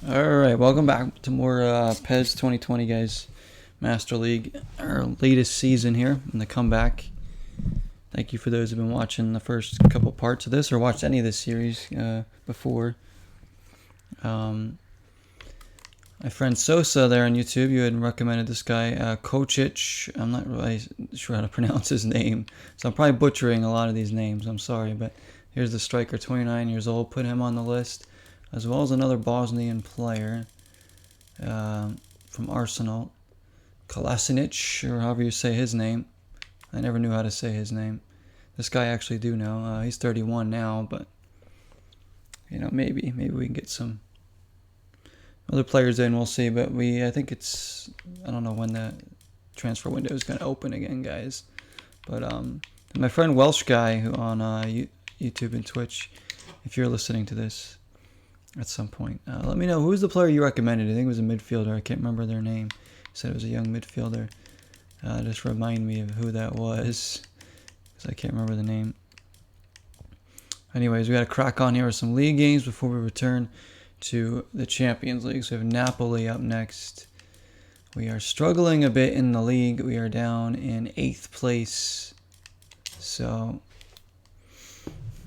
Alright, welcome back to more PES 2020, guys. Master League, our latest season here in the comeback. Thank you for those who have been watching the first couple parts of this or watched any of this series before. My friend Sosa there on YouTube, you had recommended this guy, Kocic. I'm not really sure how to pronounce his name, so I'm probably butchering a lot of these names. I'm sorry, but here's the striker, 29 years old. Put him on the list, as well as another Bosnian player from Arsenal, Kolasinac, or however you say his name. I never knew how to say his name. This guy I actually do know. He's 31 now, but you know, maybe we can get some other players in. We'll see. But I think it's, I don't know when the transfer window is going to open again, guys. But my friend Welsh guy who on YouTube and Twitch, if you're listening to this at some point, let me know who's the player you recommended. I think it was a midfielder. I can't remember their name. He said it was a young midfielder. Just remind me of who that was, because I can't remember the name. Anyways, we got to crack on here with some league games before we return to the Champions League. So we have Napoli up next. We are struggling a bit in the league. We are down in 8th place. So,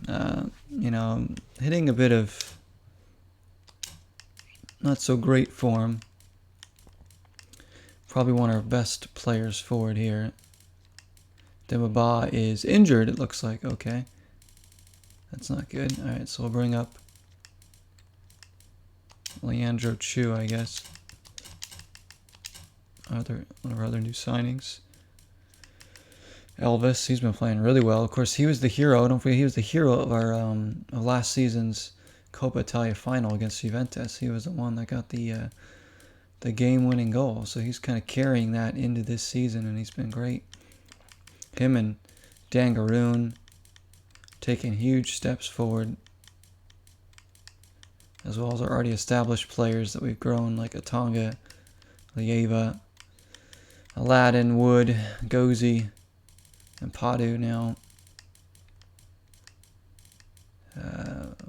you know, hitting a bit of not so great form. Probably one of our best players forward here. Demba is injured, it looks like. Okay. That's not good. Alright, so we'll bring up Leandro Chu, I guess. One of our other new signings. Elvis, he's been playing really well. Of course, he was the hero. Don't forget, he was the hero of our of last season's Coppa Italia final against Juventus. He was the one that got the game-winning goal. So he's kind of carrying that into this season, and he's been great. Him and DANGAROON taking huge steps forward, as well as our already established players that we've grown, like Atanga, Lieva, Aladdin, Wood, Gozi, and Padu now.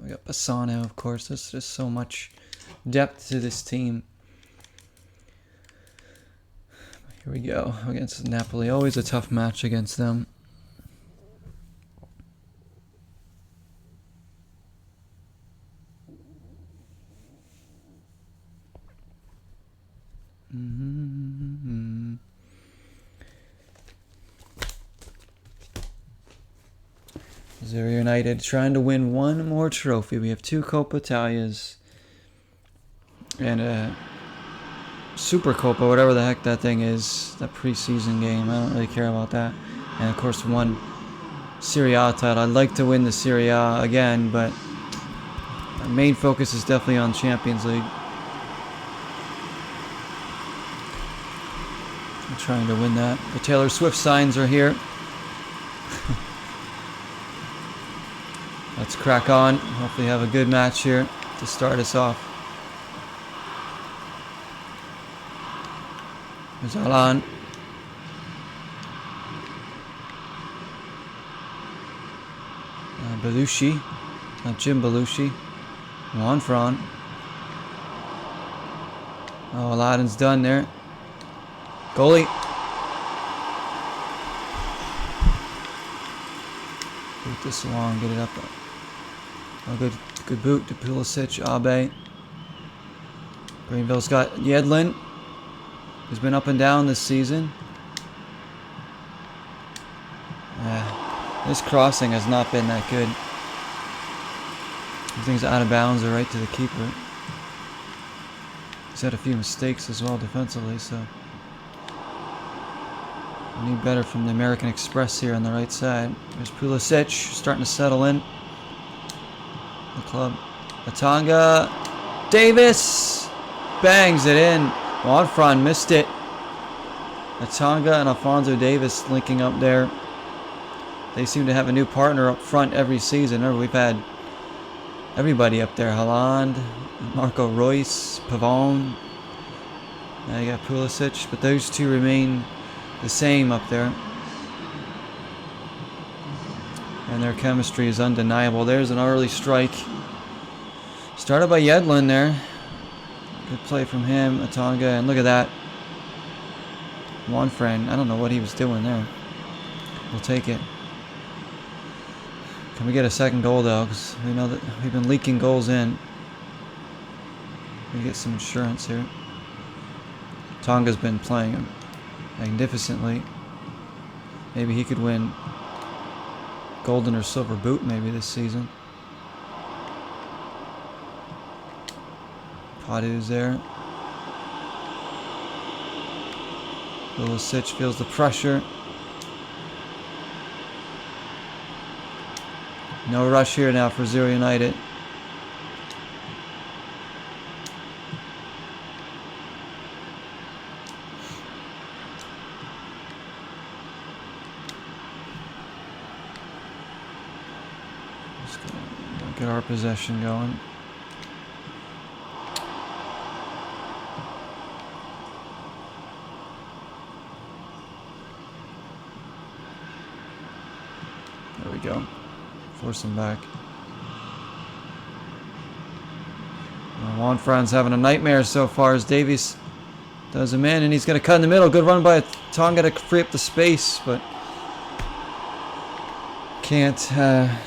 We got Bassano, of course. There's just so much depth to this team. Here we go against Napoli. Always a tough match against them. Zero United trying to win one more trophy. We have 2 Coppa Italias and a Super Coppa, whatever the heck that thing is, that preseason game. I don't really care about that. And of course, 1 Serie A title. I'd like to win the Serie A again, but our main focus is definitely on Champions League. I'm trying to win that. The Taylor Swift signs are here. Let's crack on. Hopefully have a good match here to start us off. There's Alan. Belushi. Not Jim Belushi. Juan Fran. Oh, Aladdin's done there. Goalie. Boot this along, get it up. Oh, good boot to Pulisic, Abe. Greenville's got Yedlin, who's been up and down this season. This crossing has not been that good. Things out of bounds or right to the keeper. He's had a few mistakes as well defensively, so we need better from the American Express here on the right side. There's Pulisic starting to settle in. The club. Atanga. Davis bangs it in. Juanfran missed it. Atanga and Alphonso Davis linking up there. They seem to have a new partner up front every season. Remember, we've had everybody up there. Haaland, Marco Reus, Pavone. Now you got Pulisic, but those two remain the same up there. And their chemistry is undeniable. There's an early strike. Started by Yedlin there. Good play from him, Atonga, and look at that. One friend, I don't know what he was doing there. We'll take it. Can we get a second goal though? Because we know that we've been leaking goals in. We get some insurance here. Tonga's been playing magnificently. Maybe he could win golden or silver boot maybe this season. Padu's there. Pulisic feels the pressure. No rush here now for Zero United. Let's go. Get our possession going. There we go. Force him back. Juan Fran's having a nightmare so far as Davies does him in, and he's going to cut in the middle. Good run by Tonga to free up the space, but can't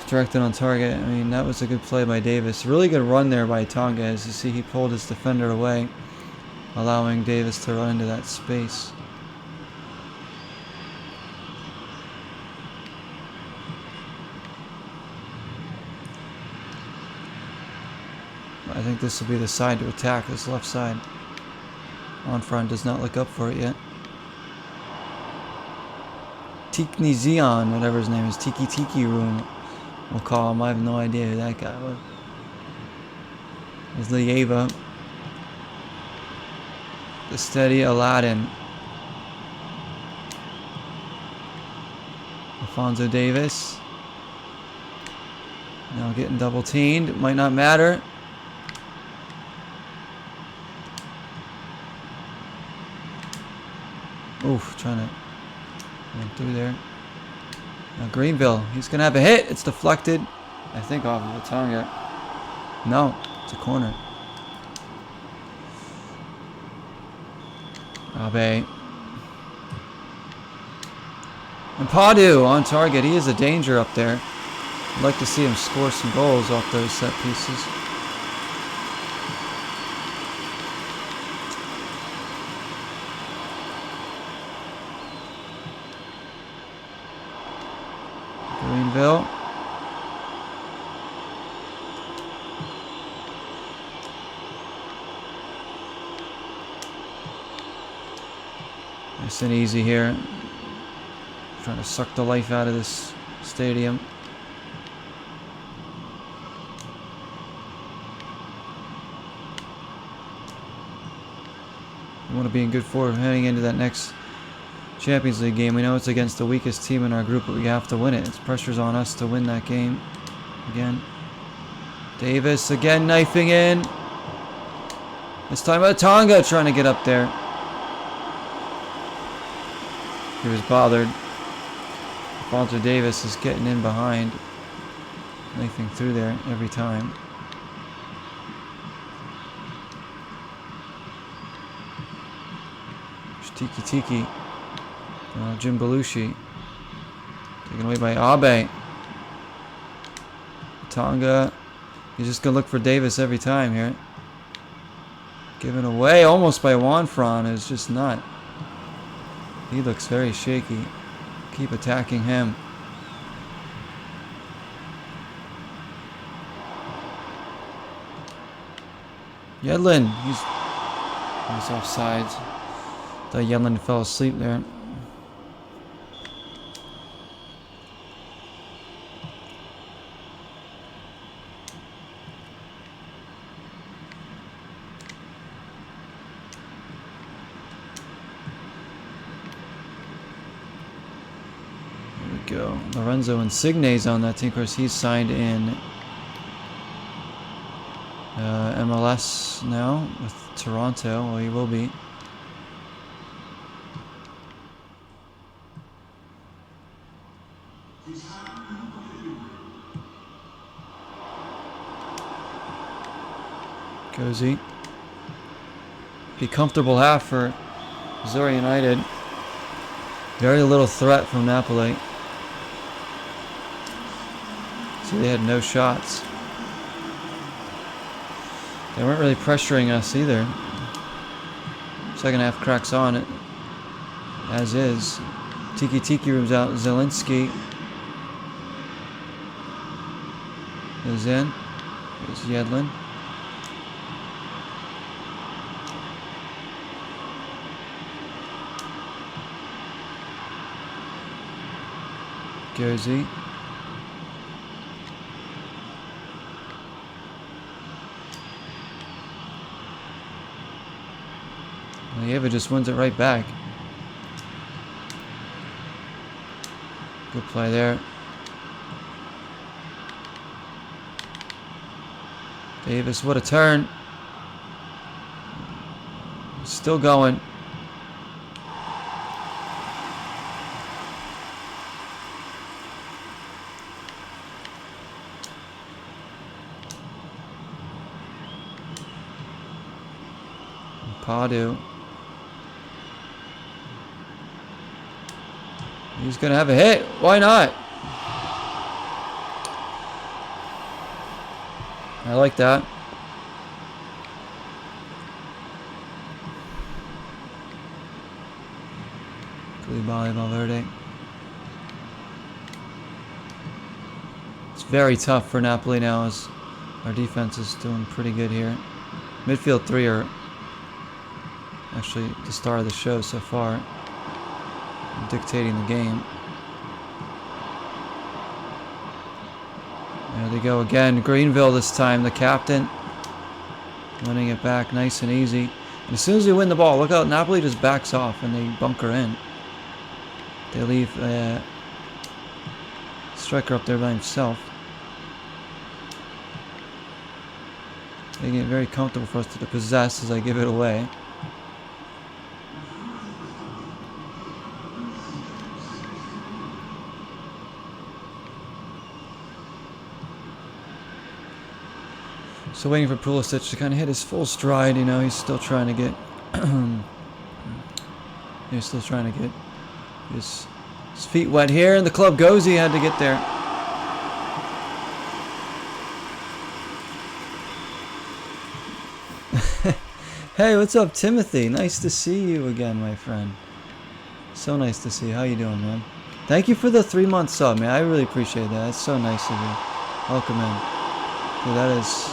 direct it on target. I mean, that was a good play by Davis. Really good run there by Tonga. As you see, he pulled his defender away, allowing Davis to run into that space. I think this will be the side to attack, this left side. Onfront does not look up for it yet. Tikni Zion, whatever his name is, Tiki Room, we'll call him. I have no idea who that guy was. There's Lieva. The steady Aladdin. Alfonso Davis. Now getting double teamed. Might not matter. Oof, trying to run through there. Now Greenville, he's going to have a hit. It's deflected, I think, off of the Tonga. No, it's a corner. Abe. And Padu on target. He is a danger up there. I'd like to see him score some goals off those set pieces. Greenville. Nice and easy here. Trying to suck the life out of this stadium. We want to be in good form heading into that next Champions League game. We know it's against the weakest team in our group, but we have to win it. It's pressure's on us to win that game. Again. Davis again knifing in. This time Tonga trying to get up there. He was bothered. Alfonso Davis is getting in behind. Knifing through there every time. There's Tiki. Jim Belushi. Taken away by Abe. Tonga. He's just going to look for Davis every time here. Given away almost by Juanfran. It's just not. He looks very shaky. Keep attacking him. Yedlin. He's offside. Thought Yedlin fell asleep there. Go. Lorenzo Insigne's on that team. Of course, he's signed in MLS now with Toronto. Well, he will be. Cozy. Be comfortable half for Zora United. Very little threat from Napoli. So they had no shots. They weren't really pressuring us either. Second half cracks on it. As is. Tiki rooms out. Zelinski goes in. There's Yedlin. Gozy. Eva just wins it right back. Good play there. Davis, what a turn. Still going. Padu. He's going to have a hit. Why not? I like that. Koulibaly, Valverde. It's very tough for Napoli now as our defense is doing pretty good here. Midfield three are actually the star of the show so far, dictating the game. There they go again. Greenville this time, the captain. Winning it back nice and easy. And as soon as they win the ball, look out, Napoli just backs off and they bunker in. They leave a striker up there by himself. Making it very comfortable for us to possess as I give it away. So waiting for Pulisic to kind of hit his full stride, you know, he's still trying to get his feet wet here, and the club goes, he had to get there. Hey, what's up, Timothy? Nice to see you again, my friend. So nice to see you. How you doing, man? Thank you for the 3-month sub, man. I really appreciate that. That's so nice of you. Welcome in. Dude, that is...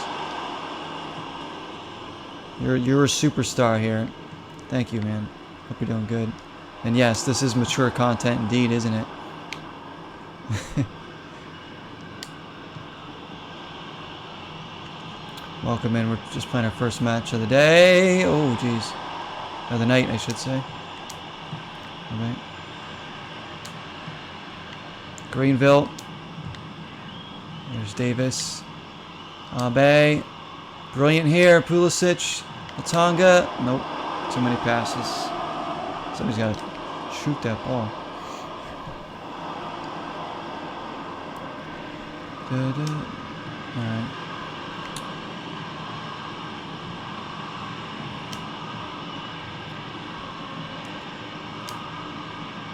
You're a superstar here. Thank you, man. Hope you're doing good. And yes, this is mature content indeed, isn't it? Welcome in. We're just playing our first match of the day. Oh, jeez. Of the night, I should say. All right. Greenville. There's Davis. Abe. Brilliant here. Pulisic. Latanga. Nope. Too many passes. Somebody's got to shoot that ball. Alright.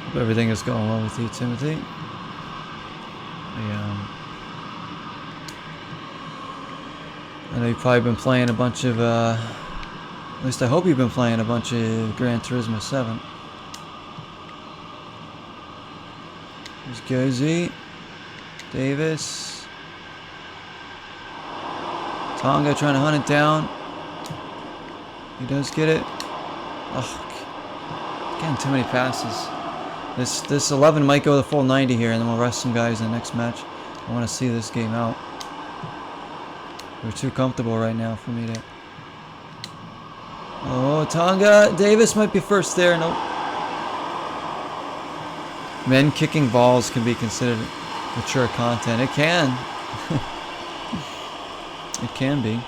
Hope everything is going well with you, Timothy. I know you've probably been playing a bunch of, at least I hope you've been playing a bunch of Gran Turismo 7. There's Gozy. Davis. Tonga trying to hunt it down. He does get it. Oh, again, too many passes. This 11 might go the full 90 here, and then we'll rest some guys in the next match. I want to see this game out. We're too comfortable right now for me to... Oh, Tonga. Davis might be first there. Nope. Men kicking balls can be considered mature content. It can. It can be.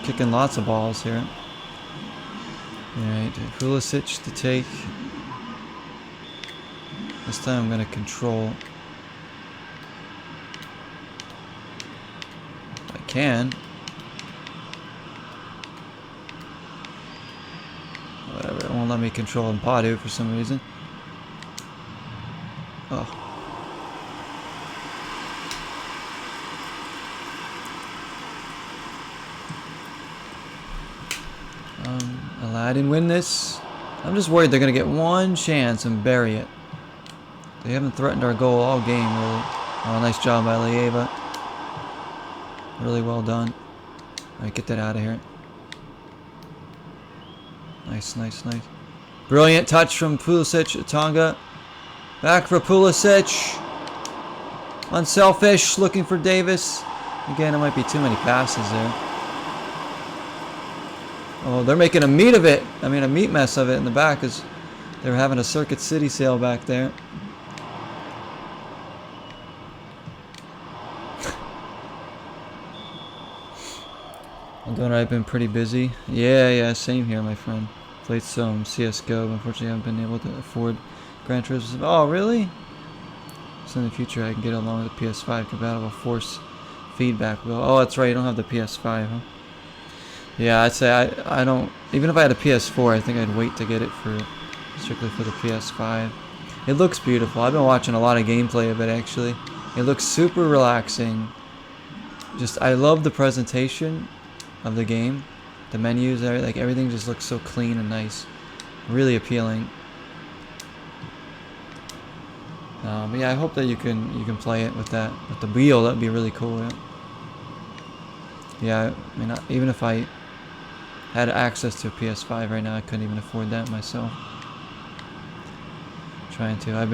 Kicking lots of balls here. Alright, Pulisic to take. This time I'm going to control. can. Whatever, it won't let me control Impadu for some reason. Oh. Aladdin win this. I'm just worried they're going to get one chance and bury it. They haven't threatened our goal all game, really. Oh, nice job by Lieva. Really well done. Alright, get that out of here. Nice, nice, nice. Brilliant touch from Pulisic. Tonga. Back for Pulisic. Unselfish, looking for Davis. Again, it might be too many passes there. Oh, they're making a meat of it. I mean, a meat mess of it in the back because they're having a Circuit City sale back there. Although I've been pretty busy. Yeah, same here, my friend. Played some CSGO, but unfortunately I haven't been able to afford Gran Turismo. Oh, really? So in the future I can get along with the PS5 compatible force feedback. Oh, that's right, you don't have the PS5, huh? Yeah, I'd say I don't, even if I had a PS4, I think I'd wait to get it for strictly for the PS5. It looks beautiful. I've been watching a lot of gameplay of it actually. It looks super relaxing. Just, I love the presentation of the game. The menus, like everything just looks so clean and nice. Really appealing. But yeah, I hope that you can play it with that, with the wheel. That'd be really cool. Yeah, I mean, even if I had access to a PS5 right now, I couldn't even afford that myself. Trying to. I've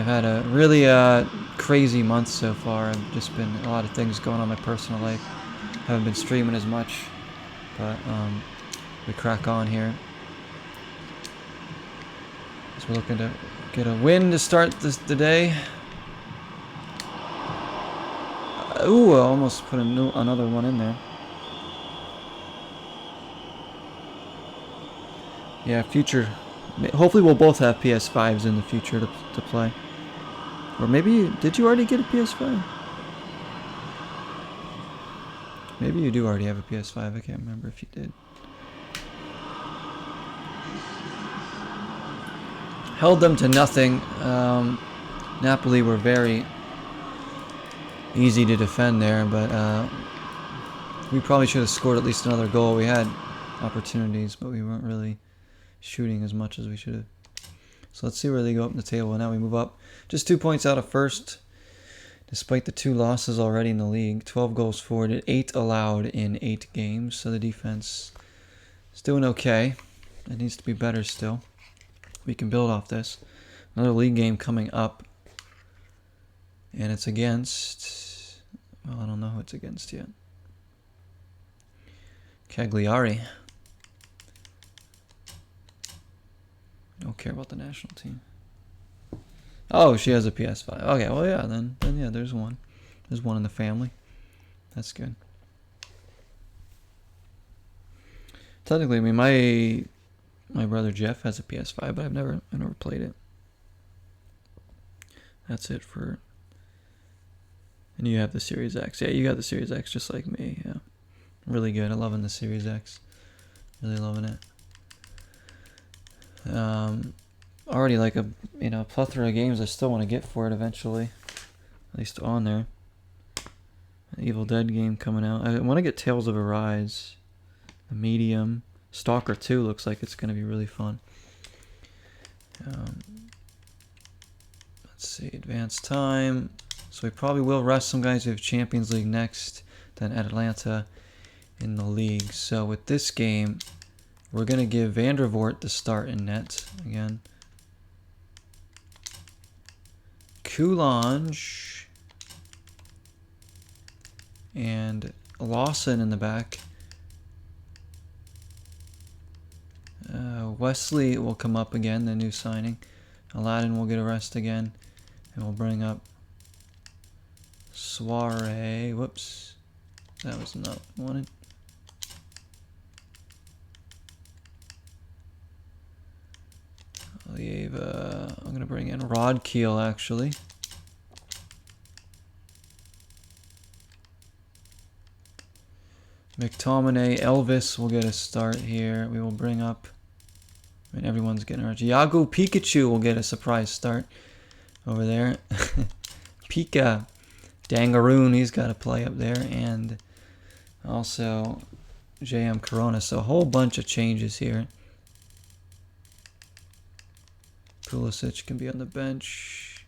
had a really crazy month so far. I've just been a lot of things going on in my personal life. Haven't been streaming as much, but we crack on here. So we're looking to get a win to start the day. Ooh, I almost put another one in there. Yeah, future. Hopefully we'll both have PS5s in the future to play. Or maybe, did you already get a PS5? Maybe you do already have a PS5. I can't remember if you did. Held them to nothing. Napoli were very easy to defend there, but we probably should have scored at least another goal. We had opportunities, but we weren't really shooting as much as we should have. So let's see where they go up in the table. Now we move up just 2 points out of first, despite the 2 losses already in the league. 12 goals forward, 8 allowed in 8 games. So the defense is doing okay. It needs to be better still. We can build off this. Another league game coming up, and it's against, well, I don't know who it's against yet. Cagliari. Don't care about the national team. Oh, she has a PS5. Okay, well, yeah, then yeah, there's one. There's one in the family. That's good. Technically, I mean, my brother Jeff has a PS5, but I never played it. That's it for. And you have the Series X. Yeah, you got the Series X just like me. Yeah, really good. I'm loving the Series X. Really loving it. Already like a plethora of games I still want to get for it eventually, at least on there. An Evil Dead game coming out. I want to get Tales of Arise, the medium. Stalker 2 looks like it's going to be really fun. Let's see, advanced time. So we probably will rest some guys. We have Champions League next, then Atlanta in the league. So with this game, we're going to give Van der Voort the start in net again. Coulange and Lawson in the back. Wesley will come up again, the new signing. Aladdin will get a rest again. And we'll bring up Soiree. Whoops. That was not wanted. I'm going to bring in Rod Keel, actually. McTominay, Elvis will get a start here. We will bring up... I mean, everyone's getting our... YAHOO Pikachu will get a surprise start over there. Pika. Dangaroon, he's got to play up there. And also JM Corona. So a whole bunch of changes here. Pulisic can be on the bench.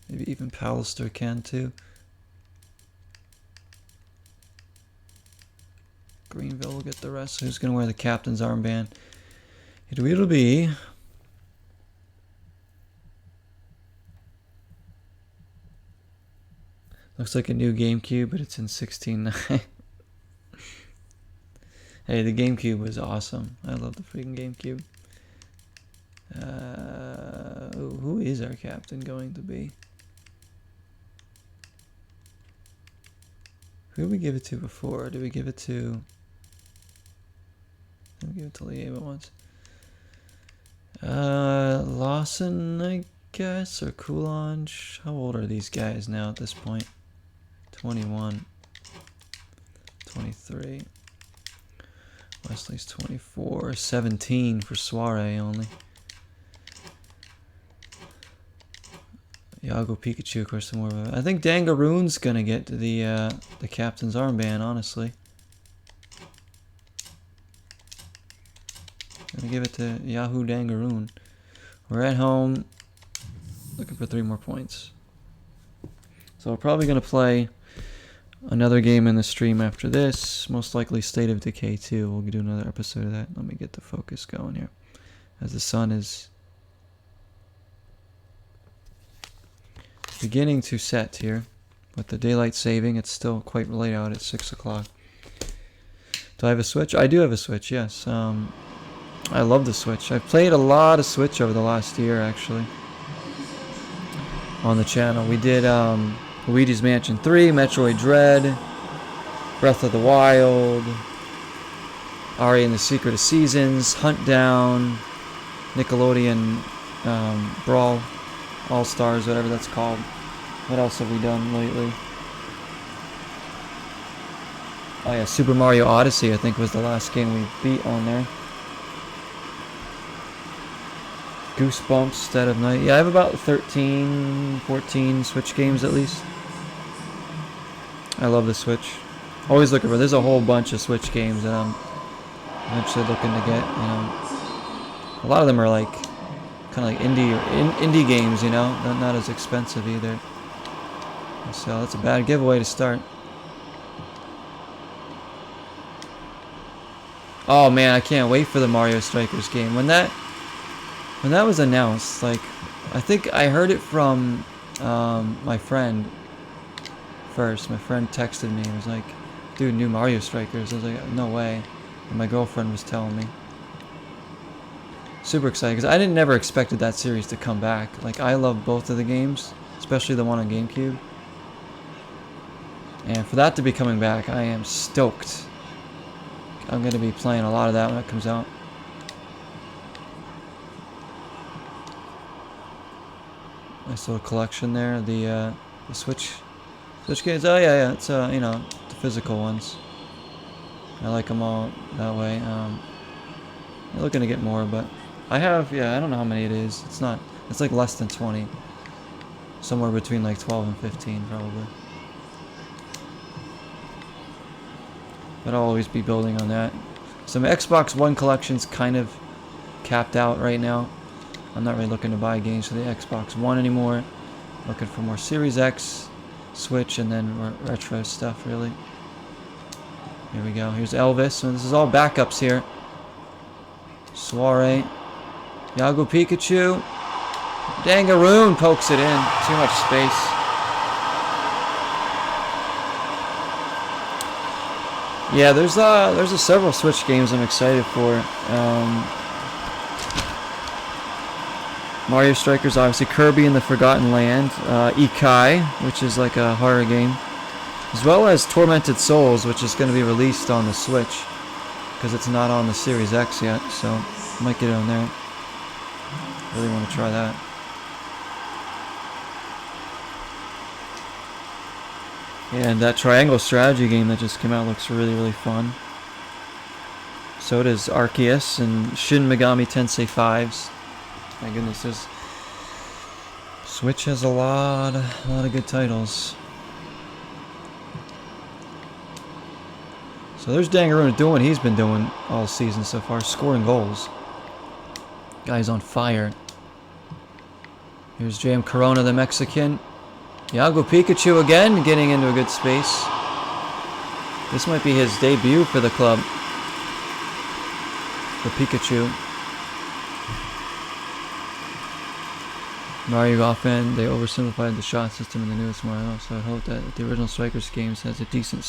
Maybe even Pallister can too. Greenville will get the rest. Who's going to wear the captain's armband? It'll be... Looks like a new GameCube, but it's in 16.9. Hey, the GameCube was awesome. I love the freaking GameCube. Who is our captain going to be? Who did we give it to before? Did we give it to... Did we give it to Lieva once? Lawson, I guess, or Coulange. How old are these guys now at this point? 21. 23. Wesley's 24. 17 for Soiree only. YAHOO Pikachu, of course, more of a... I think Dangaroon's gonna get the captain's armband, honestly. Gonna give it to YAHOO Dangaroon. We're at home, looking for 3 more points. So we're probably gonna play another game in the stream after this. Most likely State of Decay 2. We'll do another episode of that. Let me get the focus going here, as the sun is beginning to set here. With the daylight saving, it's still quite late out at 6 o'clock. Do I have a Switch? I do have a Switch, yes. I love the Switch. I've played a lot of Switch over the last year, actually, on the channel. We did Luigi's Mansion 3, Metroid Dread, Breath of the Wild, Ari and the Secret of Seasons, Hunt Down, Nickelodeon Brawl All-Stars, whatever that's called. What else have we done lately? Oh yeah, Super Mario Odyssey, I think, was the last game we beat on there. Goosebumps, Dead of Night. Yeah, I have about 13, 14 Switch games at least. I love the Switch. Always looking for... There's a whole bunch of Switch games that I'm eventually looking to get. You know, a lot of them are like kind of like indie games. You know, not as expensive either. So that's a bad giveaway to start. Oh man, I can't wait for the Mario Strikers game. When that was announced, like, I think I heard it from my friend first. My friend texted me and was like, dude, new Mario Strikers. I was like, no way. And my girlfriend was telling me. Super excited, because I never expected that series to come back. Like, I love both of the games, especially the one on GameCube. And for that to be coming back, I am stoked. I'm going to be playing a lot of that when it comes out. Nice little collection there. The Switch games. Oh yeah, it's you know, the physical ones. I like them all that way. I'm looking to get more, but I have, yeah, I don't know how many it is. It's not. It's like less than 20. Somewhere between like 12 and 15 probably. But I'll always be building on that. So my Xbox One collection's kind of capped out right now. I'm not really looking to buy games for the Xbox One anymore. Looking for more Series X, Switch, and then more retro stuff, really. Here we go. Here's Elvis. So this is all backups here. Soiree. YAHOO Pikachu. Dangaroon pokes it in. Too much space. Yeah, there's several Switch games I'm excited for. Mario Strikers, obviously, Kirby and the Forgotten Land, Ikai, which is like a horror game, as well as Tormented Souls, which is going to be released on the Switch, because it's not on the Series X yet, so I might get it on there. Really want to try that. And that triangle strategy game that just came out looks really, really fun. So does Arceus and Shin Megami Tensei 5s. My goodness, Switch has a lot of good titles. So there's Dangaroon doing what he's been doing all season so far, scoring goals. Guy's on fire. Here's Jam Corona, the Mexican. YAHOO Pikachu again, getting into a good space. This might be his debut for the club. For Pikachu. Mario offhand, they oversimplified the shot system in the newest Mario, so I hope that the original Strikers games has a decent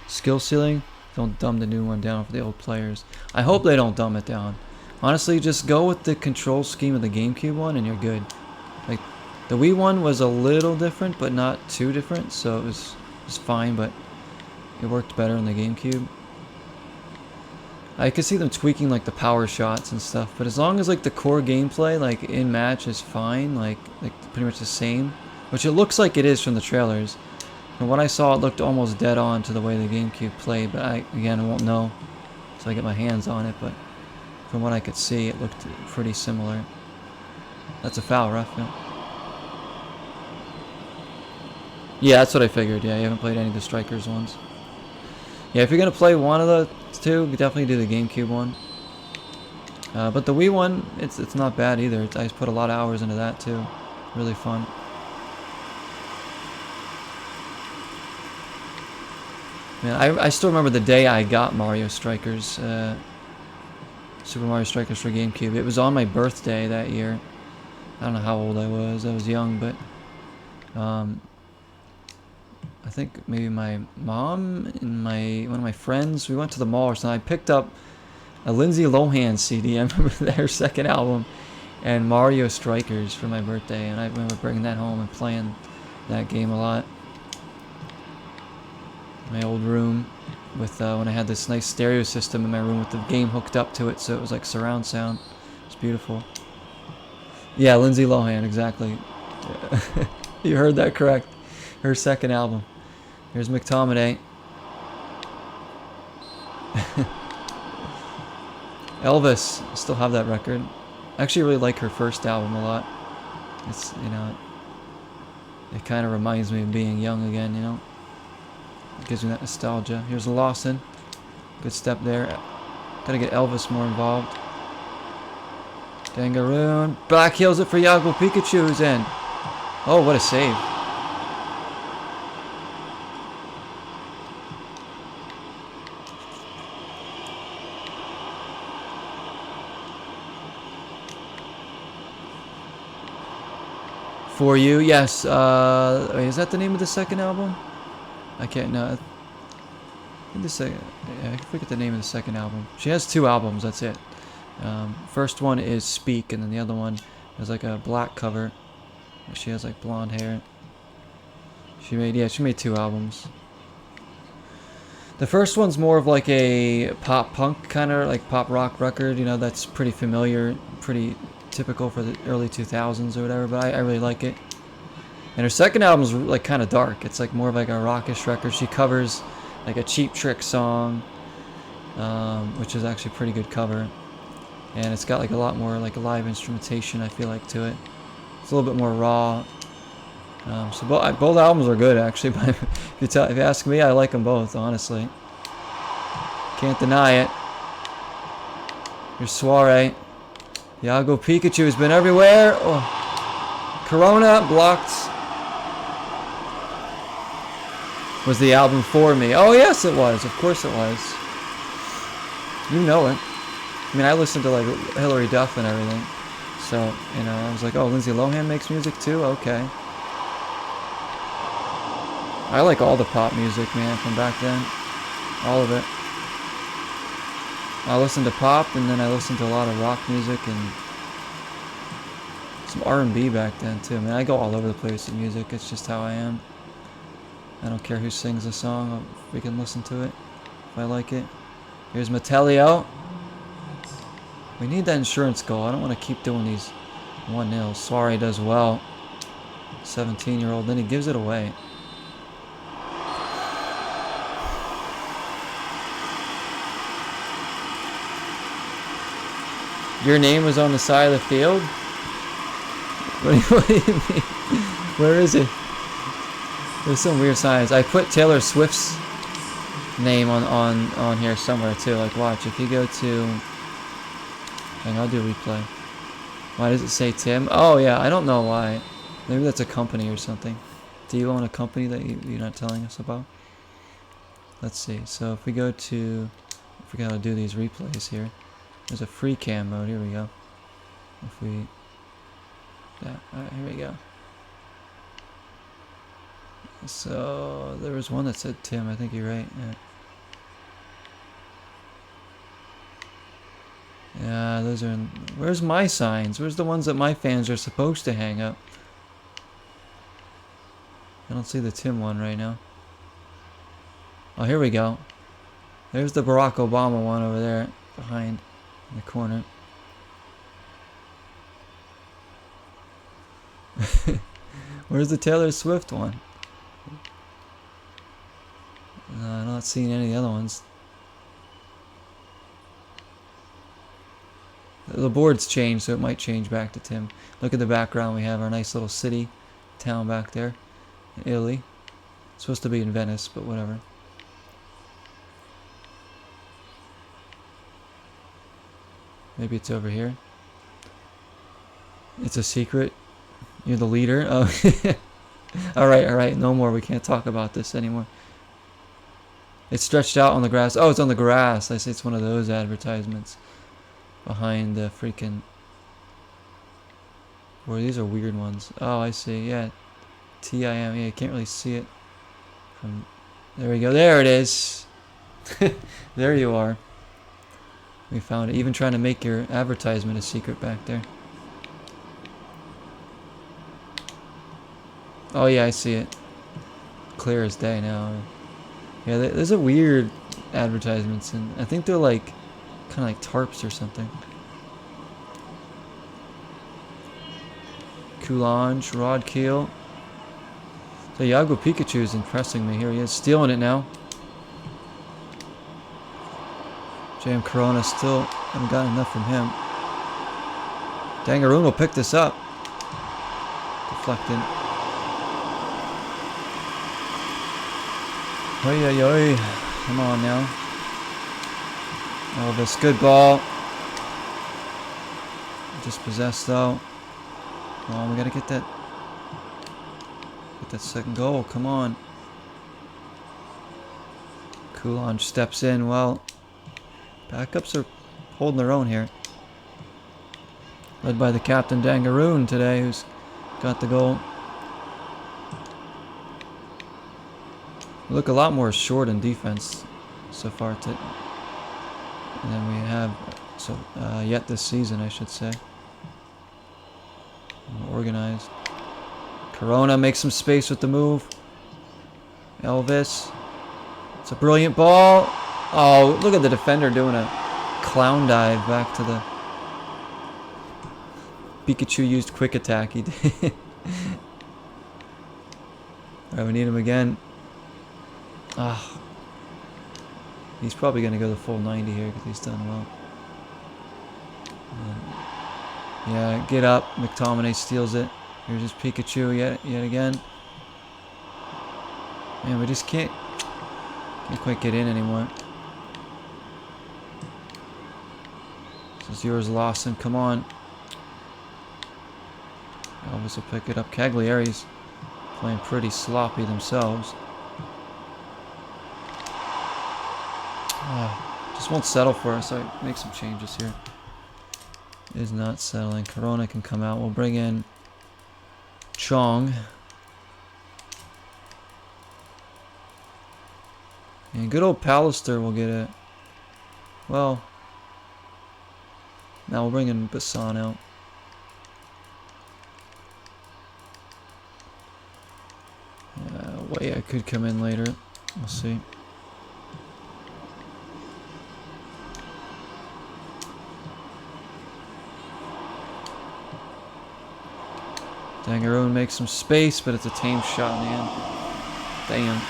skill ceiling. Don't dumb the new one down for the old players. I hope they don't dumb it down. Honestly, just go with the control scheme of the GameCube one and you're good. Like, the Wii one was a little different, but not too different, so it was fine, but it worked better in the GameCube. I could see them tweaking like the power shots and stuff, but as long as like the core gameplay, like in match, is fine, like pretty much the same, which it looks like it is from the trailers. From what I saw, it looked almost dead on to the way the GameCube played, but I won't know until I get my hands on it. But from what I could see, it looked pretty similar. That's a foul, ref. Yeah, that's what I figured. Yeah, you haven't played any of the Strikers ones. Yeah, if you're gonna play one of the two, definitely do the GameCube one. But the Wii one, it's not bad either. I just put a lot of hours into that too. Really fun. Man, I still remember the day I got Mario Strikers, Super Mario Strikers for GameCube. It was on my birthday that year. I don't know how old I was. I was young, but I think maybe my mom and one of my friends, we went to the mall or something. I picked up a Lindsay Lohan CD. I remember their second album, and Mario Strikers for my birthday, and I remember bringing that home and playing that game a lot. My old room with when I had this nice stereo system in my room with the game hooked up to it, so it was like surround sound. It's beautiful. Yeah, Lindsay Lohan, exactly. You heard that correct. Her second album. Here's McTominay. Elvis, I still have that record. I actually really like her first album a lot. It's, you know, it kind of reminds me of being young again, you know. It gives me that nostalgia. Here's Lawson. Good step there. Gotta get Elvis more involved. Dangaroon. Back heels it for YAHOO Pikachu, who's in. Oh, what a save. For You, yes. Wait, is that the name of the second album? I can't know. I think the second. Yeah, I forget the name of the second album. She has two albums. That's it. First one is Speak, and then the other one is like a black cover. She has like blonde hair. She made two albums. The first one's more of like a pop punk kind of like pop rock record. You know, that's pretty familiar, pretty typical for the early 2000s or whatever, but I really like it. And her second album's like kind of dark. It's like more of like a rockish record. She covers like a Cheap Trick song, which is actually a pretty good cover. And it's got like a lot more like live instrumentation, I feel like, to it. It's a little bit more raw. So both albums are good, actually. But if you ask me, I like them both, honestly. Can't deny it. Here's Soiree. YAHOO Pikachu has been everywhere. Oh. Corona blocked. Was the album For Me? Oh yes, it was. Of course it was. You know it. I mean, I listened to like Hilary Duff and everything. So, you know, I was like, oh, Lindsay Lohan makes music too? Okay. I like all the pop music, man, from back then. All of it. I listened to pop, and then I listened to a lot of rock music and some R&B back then too. I mean, I go all over the place with music. It's just how I am. I don't care who sings a song. We can listen to it if I like it. Here's Metellio. We need that insurance goal. I don't want to keep doing these 1-0. Soiree does well. 17-year-old. Then he gives it away. Your name was on the side of the field? What do you mean? Where is it? There's some weird signs. I put Taylor Swift's name on here somewhere too. Like, watch, if you go to... Hang on, I'll do replay. Why does it say Tim? Oh yeah, I don't know why. Maybe that's a company or something. Do you own a company that you're not telling us about? Let's see. So if we go to... I forgot how to do these replays here. There's a free cam mode. Here we go. If we... Yeah, alright, here we go. So there was one that said Tim. I think you're right. Yeah, those are... Where's my signs? Where's the ones that my fans are supposed to hang up? I don't see the Tim one right now. Oh, here we go. There's the Barack Obama one over there, behind, in the corner. Where's the Taylor Swift one? No, I'm not seeing any of the other ones. The board's changed, so it might change back to Tim. Look at the background. We have our nice little city, town back there in Italy. It's supposed to be in Venice, but whatever. Maybe it's over here. It's a secret. You're the leader. Oh, alright. No more. We can't talk about this anymore. It's stretched out on the grass. Oh, it's on the grass. I say it's one of those advertisements. Behind the freaking... Boy, these are weird ones. Oh, I see. Yeah. TIM. Yeah, you can't really see it. From... There we go. There it is. There you are. We found it. Even trying to make your advertisement a secret back there. Oh yeah, I see it. Clear as day now. Yeah, there's a weird advertisements, and I think they're like kind of like tarps or something. Coulange, Rod Keel. So YAHOO Pikachu is impressing me. Here he is, stealing it now. JM Corona still haven't gotten enough from him. Dangaroon will pick this up. Deflected. Oi, oi, oi. Come on now. Elvis, good ball. Dispossessed though. Come on, we gotta get that second goal. Come on. Coulange steps in. Well, backups are holding their own here. Led by the captain Dangaroon today, who's got the goal. We look a lot more short in defense so far than we have yet this season, I should say. More organized. Corona makes some space with the move. Elvis. It's a brilliant ball. Oh, look at the defender doing a clown dive back to the... Pikachu used quick attack. He did. Alright, we need him again. Ah. He's probably going to go the full 90 here because he's done well. Yeah, get up. McTominay steals it. Here's his Pikachu yet again. Man, we just can't quite get in anymore. This is yours, Lawson. Come on. Elvis will pick it up. Cagliari's playing pretty sloppy themselves. Just won't settle for us. So I make some changes here. Is not settling. Corona can come out. We'll bring in Chong. And good old Pallister will get it. Well, now we'll bring in Bassan out. I could come in later. We'll see. Dangaroon makes some space, but it's a tame shot in the end. Damn.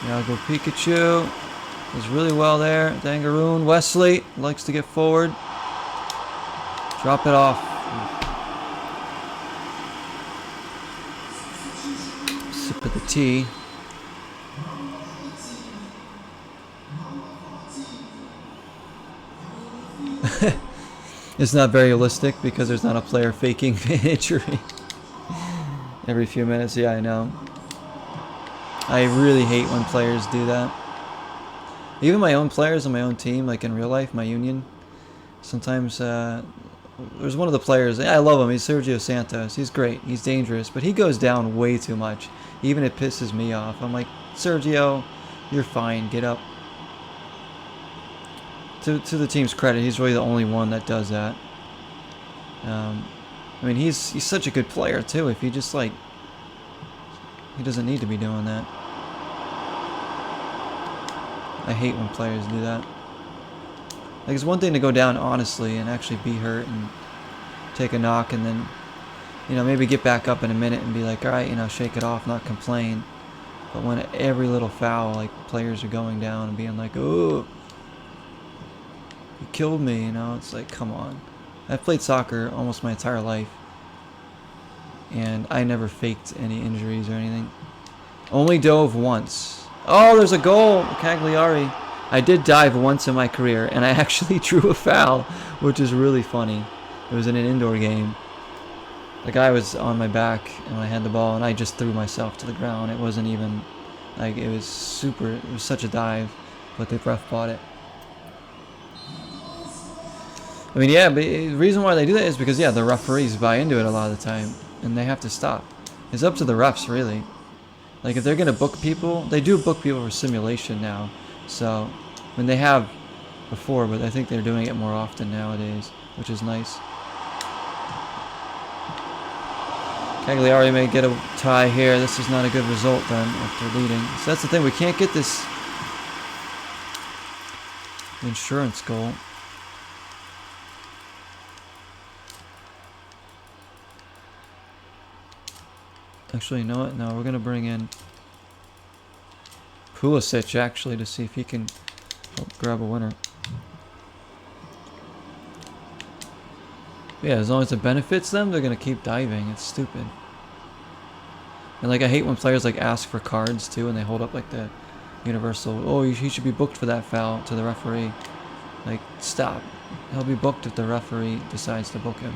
Yago Pikachu does really well there. Dangaroon. Wesley likes to get forward. Drop it off. Sip of the tea. It's not very realistic because there's not a player faking injury every few minutes. Yeah, I know. I really hate when players do that. Even my own players on my own team, like in real life, my union. Sometimes there's one of the players. I love him. He's Sergio Santos. He's great. He's dangerous, but he goes down way too much. Even it pisses me off. I'm like, Sergio, you're fine. Get up. To the team's credit, he's really the only one that does that. I mean, he's such a good player too. If he just like, he doesn't need to be doing that. I hate when players do that. Like, it's one thing to go down honestly and actually be hurt and take a knock and then, you know, maybe get back up in a minute and be like, all right, you know, shake it off, not complain. But when every little foul, like, players are going down and being like, oh, you killed me, you know, it's like, come on. I've played soccer almost my entire life, and I never faked any injuries or anything. Only dove once. Oh, there's a goal, Cagliari. I did dive once in my career, and I actually drew a foul, which is really funny. It was in an indoor game. The guy was on my back, and I had the ball, and I just threw myself to the ground. It wasn't even, like, it was such a dive, but the ref bought it. I mean, yeah, but the reason why they do that is because, yeah, the referees buy into it a lot of the time, and they have to stop. It's up to the refs, really. Like, if they're going to book people, they do book people for simulation now. So, I mean, they have before, but I think they're doing it more often nowadays, which is nice. Cagliari may get a tie here. This is not a good result, then, after leading. So that's the thing. We can't get this insurance goal. Actually, you know what? No, we're going to bring in Pulisic, actually, to see if he can help grab a winner. Yeah, as long as it benefits them, they're going to keep diving. It's stupid. And, like, I hate when players, like, ask for cards, too, and they hold up, like, the universal, oh, he should be booked for that foul to the referee. Like, stop. He'll be booked if the referee decides to book him.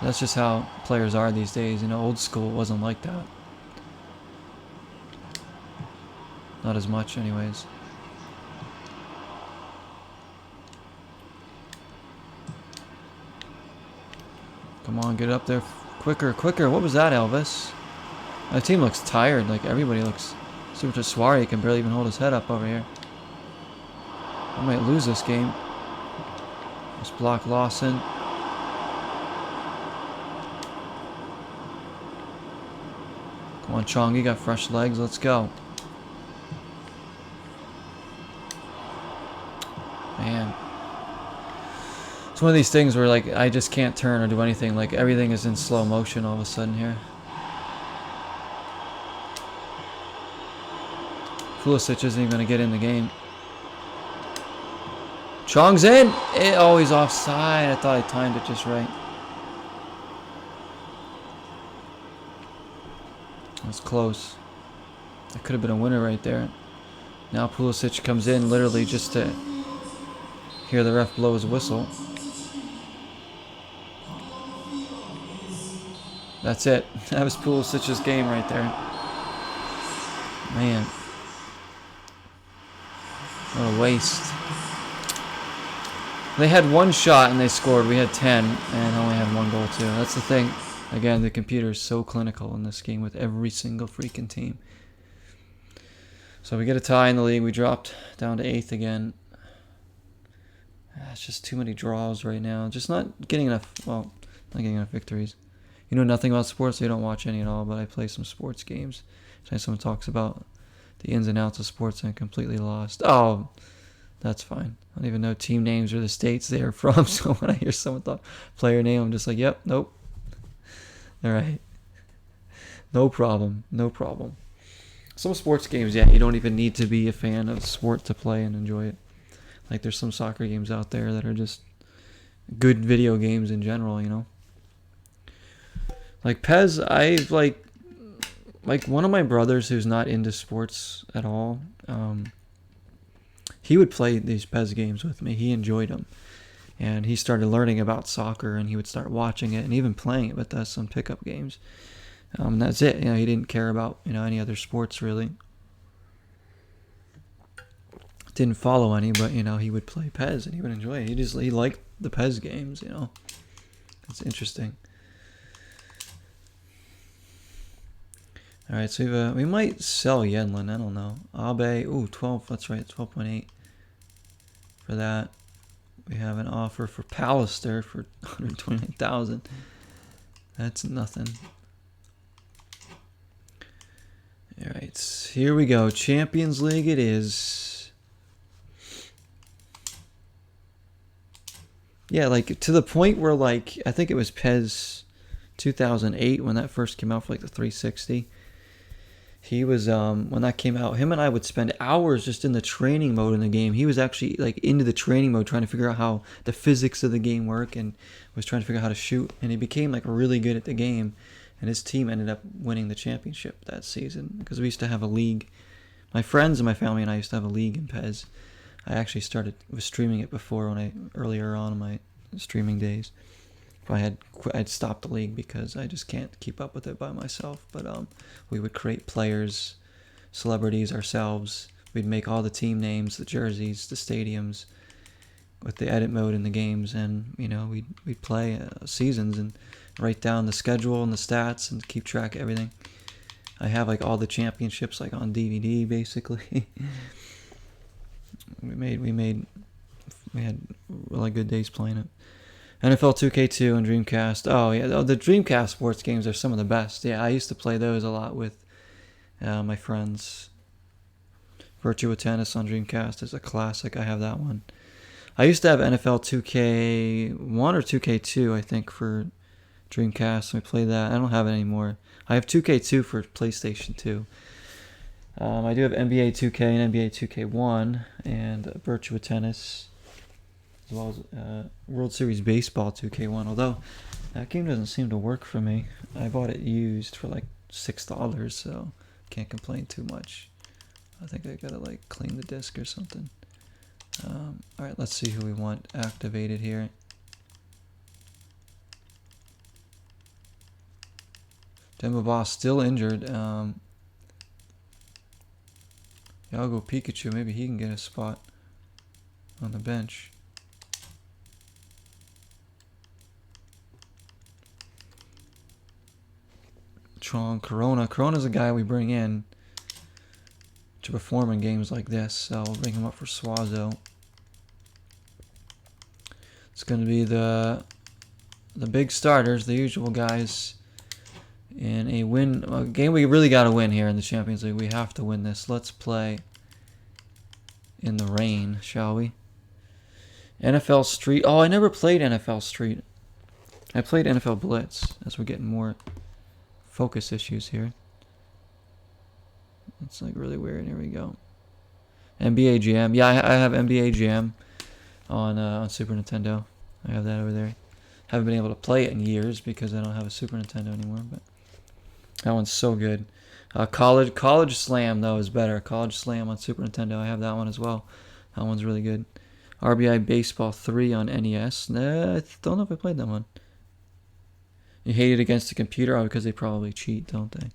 That's just how players are these days. You know, old school wasn't like that. Not as much, anyways. Come on, get up there. Quicker, quicker. What was that, Elvis? My team looks tired. Like, everybody looks... Super Suarez can barely even hold his head up over here. I might lose this game. Let's block Lawson. Come on, Chong, you got fresh legs. Let's go. Man. It's one of these things where, like, I just can't turn or do anything. Like, everything is in slow motion all of a sudden here. Pulisic isn't even going to get in the game. Chong's in! Oh, he's offside. I thought I timed it just right. That's close. That could have been a winner right there. Now Pulisic comes in literally just to hear the ref blow his whistle. That's it. That was Pulisic's game right there. Man. What a waste. They had one shot and they scored. We had 10 and only had one goal too. That's the thing. Again, the computer is so clinical in this game with every single freaking team. So we get a tie in the league. We dropped down to 8th again. It's just too many draws right now. Just not getting enough, well, not getting enough victories. You know nothing about sports, so you don't watch any at all, but I play some sports games. Sometimes someone talks about the ins and outs of sports and I'm completely lost. Oh, that's fine. I don't even know team names or the states they are from, so when I hear someone talk player name, I'm just like, yep, nope. All right. No problem. No problem. Some sports games, yeah, you don't even need to be a fan of sport to play and enjoy it. Like there's some soccer games out there that are just good video games in general, you know. Like PES, I like one of my brothers who's not into sports at all. He would play these PES games with me. He enjoyed them, and he started learning about soccer, and he would start watching it and even playing it with us on pickup games. That's it. You know, he didn't care about any other sports really. Didn't follow any, but he would play PES and he would enjoy it. He liked the PES games. It's interesting. All right, so we might sell Yedlin. I don't know. Abe, ooh, 12. That's right, 12.8 for that. We have an offer for Pallister for 129,000. That's nothing. All right, here we go. Champions League it is. Yeah, like to the point where like I think it was PES 2008 when that first came out for like the 360. He was when that came out, him and I would spend hours just in the training mode in the game. He was actually like into the training mode trying to figure out how the physics of the game work and was trying to figure out how to shoot, and he became like really good at the game, and his team ended up winning the championship that season because we used to have a league. My friends and my family and I used to have a league in PES. I actually was streaming it before earlier on in my streaming days. I'd stopped the league because I just can't keep up with it by myself. But we would create players, celebrities ourselves. We'd make all the team names, the jerseys, the stadiums, with the edit mode in the games, and we'd play seasons and write down the schedule and the stats and keep track of everything. I have like all the championships like on DVD basically. we had really good days playing it. NFL 2K2 and Dreamcast. Oh, yeah. The Dreamcast sports games are some of the best. Yeah, I used to play those a lot with my friends. Virtua Tennis on Dreamcast is a classic. I have that one. I used to have NFL 2K1 or 2K2, I think, for Dreamcast. We played that. I don't have it anymore. I have 2K2 for PlayStation 2. I do have NBA 2K and NBA 2K1 and Virtua Tennis, as well as World Series Baseball 2K1, although that game doesn't seem to work for me. I bought it used for like $6, so can't complain too much. I think I gotta like clean the disc or something. Alright, let's see who we want activated here. Demba Boss still injured. Yago Pikachu, maybe he can get a spot on the bench. Tron Corona. Corona's a guy we bring in to perform in games like this, so we'll bring him up for Swazo. It's going to be the big starters, the usual guys, in a game we really got to win here in the Champions League. We have to win this. Let's play in the rain, shall we? NFL Street. Oh, I never played NFL Street. I played NFL Blitz, as we're getting more focus issues here. It's like really weird. Here we go. NBA Jam. Yeah, I have NBA Jam on Super Nintendo. I have that over there. Haven't been able to play it in years because I don't have a Super Nintendo anymore. But that one's so good. College Slam though is better. College Slam on Super Nintendo. I have that one as well. That one's really good. RBI Baseball 3 on NES. Nah, I don't know if I played that one. You hate it against the computer? Oh, because they probably cheat, don't they?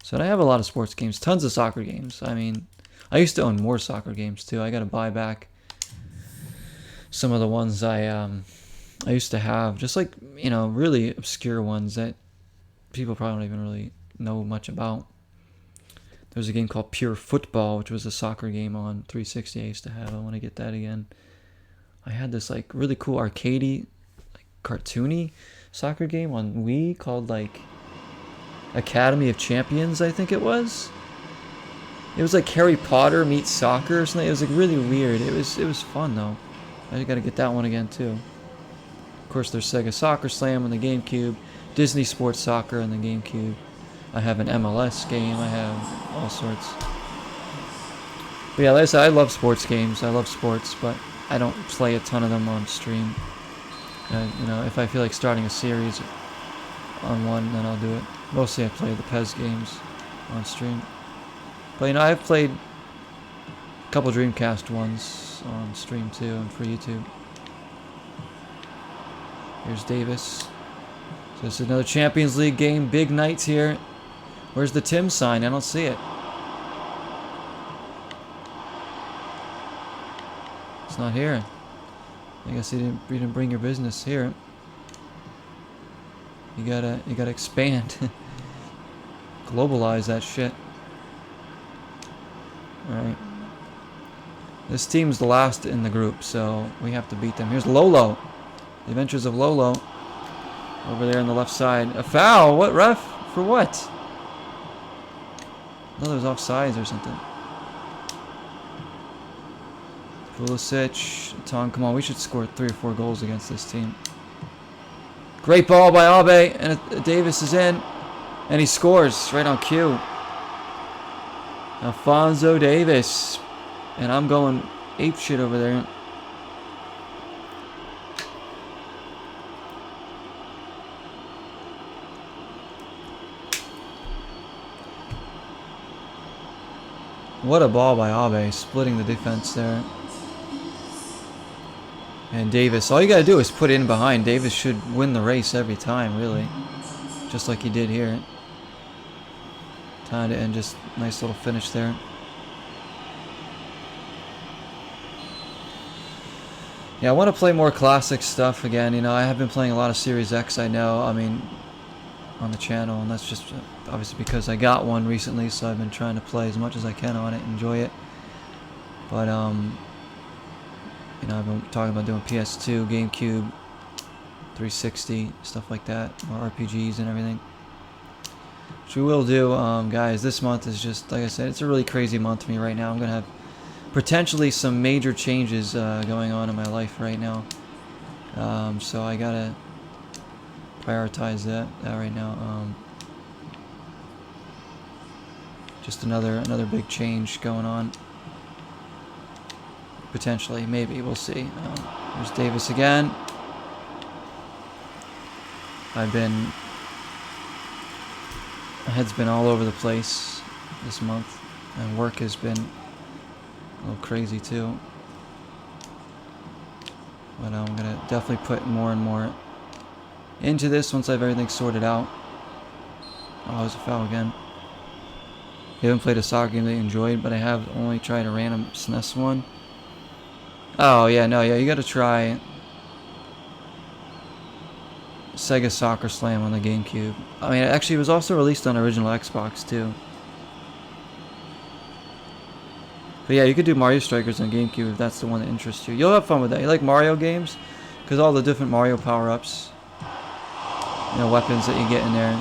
So I have a lot of sports games. Tons of soccer games. I mean, I used to own more soccer games too. I got to buy back some of the ones I used to have. Just like, really obscure ones that people probably don't even really know much about. There's a game called Pure Football, which was a soccer game on 360 I used to have. I want to get that again. I had this like really cool arcadey, like cartoony soccer game on Wii called like Academy of Champions, I think it was. It was like Harry Potter meets soccer or something. It was like really weird. It was fun though. I gotta get that one again too. Of course, there's Sega Soccer Slam on the GameCube, Disney Sports Soccer on the GameCube, I have an MLS game. I have all sorts. But yeah, like I said, I love sports games. I love sports, but I don't play a ton of them on stream. You know, if I feel like starting a series on one, then I'll do it. Mostly I play the PES games on stream. But you know, I've played a couple Dreamcast ones on stream too, and for YouTube. Here's Davis. So this is another Champions League game. Big nights here. Where's the Tim sign? I don't see it. It's not here. I guess you didn't bring your business here. You gotta expand. Globalize that shit. Alright. This team's the last in the group, so we have to beat them. Here's Lolo. The Adventures of Lolo. Over there on the left side. A foul! What, ref? For what? I thought it was offsides or something. Pulisic. Tom, come on. We should score 3 or 4 goals against this team. Great ball by Abe. And Davis is in. And he scores right on cue. Alphonso Davis. And I'm going apeshit over there. What a ball by Abe, splitting the defense there. And Davis, all you gotta do is put in behind. Davis should win the race every time, really. Just like he did here. Time to end, just nice little finish there. Yeah, I want to play more classic stuff again. You know, I have been playing a lot of Series X, I know. I mean, on the channel, and that's just obviously because I got one recently, so I've been trying to play as much as I can on it, enjoy it. But you know, I've been talking about doing PS2, GameCube, 360, stuff like that, more RPGs and everything, which we will do. Guys, this month is just, like I said, it's a really crazy month for me right now. I'm gonna have potentially some major changes going on in my life right now, so I gotta prioritize that right now. Just another big change going on. Potentially, maybe, we'll see. There's Davis again. My head's been all over the place this month, and work has been a little crazy too. But I'm gonna definitely put more and more into this once I have everything sorted out. Oh, there's a foul again. I haven't played a soccer game that I enjoyed, but I have only tried a random SNES one. Oh, yeah, no, yeah, you gotta try Sega Soccer Slam on the GameCube. I mean, actually, it was also released on original Xbox, too. But yeah, you could do Mario Strikers on GameCube if that's the one that interests you. You'll have fun with that. You like Mario games? Because all the different Mario power-ups, you know, weapons that you get in there.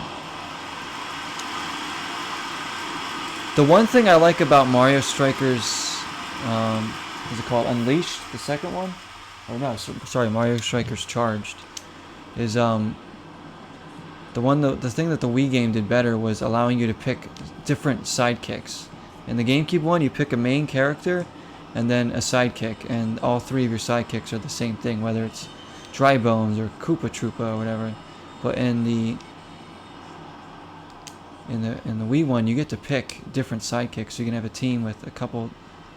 The one thing I like about Mario Strikers, what's it called? Unleashed, the second one? Or no, sorry, Mario Strikers Charged. Is the thing that the Wii game did better was allowing you to pick different sidekicks. In the GameCube one, you pick a main character and then a sidekick, and all 3 of your sidekicks are the same thing, whether it's Dry Bones or Koopa Troopa or whatever. But in the Wii one, you get to pick different sidekicks, so you can have a team with a couple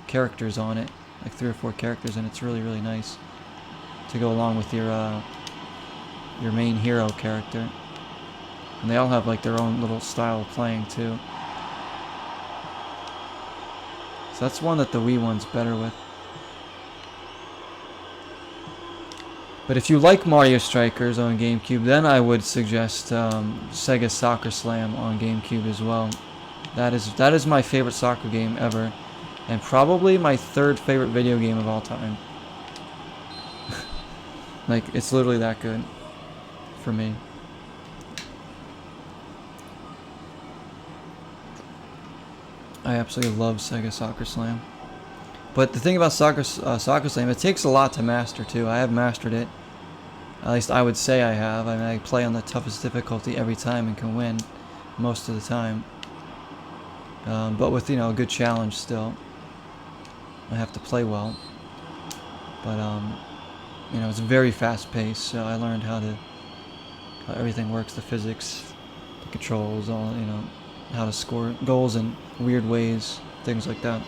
characters on it, like 3 or 4 characters, and it's really, really nice to go along with your main hero character. And they all have like their own little style of playing too. So that's one that the Wii one's better with. But if you like Mario Strikers on GameCube, then I would suggest Sega Soccer Slam on GameCube as well. That is my favorite soccer game ever, and probably my 3rd favorite video game of all time. Like, it's literally that good for me. I absolutely love Sega Soccer Slam. But the thing about Soccer Slam, it takes a lot to master too. I have mastered it. At least I would say I have. I mean, I play on the toughest difficulty every time and can win. most of the time. But with, you know, a good challenge still. I have to play well. But, you know, it's very fast paced, so I learned how everything works, the physics, the controls, all, you know, how to score goals in weird ways, things like that.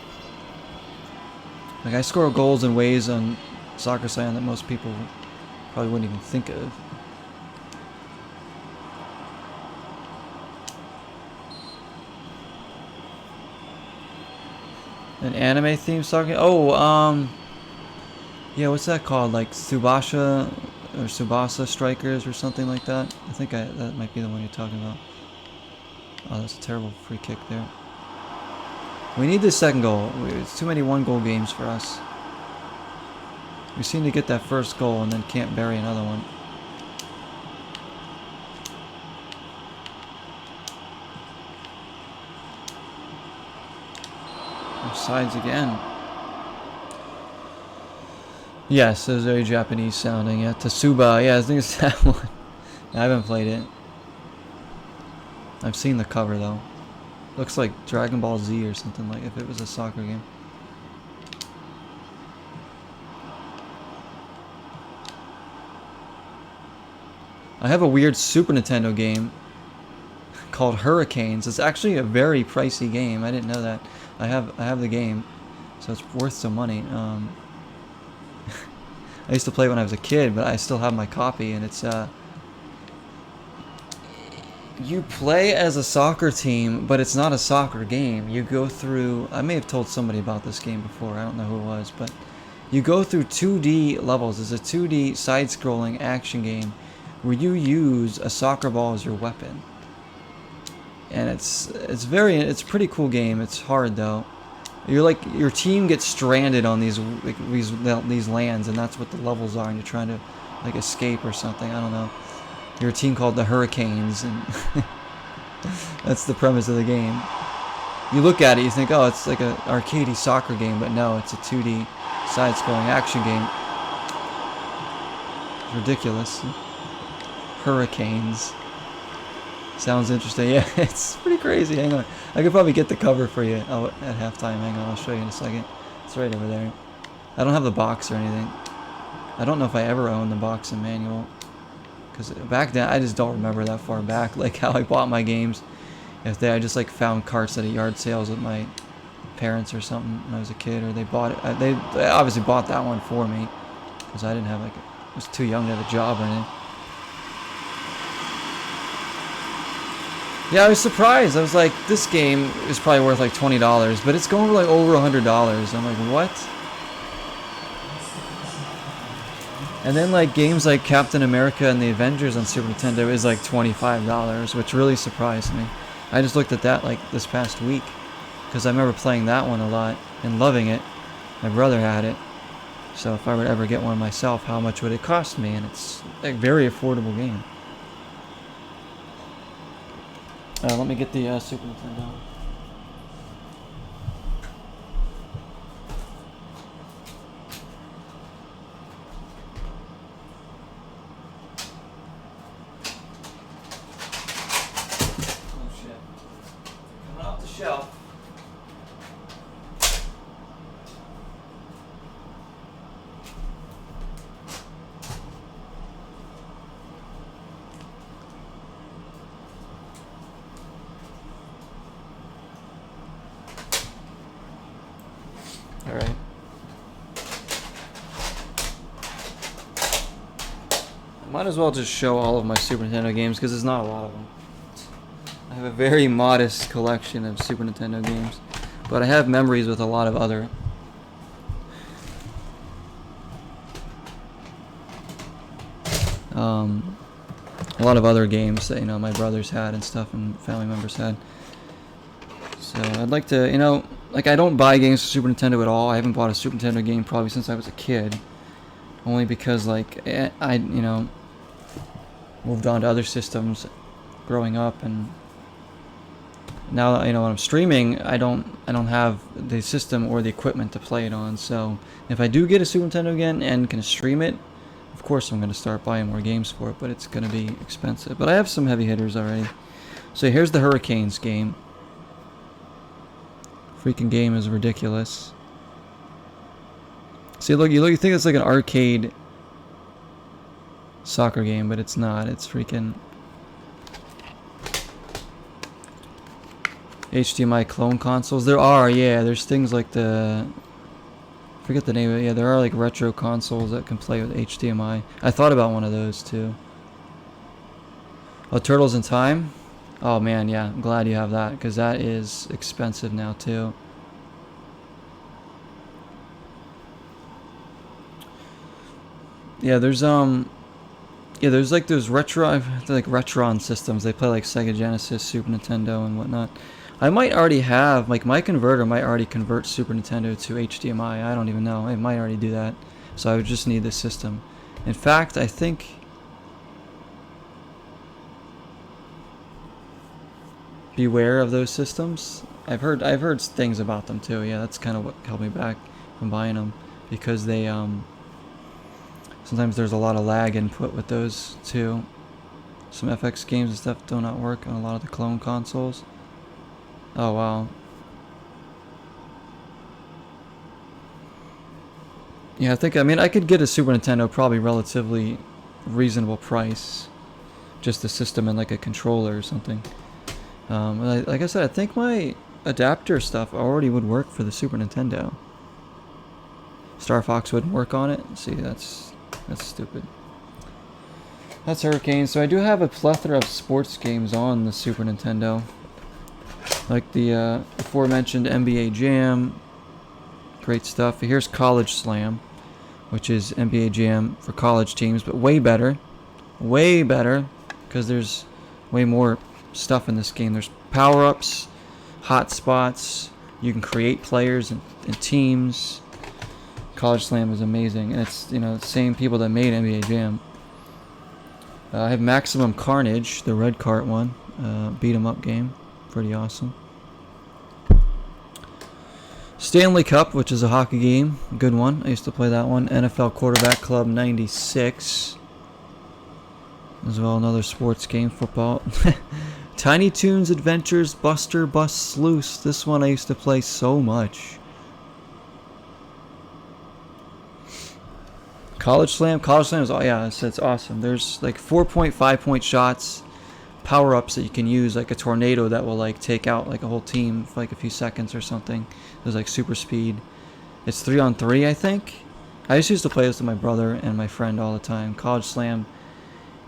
Like, I score goals in ways on Soccer Cyan that most people probably wouldn't even think of. An anime themed soccer? Oh, yeah, what's that called? Like Tsubasa or Tsubasa Strikers or something like that? I think that might be the one you're talking about. Oh, that's a terrible free kick there. We need this second goal. It's too many one-goal games for us. We seem to get that first goal and then can't bury another one. Sides again. Yes, it was very Japanese sounding. Yeah, Tsuba. Yeah, I think it's that one. I haven't played it. I've seen the cover though. Looks like Dragon Ball Z or something, like if it was a soccer game. I have a weird Super Nintendo game called Hurricanes. It's actually a very pricey game. I didn't know that. I have the game, so it's worth some money. I used to play when I was a kid, but I still have my copy, and it's you play as a soccer team, but it's not a soccer game. You go through, I may have told somebody about this game before, I don't know who it was, but you go through 2D levels. It's a 2D side-scrolling action game where you use a soccer ball as your weapon. And it's a pretty cool game. It's hard though. You're like, your team gets stranded on these lands, and that's what the levels are, and you're trying to like escape or something. I don't know. You're a team called the Hurricanes, and that's the premise of the game. You look at it, you think, oh, it's like an arcadey soccer game, but no, it's a 2D side-scrolling action game. It's ridiculous. Hurricanes. Sounds interesting. Yeah, it's pretty crazy. Hang on. I could probably get the cover for you at halftime. Hang on, I'll show you in a second. It's right over there. I don't have the box or anything. I don't know if I ever owned the box and manual. Because back then, I just don't remember that far back, like how I bought my games. I just like found carts at a yard sales with my parents or something when I was a kid, or they bought it. They obviously bought that one for me. Because I didn't have I was too young to have a job or anything. Yeah, I was surprised. I was like, this game is probably worth like $20, but it's going for like over $100. I'm like, what? And then like games like Captain America and the Avengers on Super Nintendo is like $25, which really surprised me. I just looked at that like this past week, because I remember playing that one a lot and loving it. My brother had it, so if I would ever get one myself, how much would it cost me? And it's a very affordable game. Let me get the Super Nintendo. Oh shit. Coming off the shelf. Alright. I might as well just show all of my Super Nintendo games, because there's not a lot of them. I have a very modest collection of Super Nintendo games, but I have memories with a lot of other. A lot of other games that, you know, my brothers had and stuff, and family members had. So I'd like to, you know, like, I don't buy games for Super Nintendo at all. I haven't bought a Super Nintendo game probably since I was a kid. Only because, like, I you know, moved on to other systems growing up, and now, you know, when I'm streaming, I don't have the system or the equipment to play it on. So if I do get a Super Nintendo again and can stream it, of course I'm going to start buying more games for it, but it's going to be expensive. But I have some heavy hitters already. So here's the Hurricanes game. Freaking game is ridiculous. See, look, you think it's like an arcade soccer game, but it's not. It's freaking HDMI clone consoles. There are, yeah, there's things like the, I forget the name of it. Yeah, there are like retro consoles that can play with HDMI. I thought about one of those too. Oh, Turtles in Time? Oh man, yeah, I'm glad you have that, because that is expensive now too. Yeah, there's like those retro, like Retron systems. They play like Sega Genesis, Super Nintendo, and whatnot. I might already have, like, my converter might already convert Super Nintendo to HDMI. I don't even know. It might already do that. So I would just need this system. In fact, I think beware of those systems. I've heard things about them too. Yeah, that's kind of what held me back from buying them, because they sometimes there's a lot of lag input with those too. Some FX games and stuff do not work on a lot of the clone consoles. Oh wow. Yeah, I mean I could get a Super Nintendo probably relatively reasonable price, just the system and like a controller or something. Like I said, I think my adapter stuff already would work for the Super Nintendo. Star Fox wouldn't work on it. See, that's stupid. That's Hurricane. So I do have a plethora of sports games on the Super Nintendo, like the aforementioned NBA Jam. Great stuff. Here's College Slam, which is NBA Jam for college teams, but way better, because there's way more stuff in this game. There's power-ups, hot spots. You can create players and teams. College Slam is amazing, and it's, you know, the same people that made NBA Jam. I have Maximum Carnage, the red cart one, beat 'em up game, pretty awesome. Stanley Cup, which is a hockey game, good one. I used to play that one. NFL Quarterback Club 96, as well, another sports game, football. Tiny Toons Adventures Buster Bust Sluice. This one I used to play so much. College Slam is, oh yeah, it's awesome. There's like 4.5 point shots, power-ups that you can use, like a tornado that will like take out like a whole team for like a few seconds or something. There's like super speed. It's 3-on-3, I think. I just used to play this with my brother and my friend all the time. College Slam,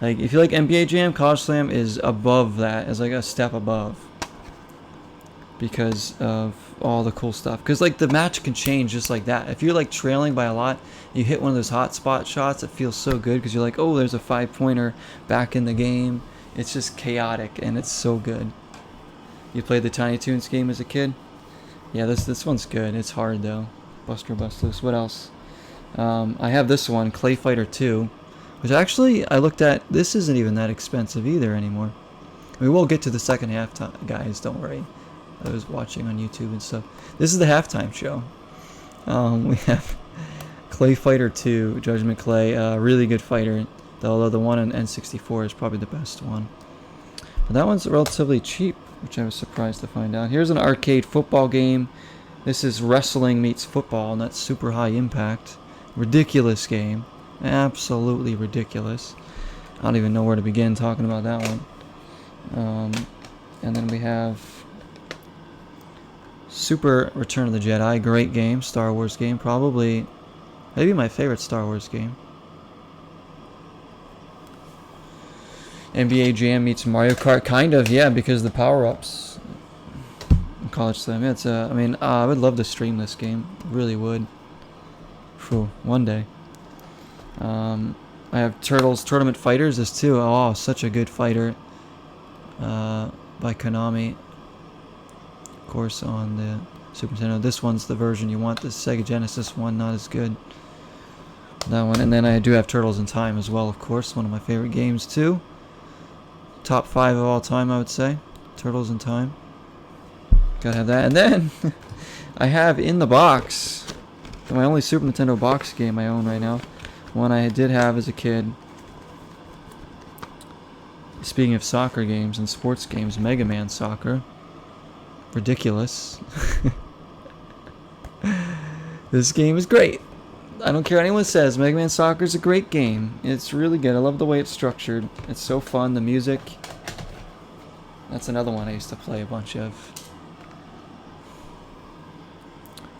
like if you like NBA Jam, College Slam is above that, is like a step above, because of all the cool stuff. Because like the match can change just like that. If you're like trailing by a lot, you hit one of those hot spot shots, it feels so good, because you're like, oh, there's a 5-pointer back in the game. It's just chaotic, and it's so good. You played the Tiny Toons game as a kid? Yeah, this one's good. It's hard though. Buster Bust Loose. What else? I have this one, Clay Fighter 2, which actually I looked at. This isn't even that expensive either anymore. We will get to the second half, guys. Don't worry. I was watching on YouTube and stuff. This is the halftime show. We have Clay Fighter 2, Judgment Clay. Really good fighter, although the one on N64 is probably the best one. But that one's relatively cheap, which I was surprised to find out. Here's an arcade football game. This is wrestling meets football, and that's super high impact. Ridiculous game. Absolutely ridiculous. I don't even know where to begin talking about that one. And then we have Super Return of the Jedi. Great game. Star Wars game. Probably, maybe my favorite Star Wars game. NBA Jam meets Mario Kart, kind of, yeah, because the power-ups. College Slam, yeah, it's I mean, I would love to stream this game, really would. Phew, one day. I have Turtles Tournament Fighters, this too. Oh, such a good fighter. By Konami. Of course, on the Super Nintendo. This one's the version you want. The Sega Genesis one, not as good. That one, and then I do have Turtles in Time as well, of course, one of my favorite games too. Top 5 of all time, I would say. Turtles in Time. Gotta have that. And then I have in the box, my only Super Nintendo box game I own right now, one I did have as a kid. Speaking of soccer games and sports games, Mega Man Soccer. Ridiculous. This game is great. I don't care what anyone says, Mega Man Soccer is a great game. It's really good. I love the way it's structured. It's so fun. The music. That's another one I used to play a bunch of.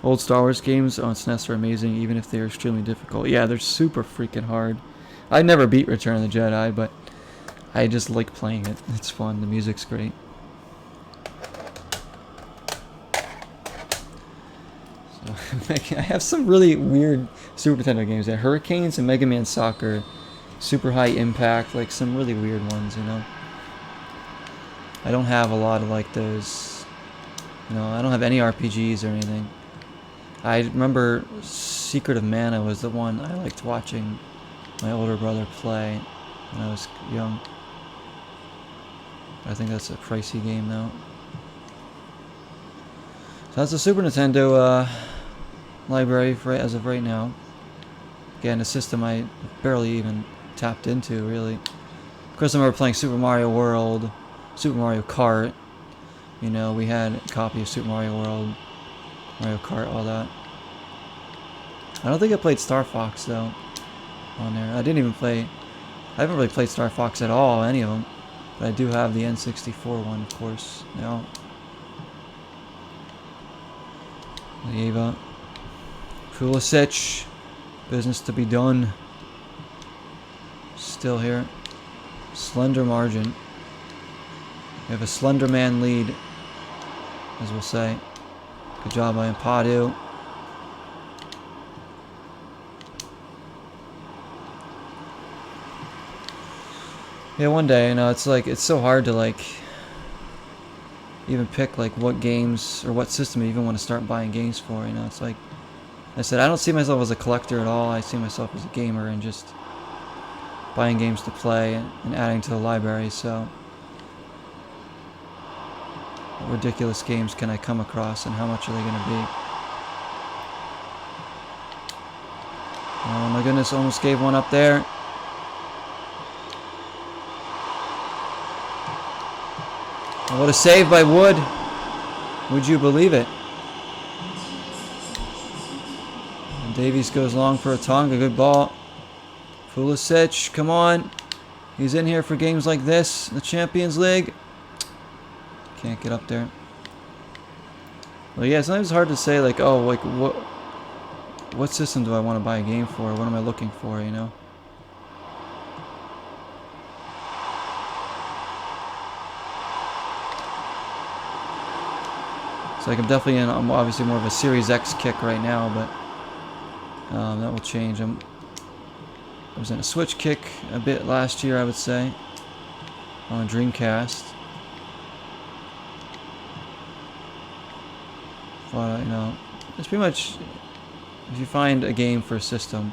Old Star Wars games on SNES are amazing, even if they're extremely difficult. Yeah, they're super freaking hard. I never beat Return of the Jedi, but I just like playing it. It's fun. The music's great. So, I have some really weird Super Nintendo games. Hurricanes and Mega Man Soccer. Super high impact, like some really weird ones, you know. I don't have a lot of like those, you know, I don't have any RPGs or anything. I remember Secret of Mana was the one I liked watching my older brother play when I was young. I think that's a pricey game though. So that's the Super Nintendo library for as of right now. Again, a system I barely even tapped into, really. Of course, I remember playing Super Mario World, Super Mario Kart. You know, we had a copy of Super Mario World, Mario Kart, all that. I don't think I played Star Fox though on there. I haven't really played Star Fox at all, any of them. But I do have the N64 one, of course, now. Eva. Pulisic. Business to be done. Still here. Slender margin. We have a slender man lead, as we'll say. Good job by Ampadu. Yeah, one day, you know, it's like, it's so hard to like even pick like what games or what system I even want to start buying games for, you know. It's like I said, I don't see myself as a collector at all. I see myself as a gamer and just buying games to play and adding to the library. So what ridiculous games can I come across and how much are they going to be? Oh my goodness, almost gave one up there. What a save by Wood. Would you believe it? And Davies goes long for a Tonga. Good ball. Pulisic, come on. He's in here for games like this. The Champions League. Can't get up there. Well, yeah, sometimes it's hard to say, like, oh, like, what system do I want to buy a game for? What am I looking for, you know? So like I'm obviously more of a Series X kick right now, but that will change. I was in a Switch kick a bit last year, I would say, on a Dreamcast. But, you know, it's pretty much, if you find a game for a system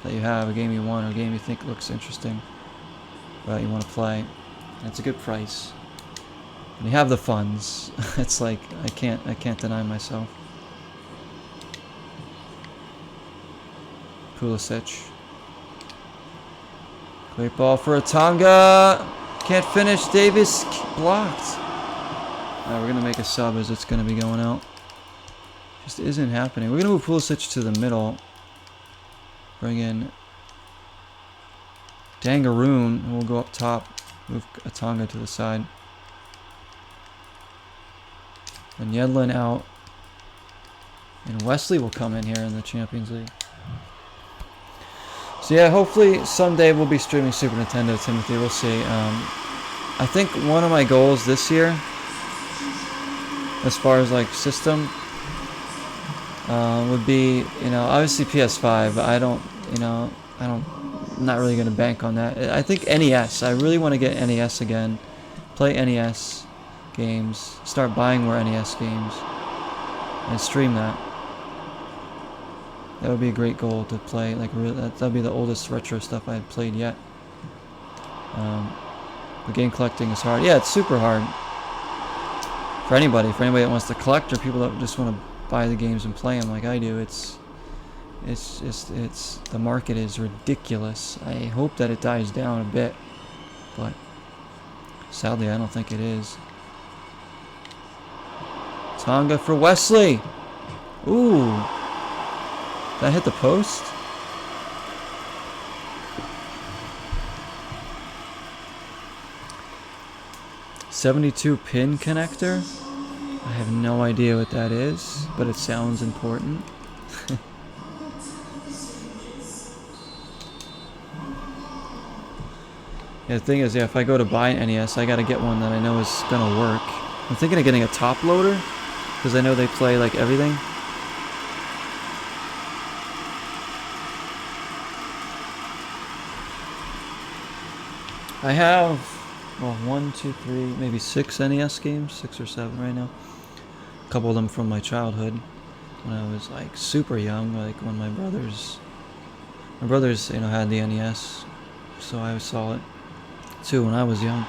that you have, a game you want, or a game you think looks interesting, that you want to play, and it's a good price, and you have the funds, it's like, I can't deny myself. Pulisic. Great ball for a Tonga. Can't finish. Davis blocked. Alright, we're going to make a sub as it's going to be going out. Just isn't happening. We're going to move Pulisic to the middle. Bring in Dangaroon, and we'll go up top. Move a Tonga to the side. And Yedlin out. And Wesley will come in here in the Champions League. So yeah, hopefully someday we'll be streaming Super Nintendo, Timothy. We'll see. I think one of my goals this year, as far as like system, would be, you know, obviously PS5. But I'm not really gonna bank on that. I think NES. I really want to get NES again. Play NES games. Start buying more NES games and stream that. That would be a great goal to play. Like, that'd be the oldest retro stuff I had played yet. But game collecting is hard. Yeah, it's super hard for anybody that wants to collect, or people that just want to buy the games and play them like I do. It's the market is ridiculous. I hope that it dies down a bit, but Sadly, I don't think it is. Tonga for Wesley. Ooh. That hit the post? '72 pin connector? I have no idea what that is, but it sounds important. Yeah, the thing is, yeah, if I go to buy an NES, I gotta get one that I know is gonna work. I'm thinking of getting a top loader, because I know they play like everything. I have, well, 1, 2, 3, maybe 6 NES games, 6 or 7 right now. A couple of them from my childhood, when I was like super young, like when my brothers, you know, had the NES, so I saw it too when I was young.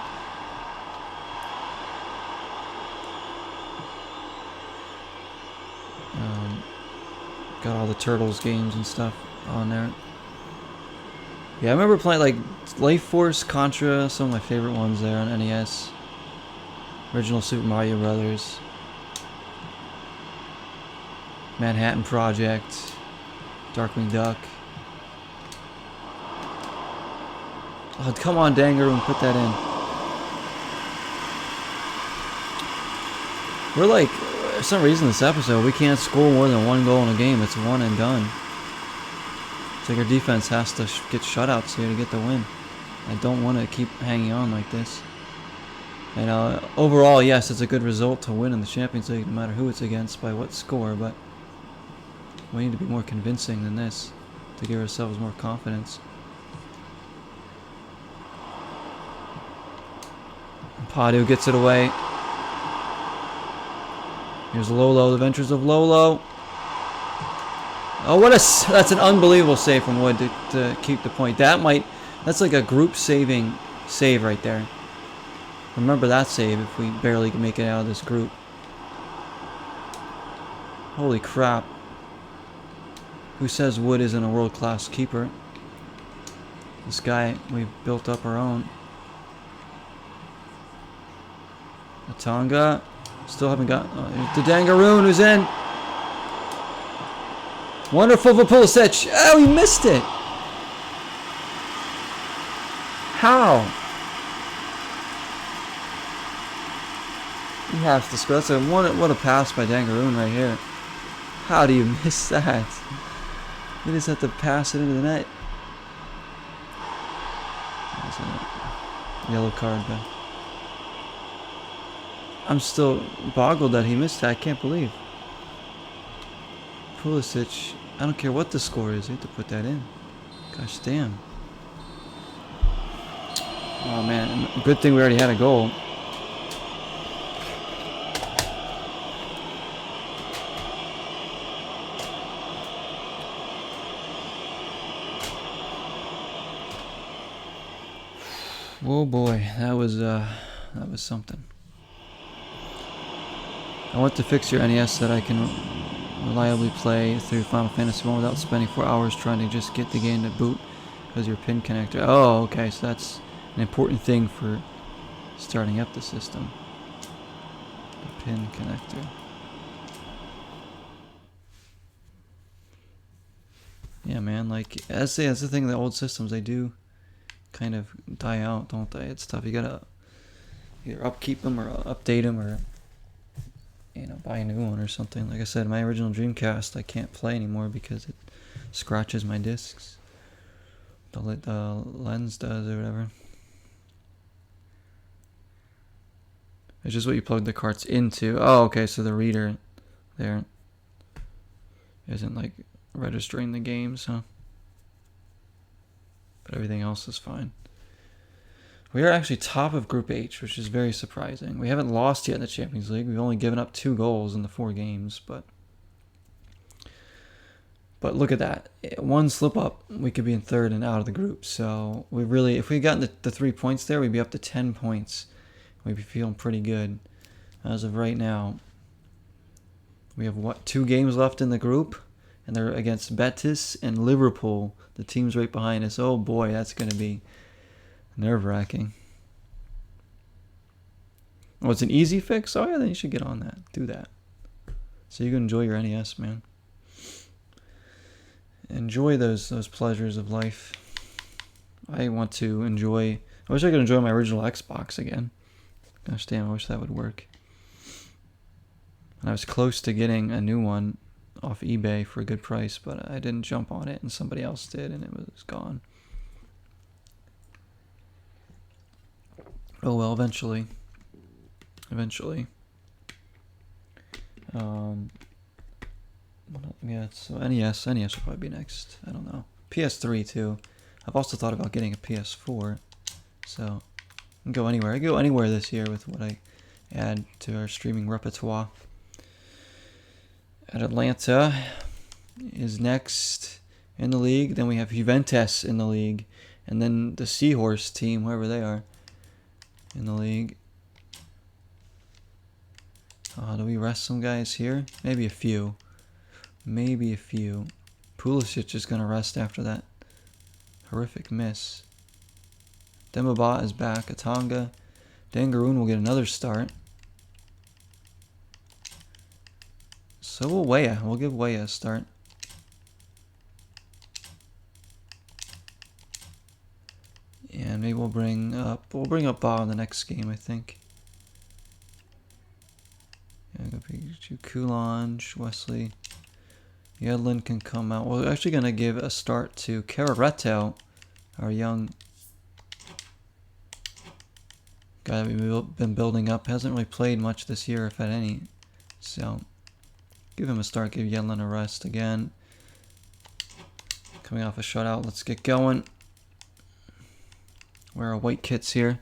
Got all the Turtles games and stuff on there. Yeah, I remember playing like Life Force, Contra, some of my favorite ones there on NES. Original Super Mario Brothers. Manhattan Project. Darkwing Duck. Oh, come on, Dangaroo, put that in. We're like, for some reason this episode, we can't score more than 1 goal in a game. It's one and done. It's like our defense has to get shutouts here to get the win. I don't want to keep hanging on like this. And overall, yes, it's a good result to win in the Champions League, no matter who it's against, by what score, but we need to be more convincing than this to give ourselves more confidence. Padu gets it away. Here's Lolo, the Ventures of Lolo. Oh, that's an unbelievable save from Wood to keep the point. That's like a group saving save right there. Remember that save if we barely can make it out of this group. Holy crap. Who says Wood isn't a world-class keeper? This guy, we've built up our own. Tonga. Still haven't got... the Dangaroon who's in. Wonderful for Pulisic. Oh, he missed it. How? He has to score. That's what a pass by Dangaroon right here. How do you miss that? You just have to pass it into the net. That's a yellow card, but I'm still boggled that he missed that. I can't believe. Pulisic, I don't care what the score is, you have to put that in. Gosh damn. Oh man, good thing we already had a goal. Oh boy, that was something. I want to fix your NES so that I can reliably play through Final Fantasy 1 without spending 4 hours trying to just get the game to boot because your pin connector. Oh, okay, so that's an important thing for starting up the system. The pin connector. Yeah, man, like, that's the thing, the old systems, they do kind of die out, don't they? It's tough. You gotta either upkeep them or update them or, you know, buy a new one or something. Like I said, my original Dreamcast I can't play anymore because it scratches my discs. The lens does or whatever. It's just what you plug the carts into. Oh, okay, so the reader there isn't like registering the games, huh? But everything else is fine. We are actually top of Group H, which is very surprising. We haven't lost yet in the Champions League. We've only given up 2 goals in the 4 games, but look at that. 1 slip up, we could be in 3rd and out of the group. So we really, if we got the 3 points there, we'd be up to 10 points. We'd be feeling pretty good as of right now. We have, what, 2 games left in the group? And they're against Betis and Liverpool, the teams right behind us. Oh boy, that's going to be nerve-wracking. Oh, it's an easy fix? Oh yeah, then you should get on that. Do that. So you can enjoy your NES, man. Enjoy those pleasures of life. I want to enjoy... I wish I could enjoy my original Xbox again. Gosh damn, I wish that would work. And I was close to getting a new one off eBay for a good price, but I didn't jump on it, and somebody else did, and it was gone. Oh well, eventually. Yeah, so NES will probably be next. I don't know. PS3 too. I've also thought about getting a PS4, so I can go anywhere. I can go anywhere this year with what I add to our streaming repertoire. And Atlanta is next in the league. Then we have Juventus in the league, and then the Seahorse team, whoever they are, in the league. Do we rest some guys here? Maybe a few. Pulisic is going to rest after that horrific miss. Demba is back. Atanga. Dangaroon will get another start. So will Weah. We'll give Weah a start. And maybe we'll bring up Ba in the next game, I think. Yeah, Coulange, Wesley. Yedlin can come out. We're actually going to give a start to Cararetto, our young guy that we've been building up. Hasn't really played much this year, if at any. So, give him a start. Give Yedlin a rest again. Coming off a shutout. Let's get going. Wear our white kits here.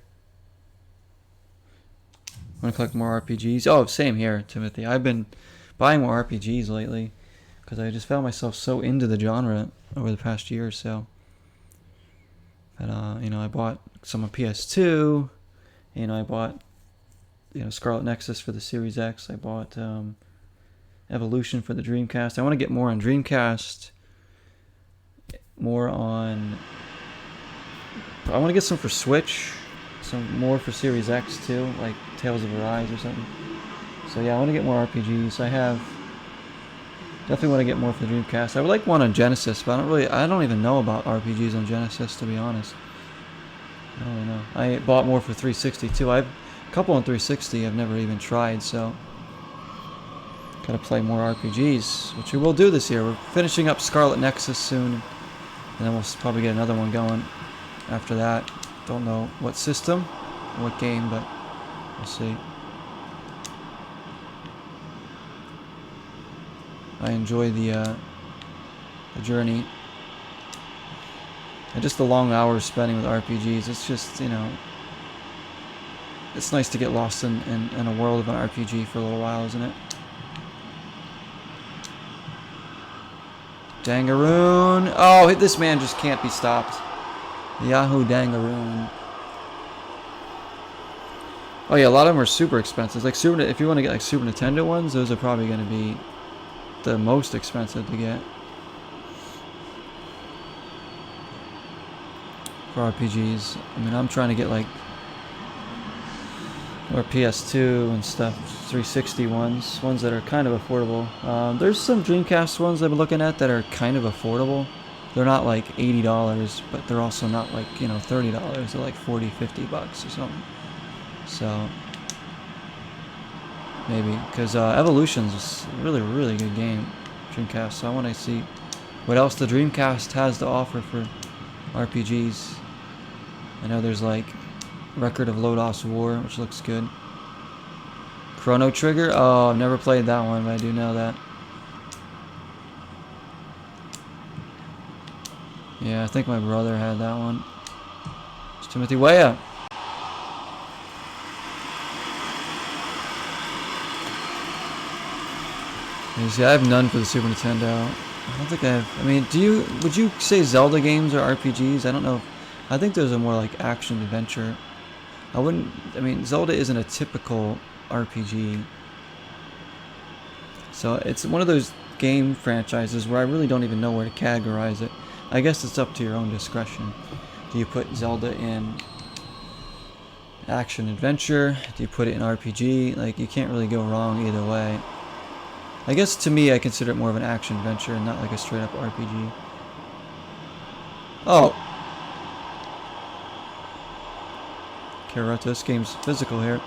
I'm going to collect more RPGs. Oh, same here, Timothy. I've been buying more RPGs lately because I just found myself so into the genre over the past year or so. And, I bought some on PS2. I bought, Scarlet Nexus for the Series X. I bought Evolution for the Dreamcast. I want to get more on Dreamcast. I want to get some for Switch. Some more for Series X too, like Tales of Arise or something. So yeah, I want to get more RPGs. Definitely want to get more for the Dreamcast. I would like one on Genesis, but I don't even know about RPGs on Genesis, to be honest. I don't really know. I bought more for 360 too. I've a couple on 360 I've never even tried, so gotta play more RPGs, which we will do this year. We're finishing up Scarlet Nexus soon, and then we'll probably get another one going after that. Don't know what system, what game, but we'll see. I enjoy the journey. And just the long hours spending with RPGs. It's just, it's nice to get lost in a world of an RPG for a little while, isn't it? Dangaroon. Oh, this man just can't be stopped. YAHOO Dangaroon. Oh yeah, a lot of them are super expensive. Like if you want to get like Super Nintendo ones, those are probably going to be the most expensive to get for RPGs. I mean, I'm trying to get like more PS2 and stuff, 360 ones that are kind of affordable. There's some Dreamcast ones I've been looking at that are kind of affordable. They're not like $80, but they're also not like, $30. They're like $40, $50 or something. So, maybe. Because Evolution's a really, really good game, Dreamcast. So I want to see what else the Dreamcast has to offer for RPGs. I know there's like Record of Lodoss War, which looks good. Chrono Trigger? Oh, I've never played that one, but I do know that. Yeah, I think my brother had that one. It's Timothy Weah. See, I have none for the Super Nintendo. I don't think I have. I mean, would you say Zelda games are RPGs? I don't know. I think those are more like action adventure. Zelda isn't a typical RPG. So it's one of those game franchises where I really don't even know where to categorize it. I guess it's up to your own discretion. Do you put Zelda in Action adventure. Do you put it in RPG? Like, you can't really go wrong either way. I guess to me, I consider it more of an action adventure and not like a straight up RPG. Oh! Karuto, this game's physical here.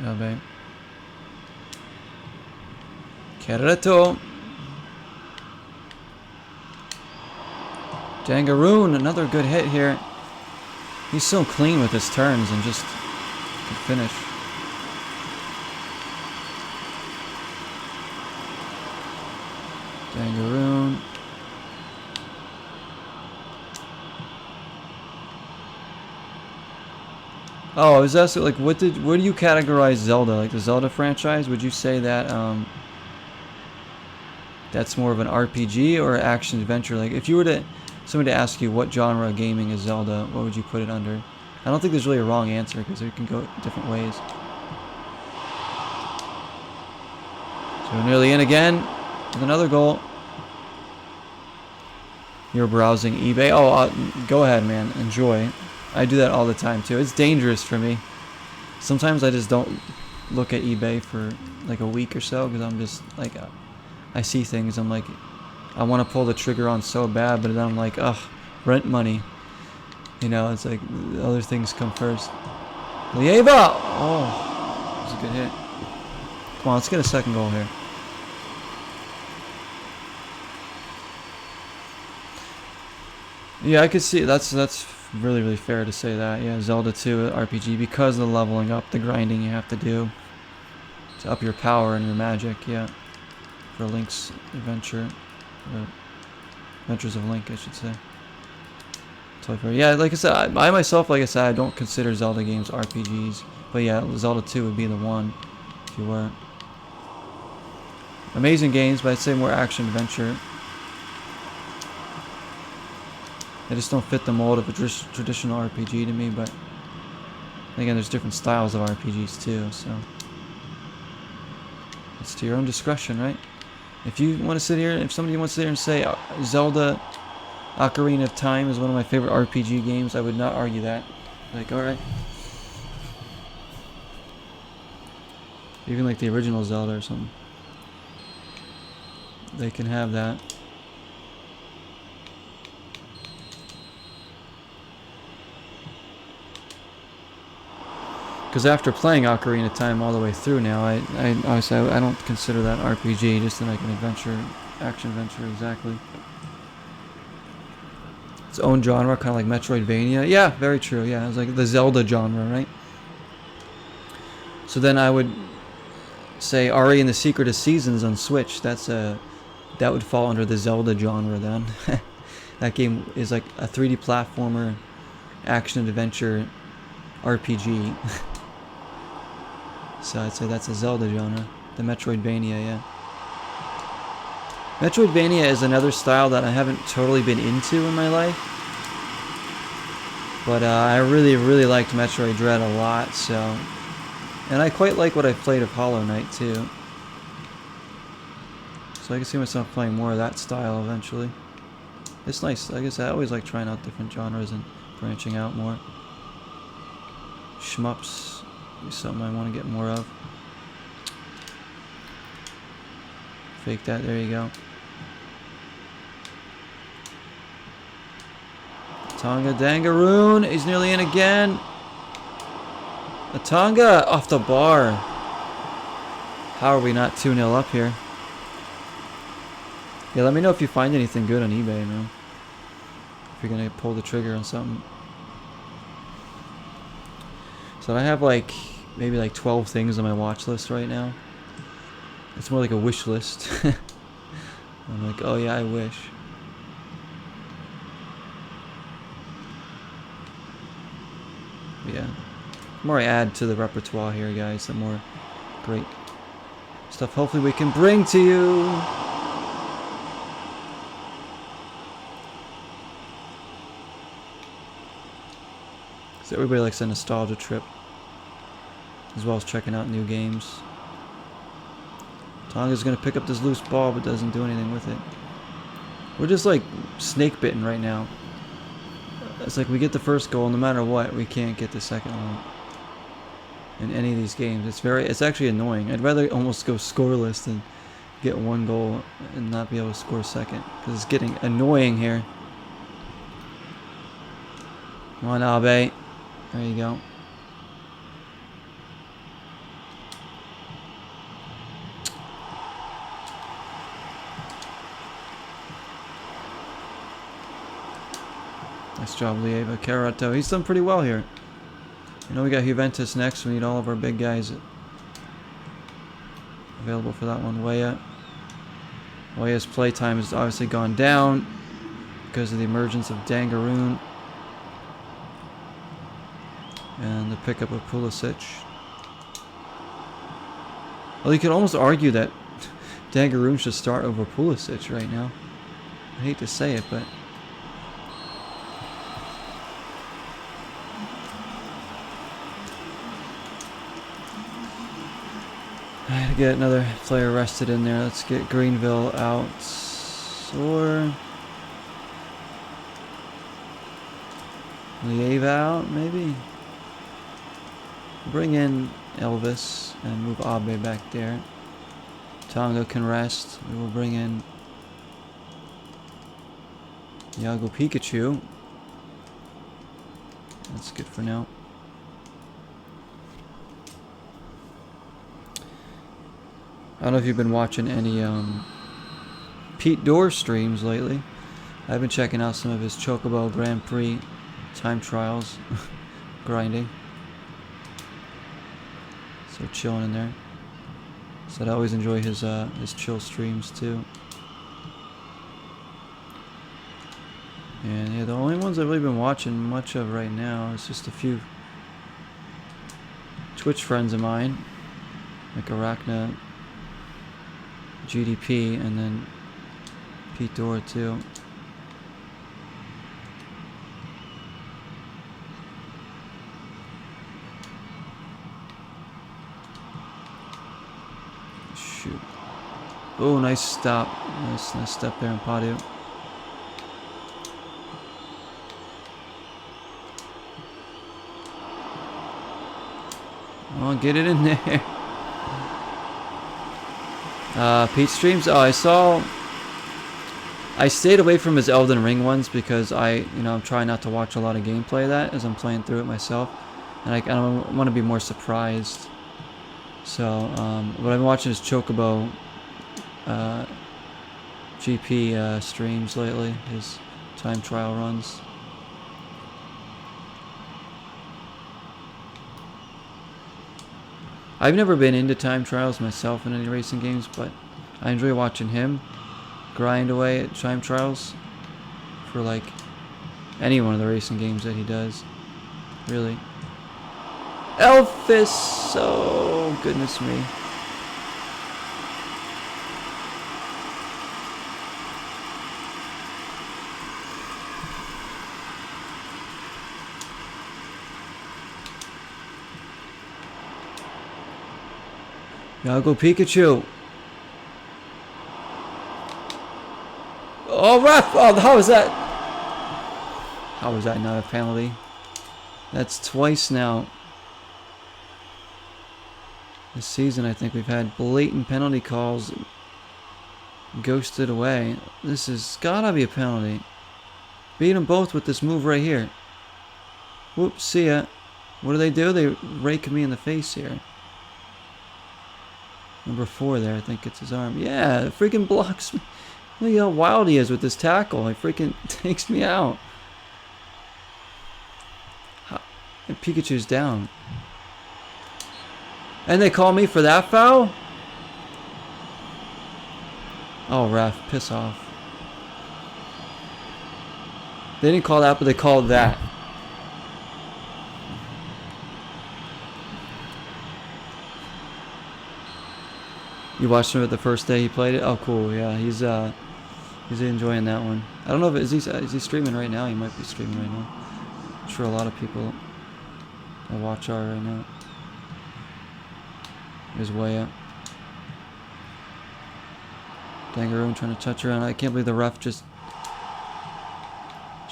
Oh, babe. Karuto! Dangaroon, another good hit here. He's so clean with his turns and just can finish. Dangaroon. Oh, I was asking, like, where do you categorize Zelda? Like the Zelda franchise? Would you say that that's more of an RPG or action adventure? Like, if you were to somebody to ask you what genre of gaming is Zelda, what would you put it under? I don't think there's really a wrong answer because it can go different ways. So we're nearly in again with another goal. You're browsing eBay. Oh, go ahead, man. Enjoy. I do that all the time too. It's dangerous for me. Sometimes I just don't look at eBay for like a week or so because I'm just like, I see things. I'm like, I want to pull the trigger on so bad, but then I'm like, ugh, rent money. You know, it's like other things come first. Lieva! Oh, that's a good hit. Come on, let's get a second goal here. Yeah, I could see that's really fair to say that. Yeah, Zelda 2 RPG because of the leveling up, the grinding you have to do to up your power and your magic. Yeah, for Link's adventure, Adventures of Link, I should say. Totally fair. Yeah, like I said, I myself, like I said, I don't consider Zelda games RPGs, but yeah, Zelda 2 would be the one if you were. Amazing games, but I'd say more action adventure. They just don't fit the mold of a traditional RPG to me, but again, there's different styles of RPGs too, so it's to your own discretion, right? If you want to sit here, if somebody wants to sit here and say Zelda Ocarina of Time is one of my favorite RPG games, I would not argue that. Like, alright. Even like the original Zelda or something. They can have that. Because after playing Ocarina of Time all the way through now, I obviously I don't consider that RPG, just like an adventure, action adventure, exactly. Its own genre, kind of like Metroidvania. Yeah, very true. Yeah, it's like the Zelda genre, right? So then I would say Ori and the Secret of Seasons on Switch. That would fall under the Zelda genre then. That game is like a 3D platformer, action adventure, RPG. So I'd say that's a Zelda genre. The Metroidvania, yeah. Metroidvania is another style that I haven't totally been into in my life. But I really liked Metroid Dread a lot, so... And I quite like what I've played of Hollow Knight, too. So I can see myself playing more of that style eventually. It's nice. Like I said, I always like trying out different genres and branching out more. Shmups is something I want to get more of. Fake that, there you go. Tonga Dangaroon, he's nearly in again. A Tonga off the bar. How are we not 2-0 up here? Yeah, let me know if you find anything good on eBay, man. If you're gonna pull the trigger on something. So I have like maybe like 12 things on my watch list right now. It's more like a wish list. I'm like, oh yeah, I wish. But yeah. The more I add to the repertoire here, guys, the more great stuff hopefully we can bring to you. So everybody likes a nostalgia trip, as well as checking out new games. Tonga's going to pick up this loose ball, but doesn't do anything with it. We're just like snake bitten right now. It's like we get the first goal, no matter what, we can't get the second one in any of these games. It's actually annoying. I'd rather almost go scoreless than get one goal and not be able to score a second, because it's getting annoying here. Come on, Abe. There you go. Nice job, Lieva. Carato. He's done pretty well here. You know, we got Juventus next. We need all of our big guys available for that one. Weah's playtime has obviously gone down because of the emergence of Dangaroon and the pickup of Pulisic. Well, you could almost argue that Dangaroon should start over Pulisic right now. I hate to say it, but I had to get another player rested in there. Let's get Greenville out. Or Lieva out, maybe? Bring in Elvis and move Abe back there. Tonga can rest. We will bring in YAHOO Pikachu. That's good for now. I don't know if you've been watching any Pete Dorr streams lately. I've been checking out some of his Chocobo Grand Prix time trials, grinding. So chilling in there. So I always enjoy his chill streams too. And yeah, the only ones I've really been watching much of right now is just a few Twitch friends of mine, like Arachna, GDP, and then Pete Dorr too. Shoot. Oh, nice stop. Nice step there in Padu. Oh, get it in there. Pete streams. Oh, I stayed away from his Elden Ring ones because I'm trying not to watch a lot of gameplay of that as I'm playing through it myself, and I want to be more surprised. So, what I've been watching is Chocobo GP streams lately, his time trial runs. I've never been into time trials myself in any racing games, but I enjoy watching him grind away at time trials for like any one of the racing games that he does. Really. Elvis! Oh, goodness me. YAHOO Pikachu. Oh, ref! Oh, how is that? How is that not a penalty? That's twice now this season. I think we've had blatant penalty calls ghosted away. This has gotta be a penalty. Beat them both with this move right here. Whoops, see ya. What do? They rake me in the face here. Number 4 there, I think it's his arm. Yeah, it freaking blocks me. Look how wild he is with this tackle. He freaking takes me out. And Pikachu's down. And they call me for that foul? Oh, ref, piss off. They didn't call that, but they called that. You watched him at the first day he played it? Oh, cool. Yeah, he's enjoying that one. I don't know if is he streaming right now? He might be streaming right now. I'm sure a lot of people that watch are right now. Here's Waya. Dangaroon trying to touch around. I can't believe the ref just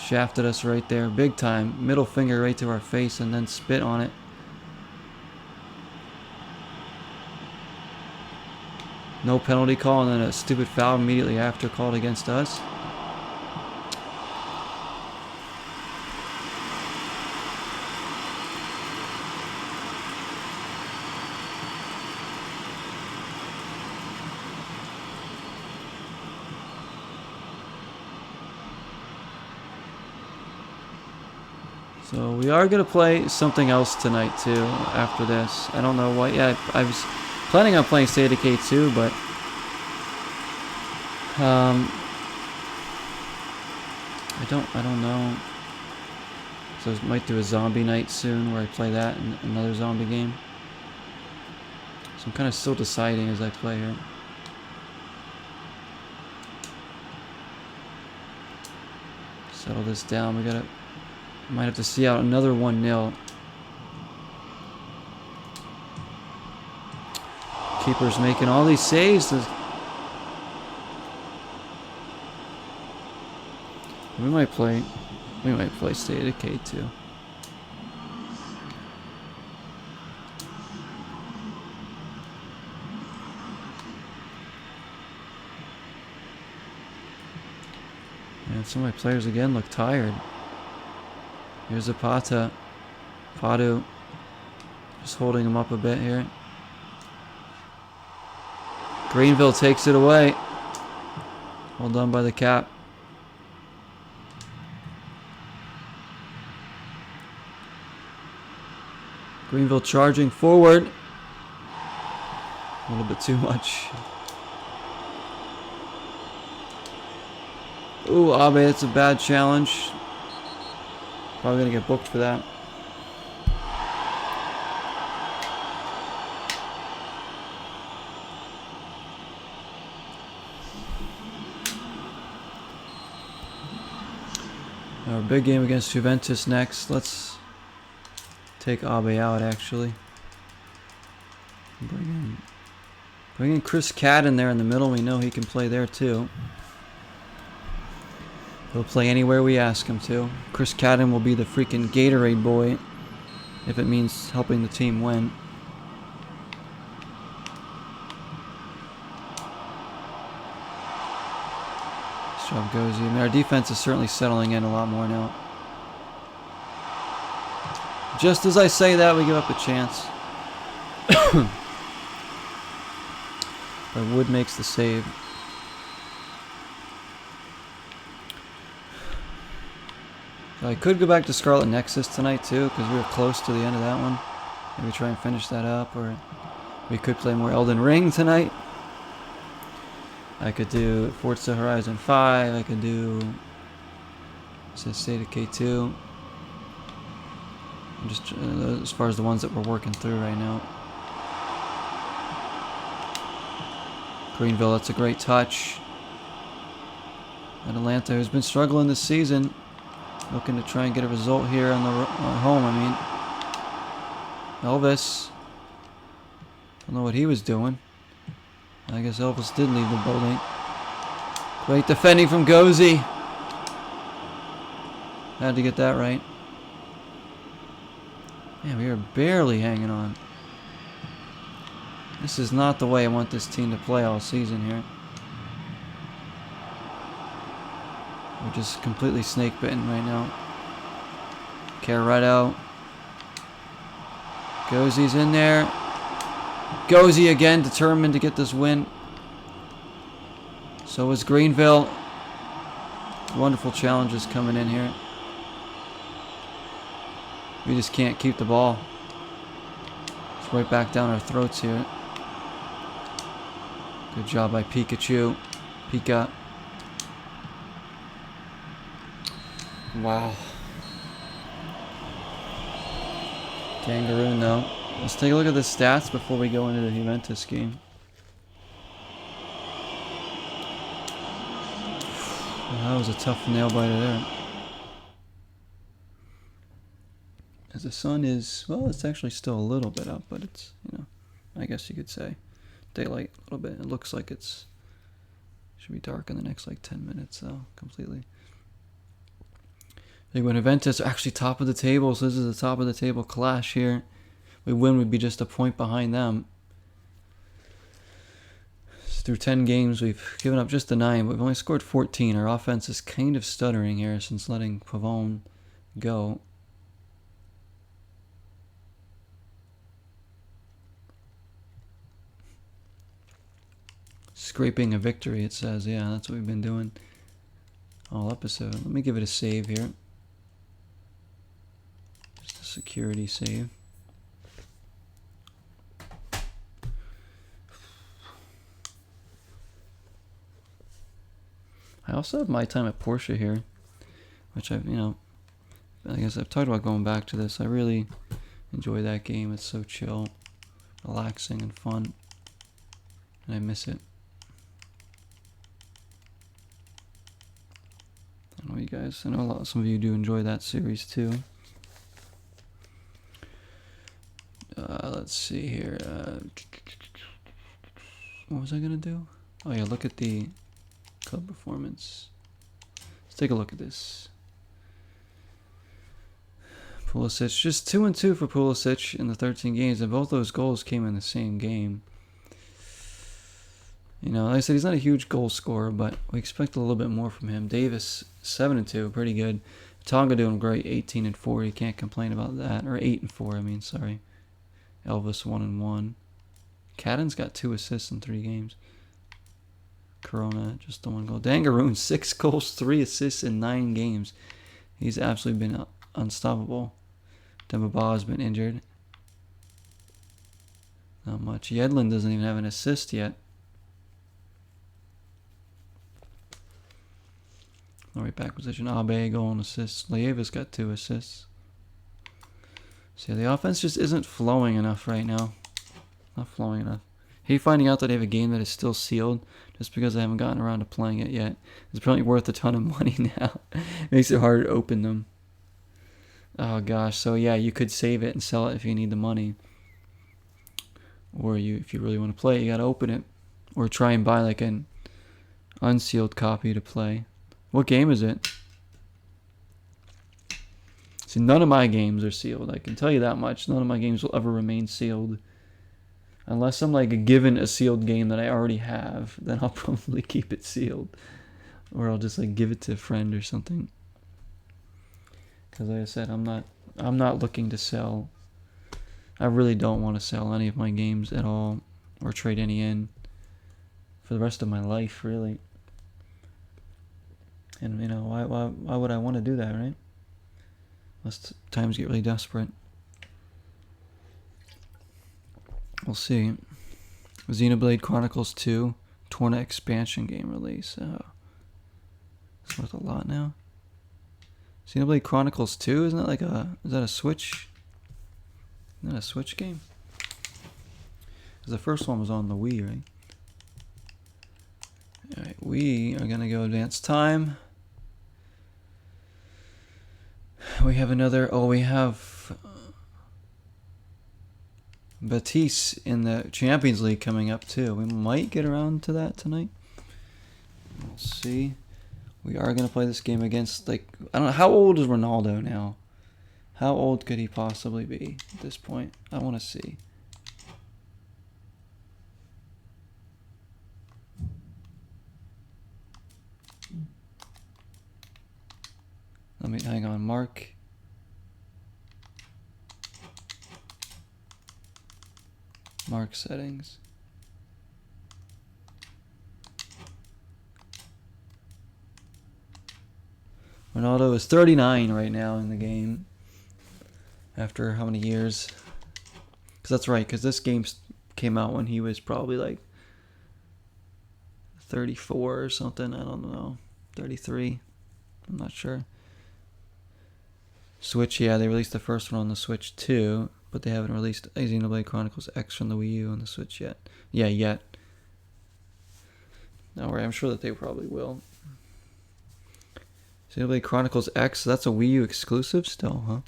Shafted us right there, big time. Middle finger right to our face and then spit on it. No penalty call and then a stupid foul immediately after called against us. So we are going to play something else tonight too after this. I don't know what yet. I was planning on playing State of Decay 2, but I don't know. So I might do a zombie night soon where I play that and another zombie game. So I'm kind of still deciding as I play here. Settle this down. Might have to see out another 1-0. Keeper's making all these saves. We might play State of Decay 2. And some of my players again look tired. Here's Zapata. Padu. Just holding him up a bit here. Greenville takes it away. Well done by the cap. Greenville charging forward. A little bit too much. Ooh, Abe, that's a bad challenge. Probably gonna get booked for that. Our big game against Juventus next. Let's take Abe out actually. Bring in Chris Catt in there in the middle. We know he can play there too. He'll play anywhere we ask him to. Chris Cadden will be the freaking Gatorade boy if it means helping the team win. This job goes. I mean, our defense is certainly settling in a lot more now. Just as I say that, we give up a chance. But Wood makes the save. So I could go back to Scarlet Nexus tonight too, because we were close to the end of that one. Maybe try and finish that up, or we could play more Elden Ring tonight. I could do Forza Horizon 5, I could do State of Decay 2. Just as far as the ones that we're working through right now. Greenville, that's a great touch. Atalanta, who's been struggling this season. Looking to try and get a result here on home, I mean. Elvis. Don't know what he was doing. I guess Elvis did leave the building. Great defending from Gozi. Had to get that right. Man, we are barely hanging on. This is not the way I want this team to play all season here. We're just completely snake bitten right now. Care right out. Gozi's in there. Gozi again, determined to get this win. So is Greenville. Wonderful challenges coming in here. We just can't keep the ball. It's right back down our throats here. Good job by Pikachu. Pika. Wow. Dangaroon though. Let's take a look at the stats before we go into the Juventus game. Well, that was a tough nail biter there. As the sun is, well, it's actually still a little bit up, but it's, you know, I guess you could say daylight a little bit. It looks like should be dark in the next like 10 minutes though, completely. Like when Juventus are actually top of the table, so this is the top of the table clash here. We win, we'd be just a point behind them. Through 10 games, we've given up just a 9, but we've only scored 14. Our offense is kind of stuttering here since letting Pavone go. Scraping a victory, it says. Yeah, that's what we've been doing all episode. Let me give it a save here. Just a security save. I also have my time at Porsche here, which I've, I guess I've talked about going back to this. I really enjoy that game. It's so chill, relaxing, and fun, and I miss it. I know you guys, I know some of you do enjoy that series too. Let's see here. What was I gonna do? Oh yeah, look at the club performance. Let's take a look at this. Pulisic, just 2-2 for Pulisic in the 13 games, and both those goals came in the same game. Like I said, he's not a huge goal scorer, but we expect a little bit more from him. Davis, 7-2, pretty good. Tonga doing great, 18-4. You can't complain about that. Or 8-4, I mean, sorry. Elvis, 1-1. Cadden's got 2 assists in 3 games. Corona, just the 1 goal. Dangaroon, 6 goals, 3 assists in 9 games. He's absolutely been unstoppable. Dembaba's been injured. Not much. Yedlin doesn't even have an assist yet. Right back position. Abe, goal and assist. Leava's got 2 assists. So yeah, the offense just isn't flowing enough right now. Not flowing enough. Hate finding out that I have a game that is still sealed just because I haven't gotten around to playing it yet. It's probably worth a ton of money now. Makes it harder to open them. Oh gosh, so yeah, you could save it and sell it if you need the money. Or if you really want to play it, you gotta open it. Or try and buy like an unsealed copy to play. What game is it? See, none of my games are sealed. I can tell you that much. None of my games will ever remain sealed. Unless I'm like given a sealed game that I already have, then I'll probably keep it sealed. Or I'll just like give it to a friend or something. Because like I said, I'm not looking to sell. I really don't want to sell any of my games at all. Or trade any in. For the rest of my life, really. And why would I want to do that, right? Unless times get really desperate. We'll see. Xenoblade Chronicles 2 Torna expansion game release. It's worth a lot now. Xenoblade Chronicles 2, isn't that is that a Switch? Isn't that a Switch game? Because the first one was on the Wii, right? Alright, we are going to go advanced time. We have we have Betis in the Champions League coming up too. We might get around to that tonight. We'll see. We are going to play this game against, I don't know, how old is Ronaldo now? How old could he possibly be at this point? I want to see. Let me, hang on, Mark settings. Ronaldo is 39 right now in the game. After how many years? Because that's right, because this game came out when he was probably like 34 or something. I don't know. 33. I'm not sure. Switch, yeah, they released the first one on the Switch too, but they haven't released Xenoblade Chronicles X from the Wii U on the Switch yet. Yeah, yet. No worry, I'm sure that they probably will. Xenoblade Chronicles X, that's a Wii U exclusive still, huh?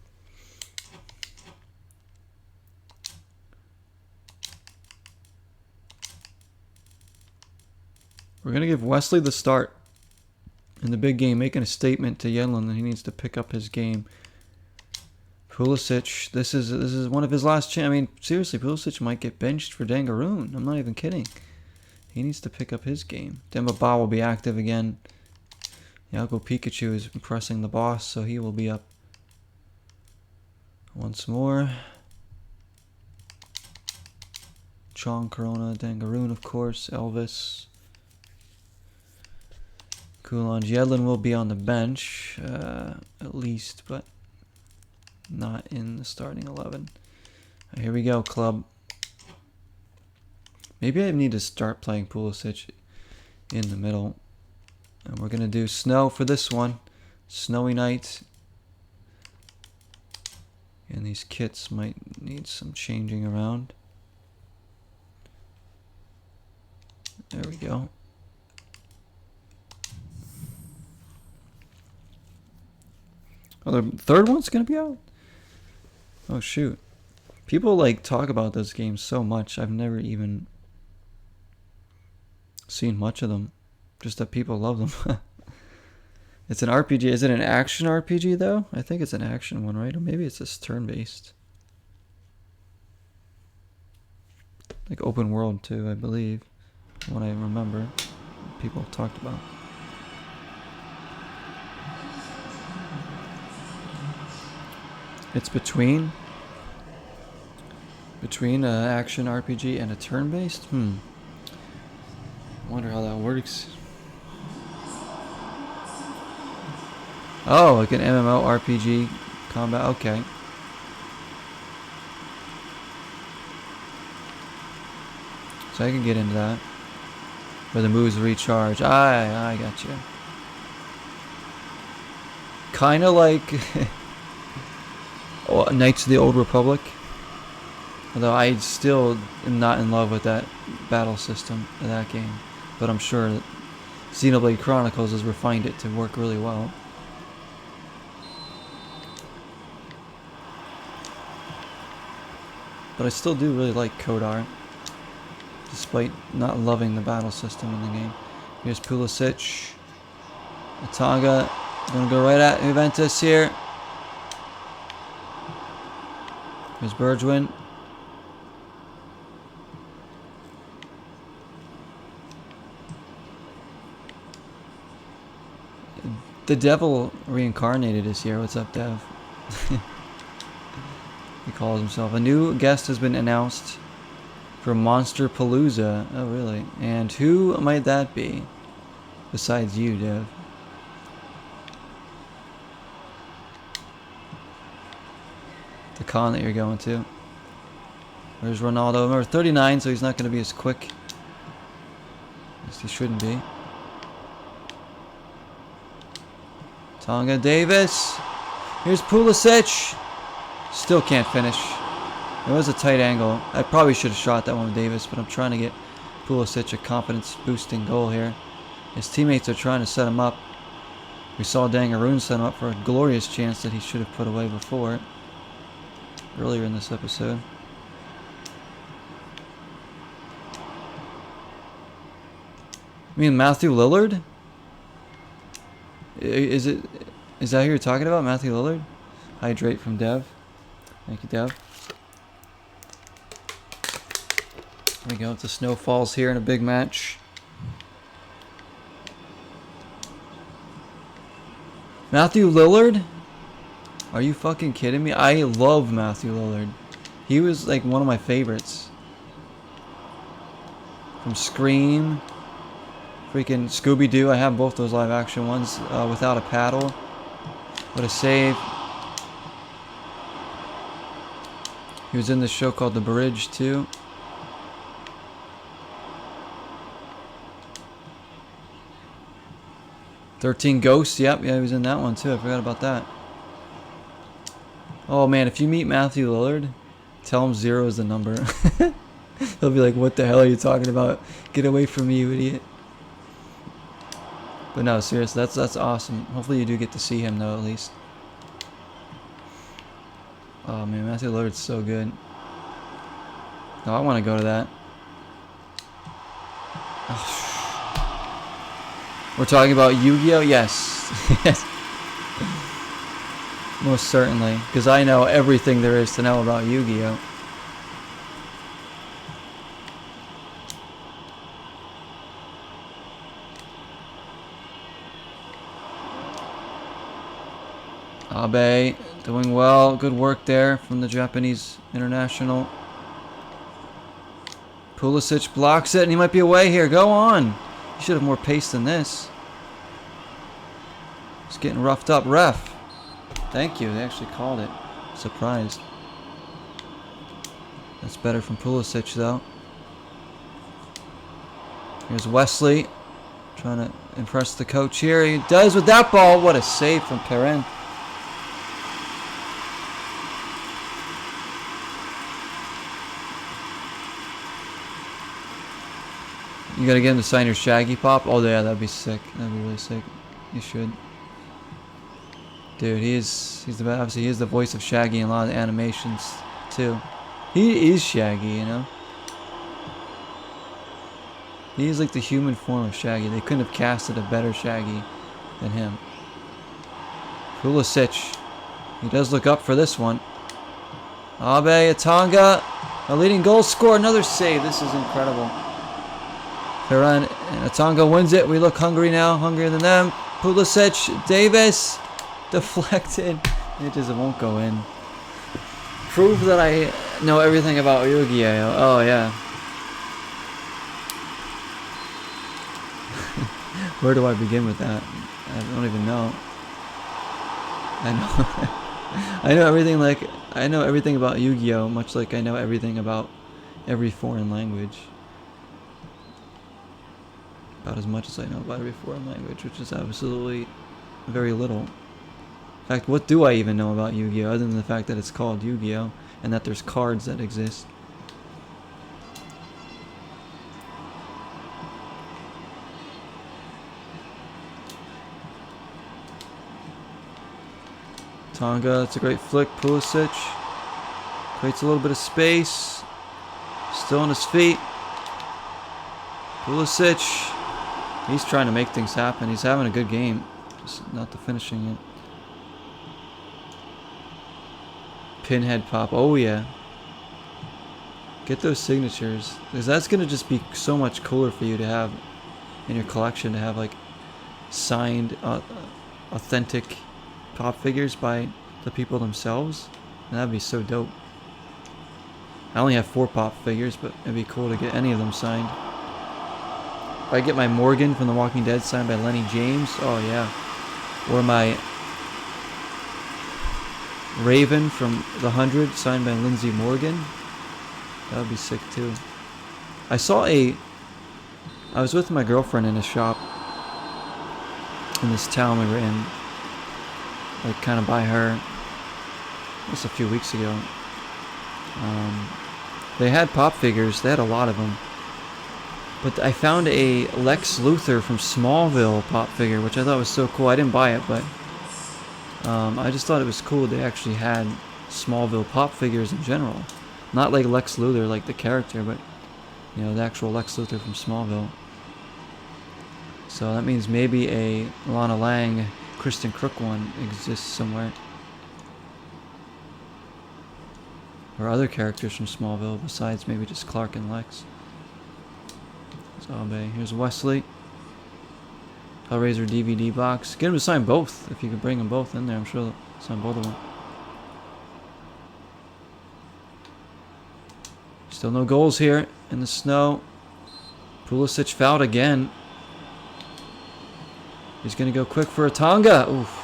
We're going to give Wesley the start. in the big game, making a statement to Yedlin that he needs to pick up his game. Pulisic, this is one of his last chances. I mean, seriously, Pulisic might get benched for Dangaroon. I'm not even kidding. He needs to pick up his game. Demba Ba will be active again. YAHOO Pikachu is impressing the boss, so he will be up once more. Chong, Corona, Dangaroon, of course, Elvis. Coulon, Yedlin will be on the bench, at least, but not in the starting 11. Here we go, club. Maybe I need to start playing Pulisic in the middle. And we're going to do snow for this one. Snowy night. And these kits might need some changing around. There we go. Oh, the third one's going to be out? Oh, shoot. People like talk about those games so much. I've never even seen much of them. Just that people love them. It's an RPG. Is it an action RPG, though? I think it's an action one, right? Or maybe it's just turn-based. Like open world, too, I believe. What I remember people have talked about. It's between an action RPG and a turn-based? I wonder how that works. Oh, like an MMO RPG combat. Okay. So I can get into that. Where the moves recharge. I got you. Kind of like Knights of the Old Republic. Although I still am not in love with that battle system of that game. But I'm sure that Xenoblade Chronicles has refined it to work really well. But I still do really like Kodar, despite not loving the battle system in the game. Here's Pulisic. Atanga gonna go right at Juventus here. Here's Bergwijn. The devil reincarnated is here. What's up, Dev? He calls himself. A new guest has been announced for Monster Palooza. Oh, really? And who might that be? Besides you, Dev. The con that you're going to. Where's Ronaldo? Number 39, so he's not going to be as quick as he shouldn't be. Tonga Davis. Here's Pulisic. Still can't finish. It was a tight angle. I probably should have shot that one with Davis, but I'm trying to get Pulisic a confidence boosting goal here. His teammates are trying to set him up. We saw Dangaroon set him up for a glorious chance that he should have put away before. Earlier in this episode. I mean, Matthew Lillard? Is that who you're talking about, Matthew Lillard? Hydrate from Dev. Thank you, Dev. There we go. The snow falls here in a big match. Matthew Lillard? Are you fucking kidding me? I love Matthew Lillard. He was like one of my favorites. From Scream. Freaking Scooby-Doo. I have both those live action ones without a paddle. What a save. He was in this show called The Bridge too. "13 Ghosts." Yep, yeah, he was in that one too. I forgot about that. Oh man, if you meet Matthew Lillard, tell him 0 is the number. He'll be like, "What the hell are you talking about? Get away from me, you idiot." But no, seriously, that's awesome. Hopefully you do get to see him though, at least. Oh man, Matthew Lillard's so good. Oh, I want to go to that. Oh. We're talking about Yu-Gi-Oh? Yes. Yes. Most certainly. Because I know everything there is to know about Yu-Gi-Oh. Abe doing well. Good work there from the Japanese international. Pulisic blocks it, and he might be away here. Go on. He should have more pace than this. He's getting roughed up. Ref. Thank you. They actually called it. Surprised. That's better from Pulisic, though. Here's Wesley. Trying to impress the coach here. He does with that ball. What a save from Perrin. You gotta get him to sign your Shaggy Pop? Oh yeah, that'd be sick. That'd be really sick. You should. Dude, he's the best. Obviously, he is the voice of Shaggy in a lot of the animations too. He is Shaggy, you know. He is like the human form of Shaggy. They couldn't have casted a better Shaggy than him. Pulisic. He does look up for this one. Abe, Atanga, a leading goal scorer. Another save. This is incredible. Perrin and Atanga wins it. We look hungry now, hungrier than them. Pulisic, Davis, deflected. It just won't go in. Prove that I know everything about Yu-Gi-Oh. Oh yeah. Where do I begin with that? I don't even know. I know. I know everything. Like I know everything about Yu-Gi-Oh, much like I know everything about every foreign language. About as much as I know about every foreign language, which is absolutely very little. In fact, what do I even know about Yu-Gi-Oh other than the fact that it's called Yu-Gi-Oh and that there's cards that exist? Tonga, that's a great flick. Pulisic creates a little bit of space. Still on his feet. Pulisic. He's trying to make things happen. He's having a good game. Just not the finishing it. Pinhead pop. Oh, yeah. Get those signatures. Because that's going to just be so much cooler for you to have in your collection. To have, like, signed, authentic pop figures by the people themselves. And that'd be so dope. I only have 4 pop figures, but it'd be cool to get any of them signed. If I get my Morgan from The Walking Dead signed by Lenny James, oh yeah. Or my Raven from The 100 signed by Lindsay Morgan, that would be sick too. I was with my girlfriend in a shop in this town we were in, like kind of by her, just a few weeks ago. They had pop figures, they had a lot of them. But I found a Lex Luthor from Smallville pop figure, which I thought was so cool. I didn't buy it, but I just thought it was cool they actually had Smallville pop figures in general. Not like Lex Luthor, like the character, but you know, the actual Lex Luthor from Smallville. So that means maybe a Lana Lang, Kristen Crook one exists somewhere. Or other characters from Smallville besides maybe just Clark and Lex. Here's Wesley. Hellraiser DVD box. Get him to sign both. If you could bring them both in there, I'm sure they'll sign both of them. Still no goals here in the snow. Pulisic fouled again. He's going to go quick for a Tonga. Oof.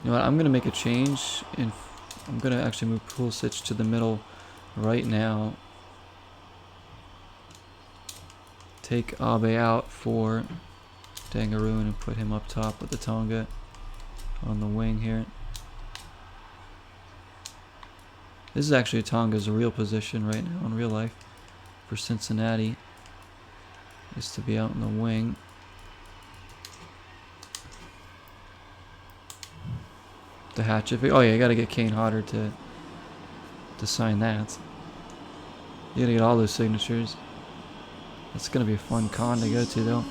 You know what, I'm going to make a change, and I'm going to actually move Pulisic to the middle right now. Take Abe out for Dangaroon and put him up top with the Tonga on the wing here. This is actually Tonga's real position right now in real life for Cincinnati, is to be out in the wing. The hatchet. Oh yeah, you gotta get Kane Hodder to to sign that. You gotta get all those signatures. That's gonna be a fun con to go to, though.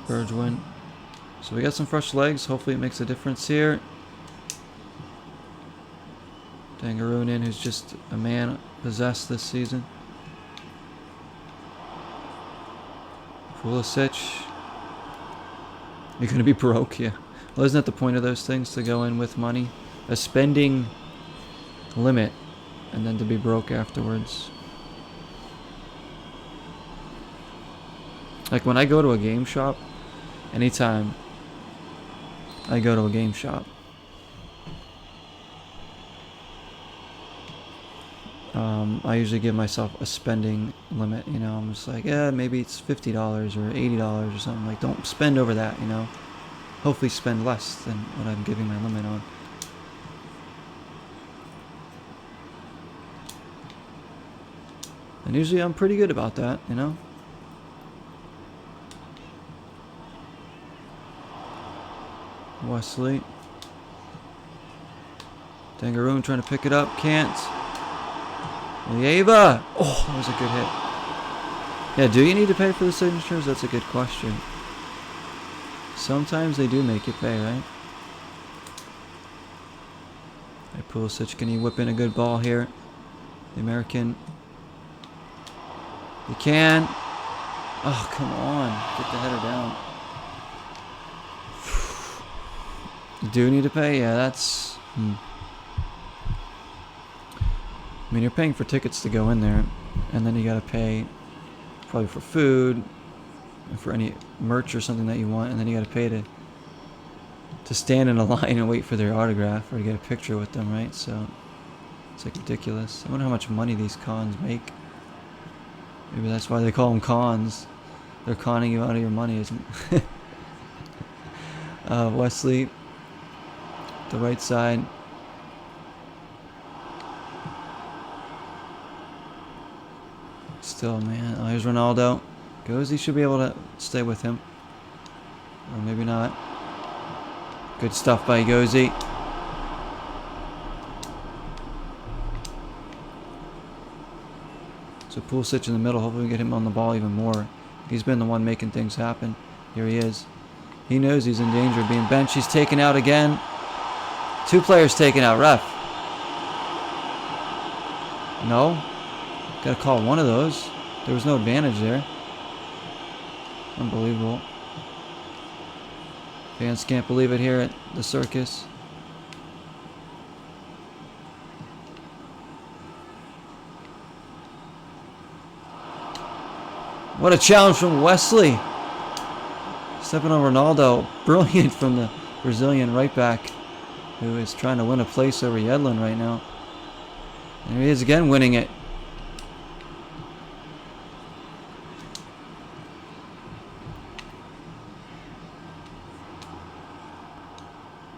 Birds win. So we got some fresh legs. Hopefully it makes a difference here. Dangaroon in, who's just a man possessed this season. Pulisic. You're going to be broke, yeah. Well, isn't that the point of those things? To go in with money? A spending limit. And then to be broke afterwards. Like when I go to a game shop, anytime I go to a game shop, I usually give myself a spending limit, you know. I'm just like, yeah, maybe it's $50 or $80 or something. Like, don't spend over that, you know. Hopefully spend less than what I'm giving my limit on. And usually I'm pretty good about that, you know. Wesley. Dangaroon trying to pick it up. Can't. Lieva! Oh, that was a good hit. Yeah, do you need to pay for the signatures? That's a good question. Sometimes they do make you pay, right? Hey, Pulisic, can you whip in a good ball here? The American. You can. Oh, come on. Get the header down. You do need to pay? Yeah, that's... I mean, you're paying for tickets to go in there, and then you gotta pay probably for food, and for any merch or something that you want, and then you gotta pay to stand in a line and wait for their autograph or to get a picture with them, right? So it's like ridiculous. I wonder how much money these cons make. Maybe that's why they call them cons. They're conning you out of your money, isn't it? Wesley, the right side. Still, man. Oh, here's Ronaldo. Goes. He should be able to stay with him. Or maybe not. Good stuff by Gozi. So Pulisic in the middle. Hopefully we get him on the ball even more. He's been the one making things happen. Here he is. He knows he's in danger of being benched. He's taken out again. 2 players taken out. Ref. No. Got to call one of those. There was no advantage there. Unbelievable. Fans can't believe it here at the circus. What a challenge from Wesley. Stepping on Ronaldo. Brilliant from the Brazilian right back, who is trying to win a place over Yedlin right now. And he is again winning it.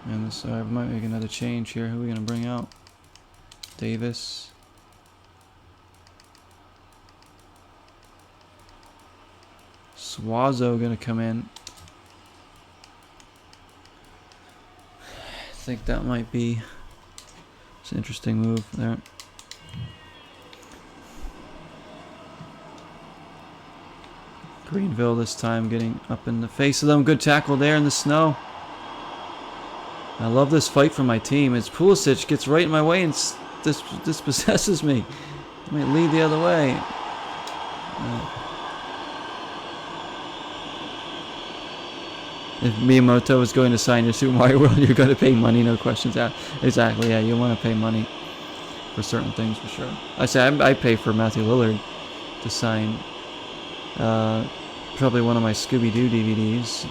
And this, I might make another change here. Who are we going to bring out? Davis. Suazo going to come in. I think that might be... It's an interesting move there. Greenville this time getting up in the face of them. Good tackle there in the snow. I love this fight for my team. As Pulisic gets right in my way and dispossesses me. I might lead the other way. If Miyamoto was going to sign your Super Mario World, you're going to pay money, no questions asked. Exactly, yeah, you want to pay money for certain things for sure. I say I pay for Matthew Lillard to sign probably one of my Scooby-Doo DVDs.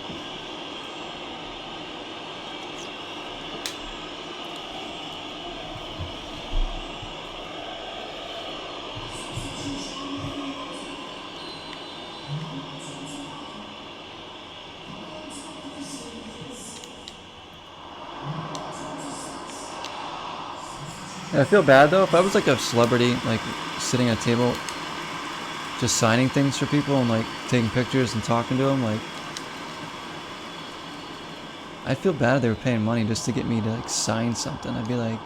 I feel bad though. If I was like a celebrity, like sitting at a table, just signing things for people and like taking pictures and talking to them, like I feel bad if they were paying money just to get me to like sign something. I'd be like,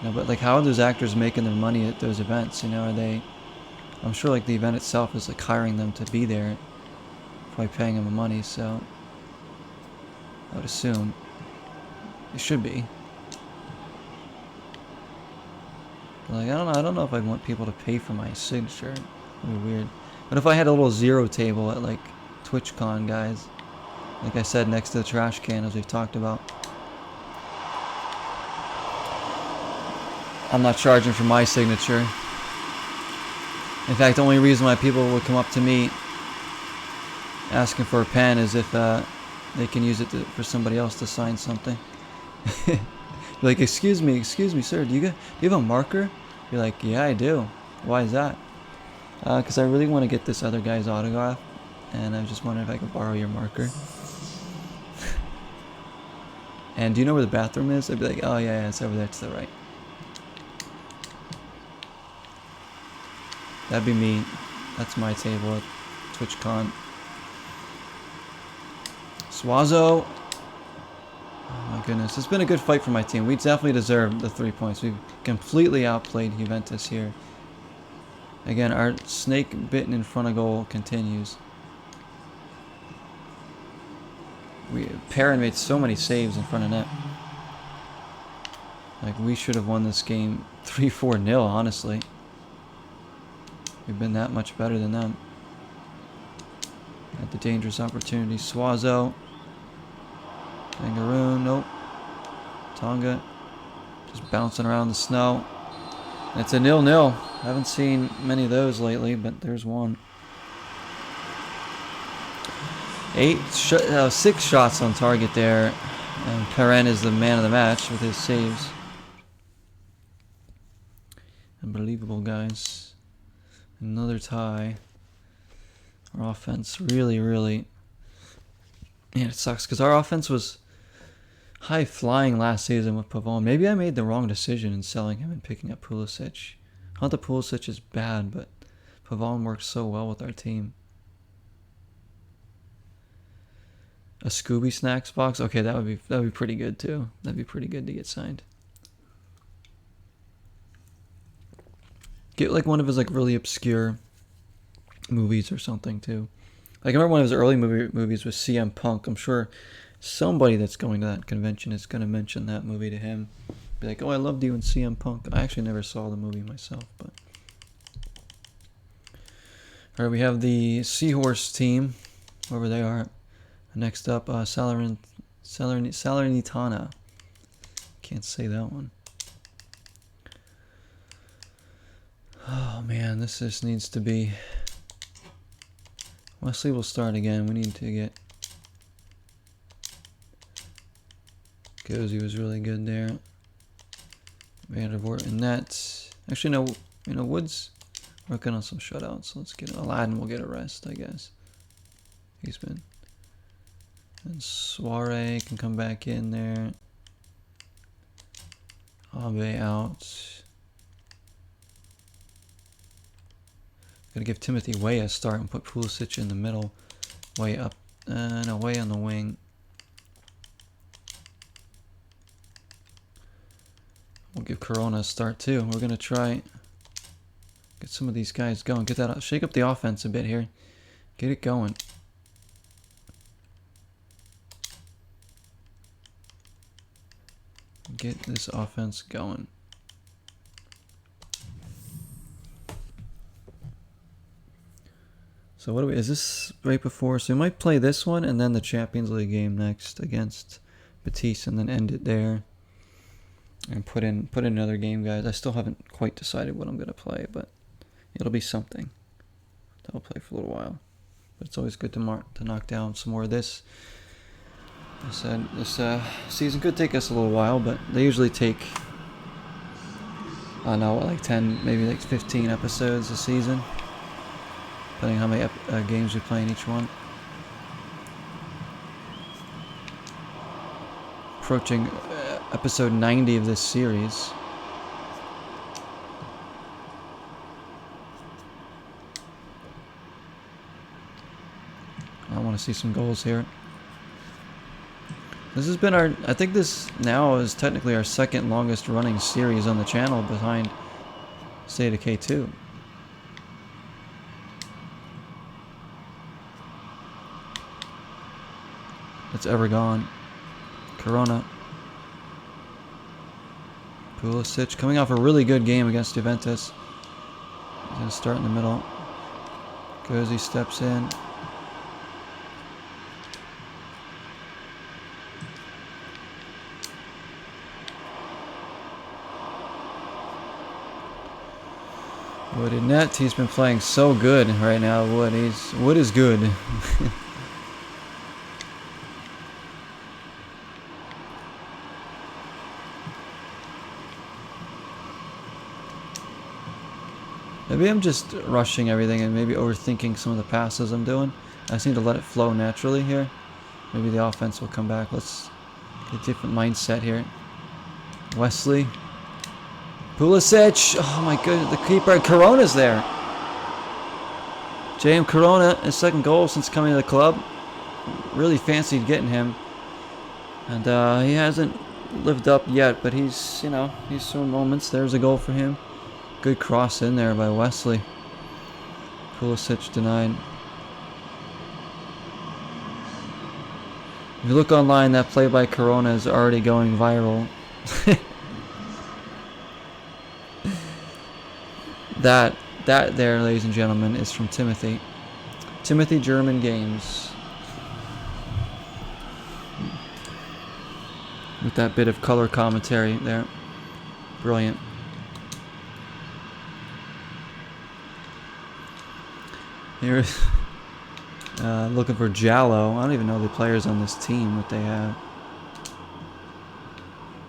but like, how are those actors making their money at those events? Are they? I'm sure like the event itself is like hiring them to be there, probably paying them money. So I would assume it should be. But like, I don't know if I'd want people to pay for my signature. It'd be weird. But if I had a little zero table at like TwitchCon, guys, like I said, next to the trash can, as we've talked about. I'm not charging for my signature. In fact, the only reason why people would come up to me asking for a pen is if they can use it for somebody else to sign something. Like, excuse me, sir, do you have a marker? You're like, yeah, I do. Why is that? Because I really want to get this other guy's autograph, and I was just wondering if I could borrow your marker. And do you know where the bathroom is? I'd be like, oh yeah, it's over there to the right. That'd be me. That's my table at TwitchCon. Swazo. Oh my goodness, it's been a good fight for my team. We definitely deserve the 3 points. We've completely outplayed Juventus here. Again, our snake bitten in front of goal continues. Perrin made so many saves in front of net. Like, we should have won this game 3-4-0, honestly. We've been that much better than them. At the dangerous opportunity. Swazo. DANGAROON, nope. Tonga. Just bouncing around the snow. It's a 0-0. Haven't seen many of those lately, but there's one. 6 shots on target there. And Perrin is the man of the match with his saves. Unbelievable, guys. Another tie. Our offense really... Yeah, it sucks because our offense was high flying last season with Pavon. Maybe I made the wrong decision in selling him and picking up Pulisic. Not that Pulisic is bad, but Pavon works so well with our team. A Scooby Snacks box? Okay, that would be pretty good too. That'd be pretty good to get signed. Get like one of his like really obscure movies or something too. Like I remember one of his early movies was CM Punk. I'm sure somebody that's going to that convention is going to mention that movie to him. Be like, oh, I loved you in CM Punk. I actually never saw the movie myself, but. All right, we have the Seahorse team, wherever they are. Next up, Salernitana. Can't say that one. Oh man, this just needs to be. Wesley will start again. We need to get. Gozy was really good there. Vandervoort and Nets. Actually, no. Woods working on some shutouts. Let's get Aladdin. Will get a rest, I guess. He's been. And Soiree can come back in there. Abe out. Gotta give Timothy Way a start and put Pulisic in the middle. Way up. No, Way on the wing. We'll give Corona a start too. We're gonna try get some of these guys going. Get that. Shake up the offense a bit here. Get it going. Get this offense going. So what do we? Is this right before? So we might play this one and then the Champions League game next against Betis, and then end it there. And put in another game, guys. I still haven't quite decided what I'm gonna play, but it'll be something that I'll play for a little while. But it's always good to knock down some more of this. I said this season could take us a little while, but they usually take, I don't know, like 10, maybe like 15 episodes a season, depending on how many games we play in each one. Approaching episode 90 of this series. I want to see some goals here. This has been our, I think this now is technically our second longest running series on the channel behind State of K2. It's ever gone. Corona. Pulisic coming off a really good game against Juventus. He's going to start in the middle. Gozy steps in. Wood in net. He's been playing so good right now. Wood is good. Maybe I'm just rushing everything and maybe overthinking some of the passes I'm doing. I just need to let it flow naturally here. Maybe the offense will come back. Let's get a different mindset here. Wesley. Pulisic. Oh my goodness, the keeper. Corona's there. J.M. Corona, his second goal since coming to the club. Really fancied getting him. And he hasn't lived up yet, but he's, you know, he's showing moments. There's a goal for him. Good cross in there by Wesley. Pulisic denied. If you look online, that play by Corona is already going viral. That there, ladies and gentlemen, is from Timothy. Timothy German Games. With that bit of color commentary there. Brilliant. Here's looking for Jallo. I don't even know the players on this team, what they have.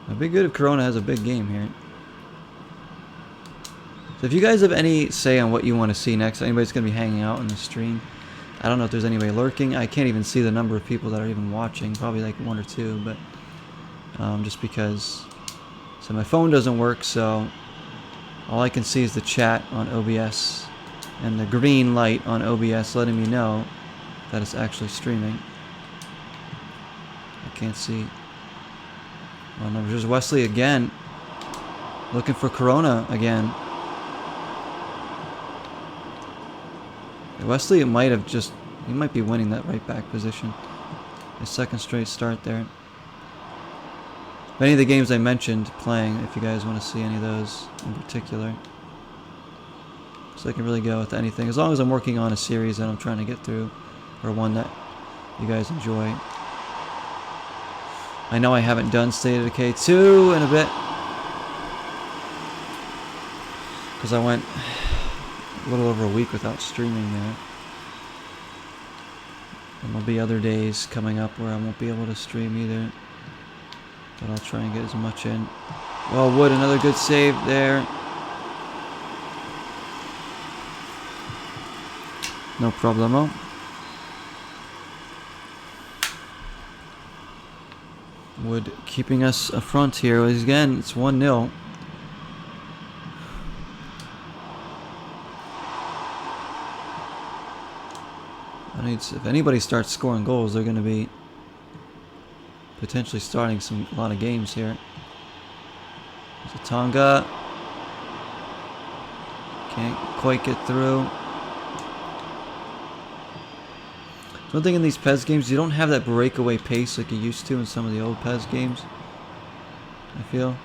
It'd be good if Corona has a big game here. So if you guys have any say on what you want to see next, anybody's going to be hanging out in the stream. I don't know if there's anybody lurking. I can't even see the number of people that are even watching. Probably like 1 or 2, but just because. So my phone doesn't work, so all I can see is the chat on OBS. And the green light on OBS letting me know that it's actually streaming. I can't see. Oh no, there's Wesley again. Looking for Corona again. Wesley might have just, he might be winning that right back position. His second straight start there. Many of the games I mentioned playing, if you guys want to see any of those in particular. So I can really go with anything, as long as I'm working on a series that I'm trying to get through, or one that you guys enjoy. I know I haven't done State of Decay 2 in a bit, because I went a little over a week without streaming there. And there'll be other days coming up where I won't be able to stream either, but I'll try and get as much in. Well, Wood, another good save there. No problemo. Wood keeping us afront here. Again, it's 1-0. If anybody starts scoring goals, they're going to be potentially starting a lot of games here. There's a Tonga. Can't quite get through. One thing in these PES games, you don't have that breakaway pace like you used to in some of the old PES games. I feel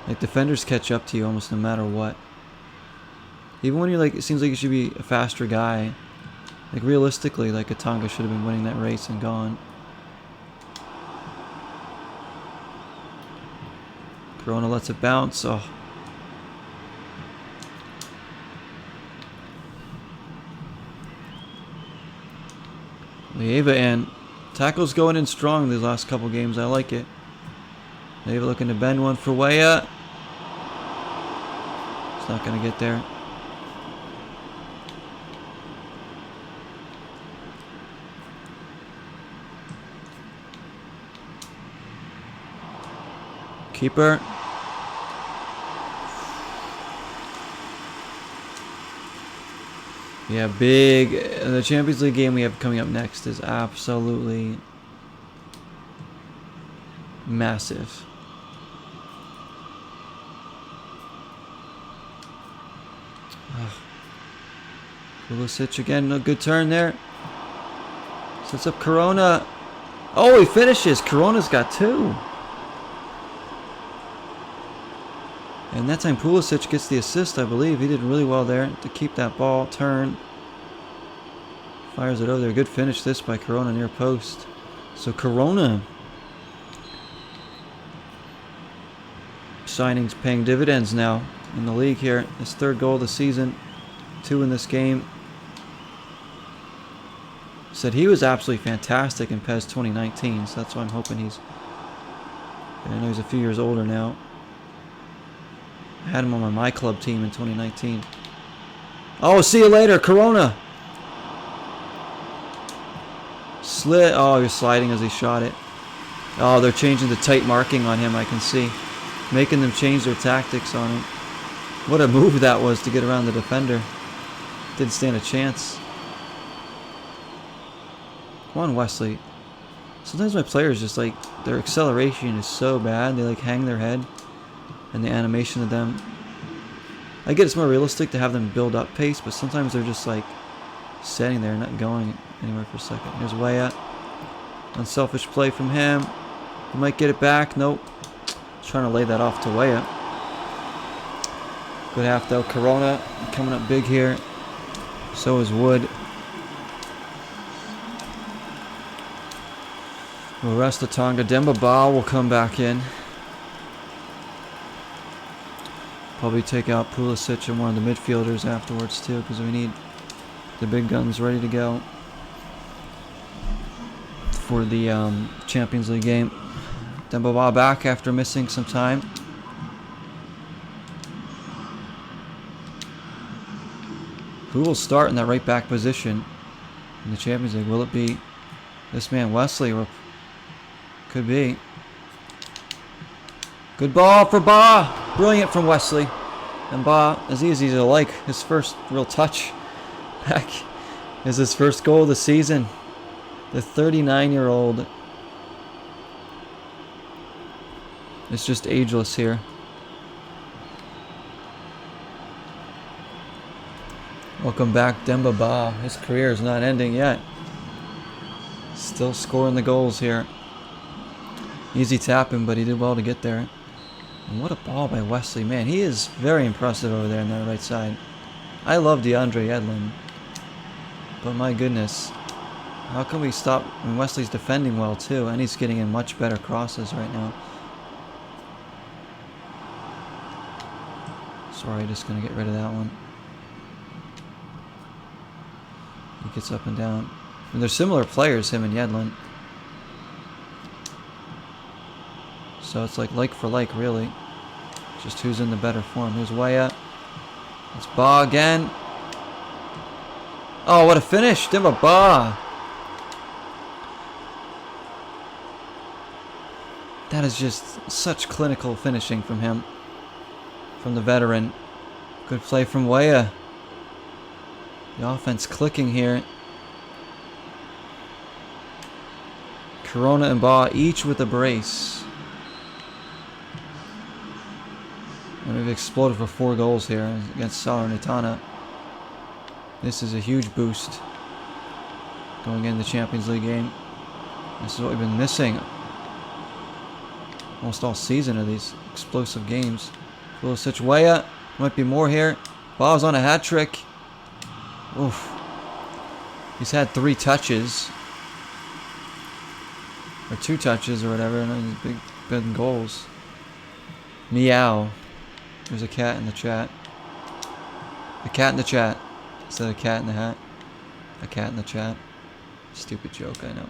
like defenders catch up to you almost no matter what. Even when you're like, it seems like you should be a faster guy. Like realistically, like a Tonga should have been winning that race and gone. Corona lets it bounce. Oh. Lieva and tackle's going in strong these last couple games. I like it. Lieva looking to bend one for Weah. It's not going to get there. Keeper. Yeah, big. The Champions League game we have coming up next is absolutely massive. Pulisic again, a good turn there. Sets up Corona. Oh, he finishes. Corona's got 2. And that time Pulisic gets the assist, I believe. He did really well there to keep that ball, turn. Fires it over there. Good finish this by Corona near post. So Corona signings paying dividends now in the league here. His 3rd goal of the season. 2 in this game. Said he was absolutely fantastic in PES 2019, so that's why I'm hoping he's... I know he's a few years older now. I had him on my club team in 2019. Oh, see you later, Corona! Oh, he was sliding as he shot it. Oh, they're changing the tight marking on him, I can see. Making them change their tactics on him. What a move that was to get around the defender. Didn't stand a chance. Come on, Wesley. Sometimes my players just like, their acceleration is so bad. They like hang their head. And the animation of them. I get it's more realistic to have them build up pace, but sometimes they're just like sitting there, not going anywhere for a second. Here's Weah. Unselfish play from him. He might get it back. Nope. Trying to lay that off to Weah. Good half though. Corona coming up big here. So is Wood. We'll rest the Tonga. Demba Ba will come back in. Probably take out Pulisic and one of the midfielders afterwards too, because we need the big guns ready to go for the Champions League game. Demba Ba back after missing some time. Who will start in that right back position in the Champions League? Will it be this man Wesley, or could be? Good ball for Ba. Brilliant from Wesley. And Ba is easy to like. His first real touch back is his first goal of the season. The 39-year-old is just ageless here. Welcome back, Demba Ba. His career is not ending yet. Still scoring the goals here. Easy tapping, but he did well to get there. And what a ball by Wesley. Man, he is very impressive over there on that right side. I love DeAndre Yedlin. But my goodness. How can we stop? I mean, Wesley's defending well too, and he's getting in much better crosses right now. Sorry, just going to get rid of that one. He gets up and down. And they're similar players, him and Yedlin. So it's like for like, really. Just who's in the better form. Here's Weah. It's Ba again. Oh, what a finish. Demba Ba. That is just such clinical finishing from him. From the veteran. Good play from Weah. The offense clicking here. Corona and Ba each with a brace. And we've exploded for 4 goals here against Salernitana. This is a huge boost going into the Champions League game. This is what we've been missing almost all season of these explosive games. Pulisic, Weah. Might be more here. Ba's on a hat trick. Oof. He's had 3 touches. Or 2 touches or whatever. And these big goals. Meow. There's a cat in the chat. A cat in the chat. Instead of a cat in the hat. A cat in the chat. Stupid joke, I know.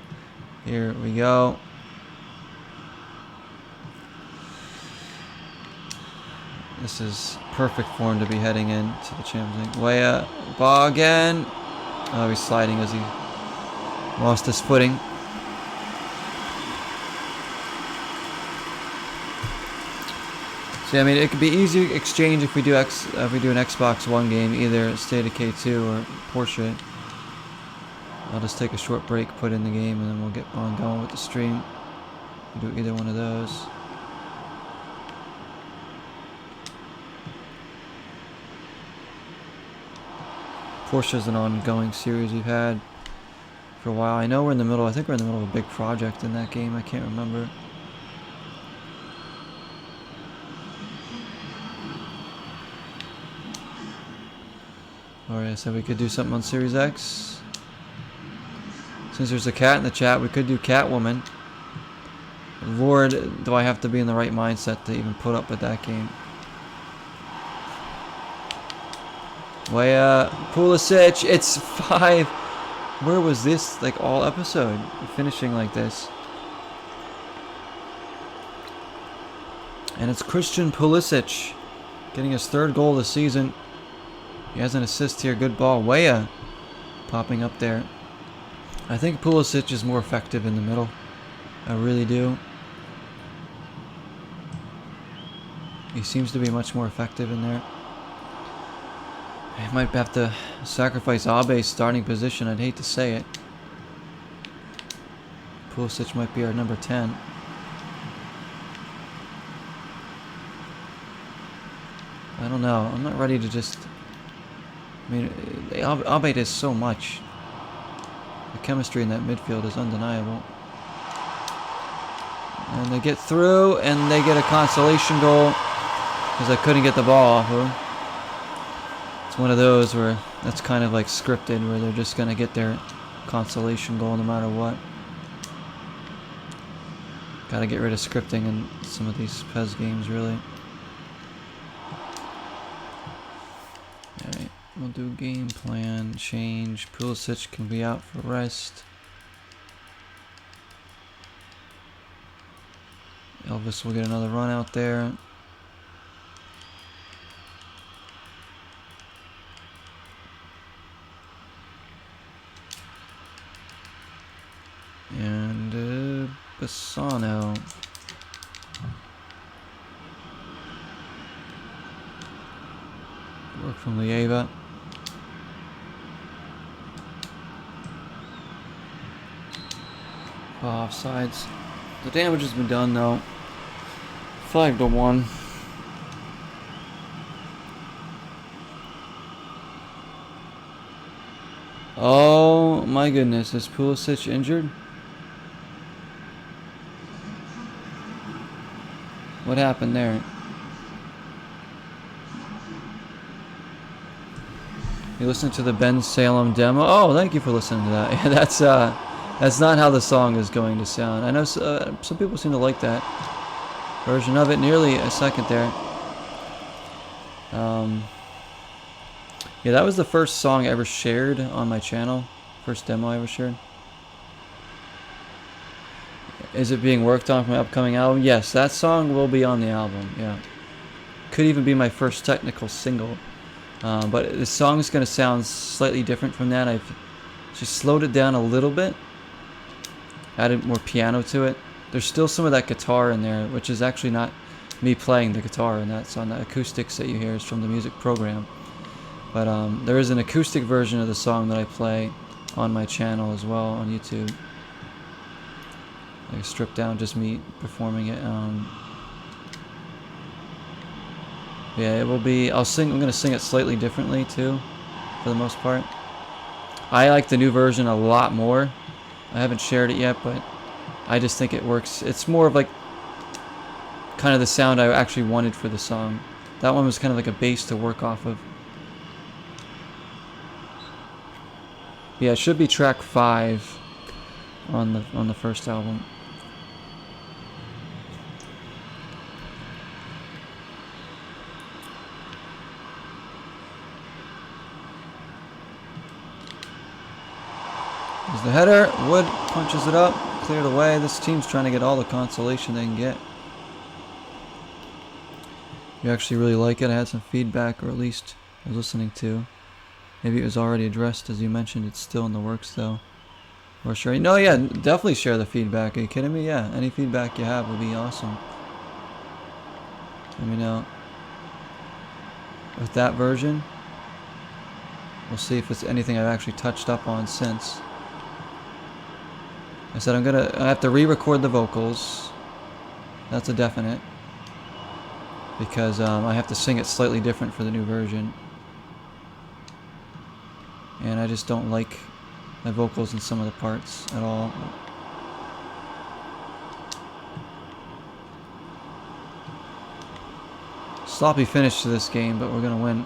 Here we go. This is perfect form to be heading into the Champions League. Weah, Ba again. Oh, he's sliding as he lost his footing. See, I mean, it could be easy exchange if we do an Xbox One game, either State of K2 or Porsche. I'll just take a short break, put in the game, and then we'll get on going with the stream. Do either one of those. Porsche's an ongoing series we've had for a while. I know we're in the middle. I think we're in the middle of a big project in that game. I can't remember. Alright, so we could do something on Series X. Since there's a cat in the chat, we could do Catwoman. Lord, do I have to be in the right mindset to even put up with that game. Pulisic, it's 5. Where was this, like, all episode? Finishing like this. And it's Christian Pulisic getting his 3rd goal this season. He has an assist here. Good ball. Weah popping up there. I think Pulisic is more effective in the middle. I really do. He seems to be much more effective in there. I might have to sacrifice Abe's starting position. I'd hate to say it. Pulisic might be our number 10. I don't know. I'm not ready to just... I mean, Abe does so much. The chemistry in that midfield is undeniable. And they get through, and they get a consolation goal because I couldn't get the ball off of him. It's one of those where that's kind of like scripted, where they're just going to get their consolation goal no matter what. Got to get rid of scripting in some of these PES games, really. Alright, we'll do game plan, change. Pulisic can be out for rest. Elvis will get another run out there. And Bassano. Work from Lieva. Offsides. The damage has been done though. 5-1. Oh my goodness, is Pulisic injured? What happened there? You listened to the Ben Salem demo? Oh, thank you for listening to that. Yeah, that's not how the song is going to sound. I know some people seem to like that version of it. Nearly a second there. Yeah, that was the first song I ever shared on my channel. First demo I ever shared. Is it being worked on for my upcoming album? Yes, that song will be on the album, yeah. Could even be my first technical single. But the song is going to sound slightly different from that. I've just slowed it down a little bit. Added more piano to it. There's still some of that guitar in there, which is actually not me playing the guitar in that song. The acoustics that you hear is from the music program. But there is an acoustic version of the song that I play on my channel as well on YouTube. Like stripped down, just me performing it. Yeah, it will be. I'm gonna sing it slightly differently too, for the most part. I like the new version a lot more. I haven't shared it yet, but I just think it works. It's more of like kind of the sound I actually wanted for the song. That one was kind of like a bass to work off of. Yeah, it should be track 5 on the first album. There's the header. Wood punches it up, cleared away. This team's trying to get all the consolation they can get. You actually really like it. I had some feedback, or at least I was listening to. Maybe it was already addressed, as you mentioned. It's still in the works, though. Or sure. No, yeah, definitely share the feedback. Are you kidding me? Yeah, any feedback you have would be awesome. Let me know. With that version, we'll see if it's anything I've actually touched up on since. I said I have to re-record the vocals. That's a definite. Because I have to sing it slightly different for the new version. And I just don't like my vocals in some of the parts at all. Sloppy finish to this game, but we're going to win.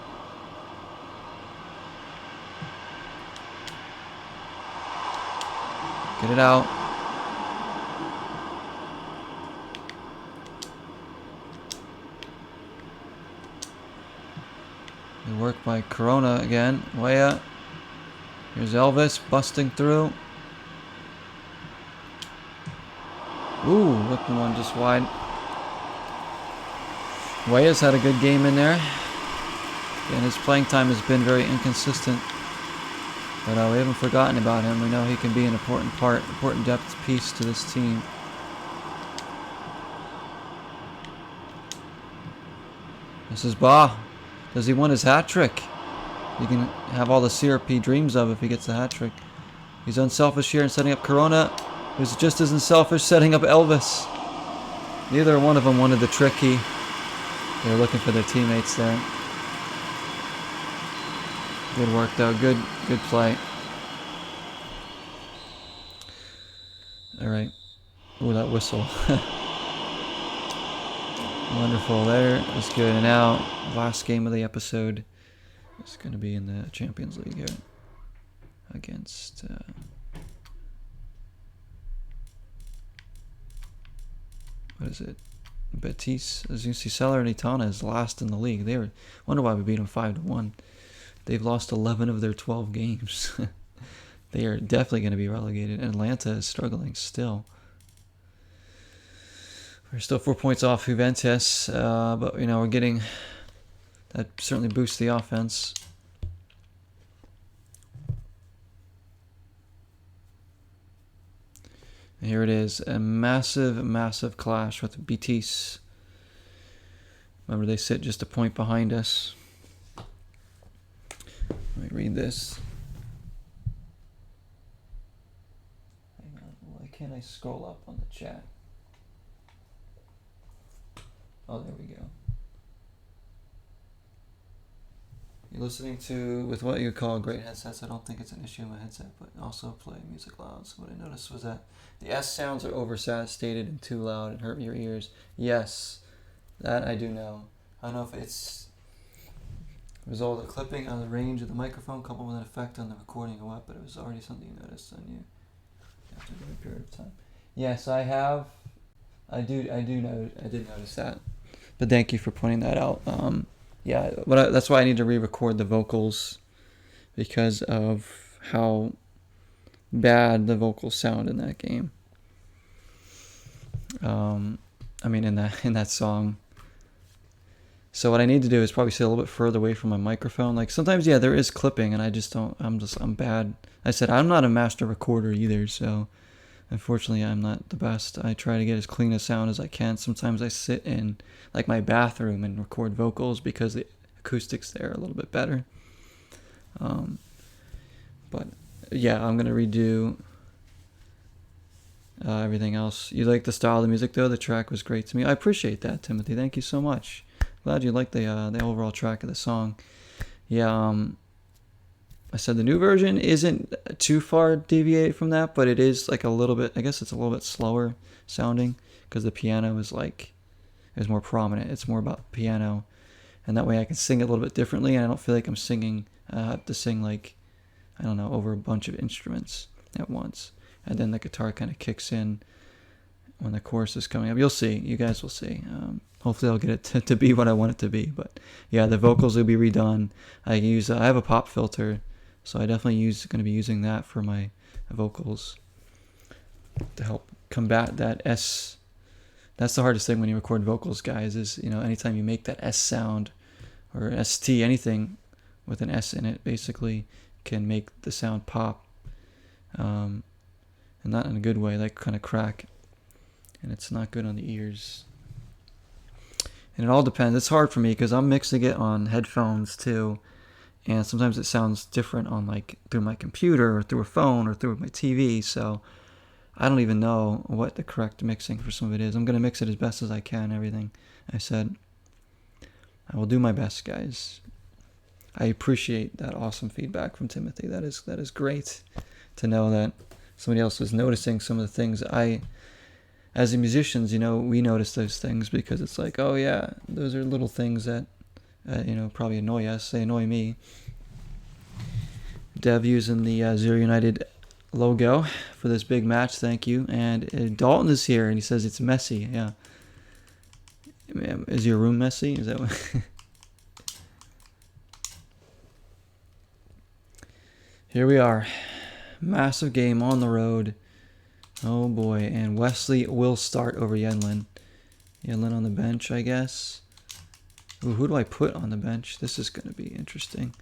Get it out. Good work by Corona again. Way up. Here's Elvis busting through. Ooh, whipping one just wide. Weah's had a good game in there. And his playing time has been very inconsistent. But we haven't forgotten about him. We know he can be an important depth piece to this team. This is Bah. Does he want his hat trick? He can have all the syrup he dreams of if he gets the hat trick. He's unselfish here and setting up Corona, who's just as unselfish setting up Elvis. Neither one of them wanted the tricky. They were looking for their teammates there. Good work though. Good play. All right. Ooh, that whistle. Wonderful there. That's good. And now, last game of the episode is going to be in the Champions League here against what is it? Betis. As you can see, Salernitana is last in the league. They were wonder why we beat them 5-1. They've lost 11 of their 12 games. They are definitely going to be relegated. Atlanta is struggling still. We're still 4 points off Juventus, but you know we're getting that certainly boosts the offense. And here it is, a massive clash with Betis. Remember, they sit just a point behind us. Let me read this. Hang on, why can't I scroll up on the chat? Oh, there we go. You're listening to, with what you call great headsets. I don't think it's an issue in my headset, but also play music loud. So what I noticed was that the S sounds are oversaturated and too loud and hurt your ears. Yes, that I do know. I don't know if it's a result of clipping on the range of the microphone coupled with an effect on the recording or what, but it was already something you noticed on you after a period of time. Yes, I have. I did notice that. But thank you for pointing that out. Yeah, that's why I need to re-record the vocals because of how bad the vocals sound in that game. I mean, in that song. So what I need to do is probably sit a little bit further away from my microphone. Like sometimes, yeah, there is clipping, and I just don't. I'm bad. I said I'm not a master recorder either, so unfortunately I'm not the best. I try to get as clean a sound as I can. Sometimes I sit in like my bathroom and record vocals because the acoustics there are a little bit better. But yeah, I'm gonna redo everything else. You like the style of the music though? The track was great to me. I appreciate that, Timothy. Thank you so much. Glad you liked the overall track of the song. Yeah, I said the new version isn't too far deviated from that, but it is like a little bit, I guess it's a little bit slower sounding because the piano is more prominent. It's more about piano, and that way I can sing it a little bit differently, and I don't feel like I'm singing, I have to sing like, I don't know, over a bunch of instruments at once. And then the guitar kind of kicks in when the chorus is coming up. You'll see. You guys will see. Hopefully I'll get it to be what I want it to be. But yeah, the vocals will be redone. I have a pop filter, so I definitely going to be using that for my vocals to help combat that S. That's the hardest thing when you record vocals, guys, is, you know, anytime you make that S sound or ST, anything with an S in it basically can make the sound pop. And not in a good way, like kind of crack. And it's not good on the ears. And it all depends. It's hard for me because I'm mixing it on headphones too. And sometimes it sounds different on like through my computer or through a phone or through my TV. So I don't even know what the correct mixing for some of it is. I'm going to mix it as best as I can, everything I said. I will do my best, guys. I appreciate that awesome feedback from Timothy. That is great to know that somebody else is noticing some of the things as musicians, you know, we notice those things because it's like, oh yeah, those are little things that, you know, probably annoy us. They annoy me. Dev using the Zero United logo for this big match. Thank you. And Dalton is here, and he says it's messy. Yeah. Is your room messy? Is that what? Here we are. Massive game on the road. Oh boy. And Wesley will start over Yenlin. Yenlin on the bench, I guess. Ooh, who do I put on the bench? This is going to be interesting.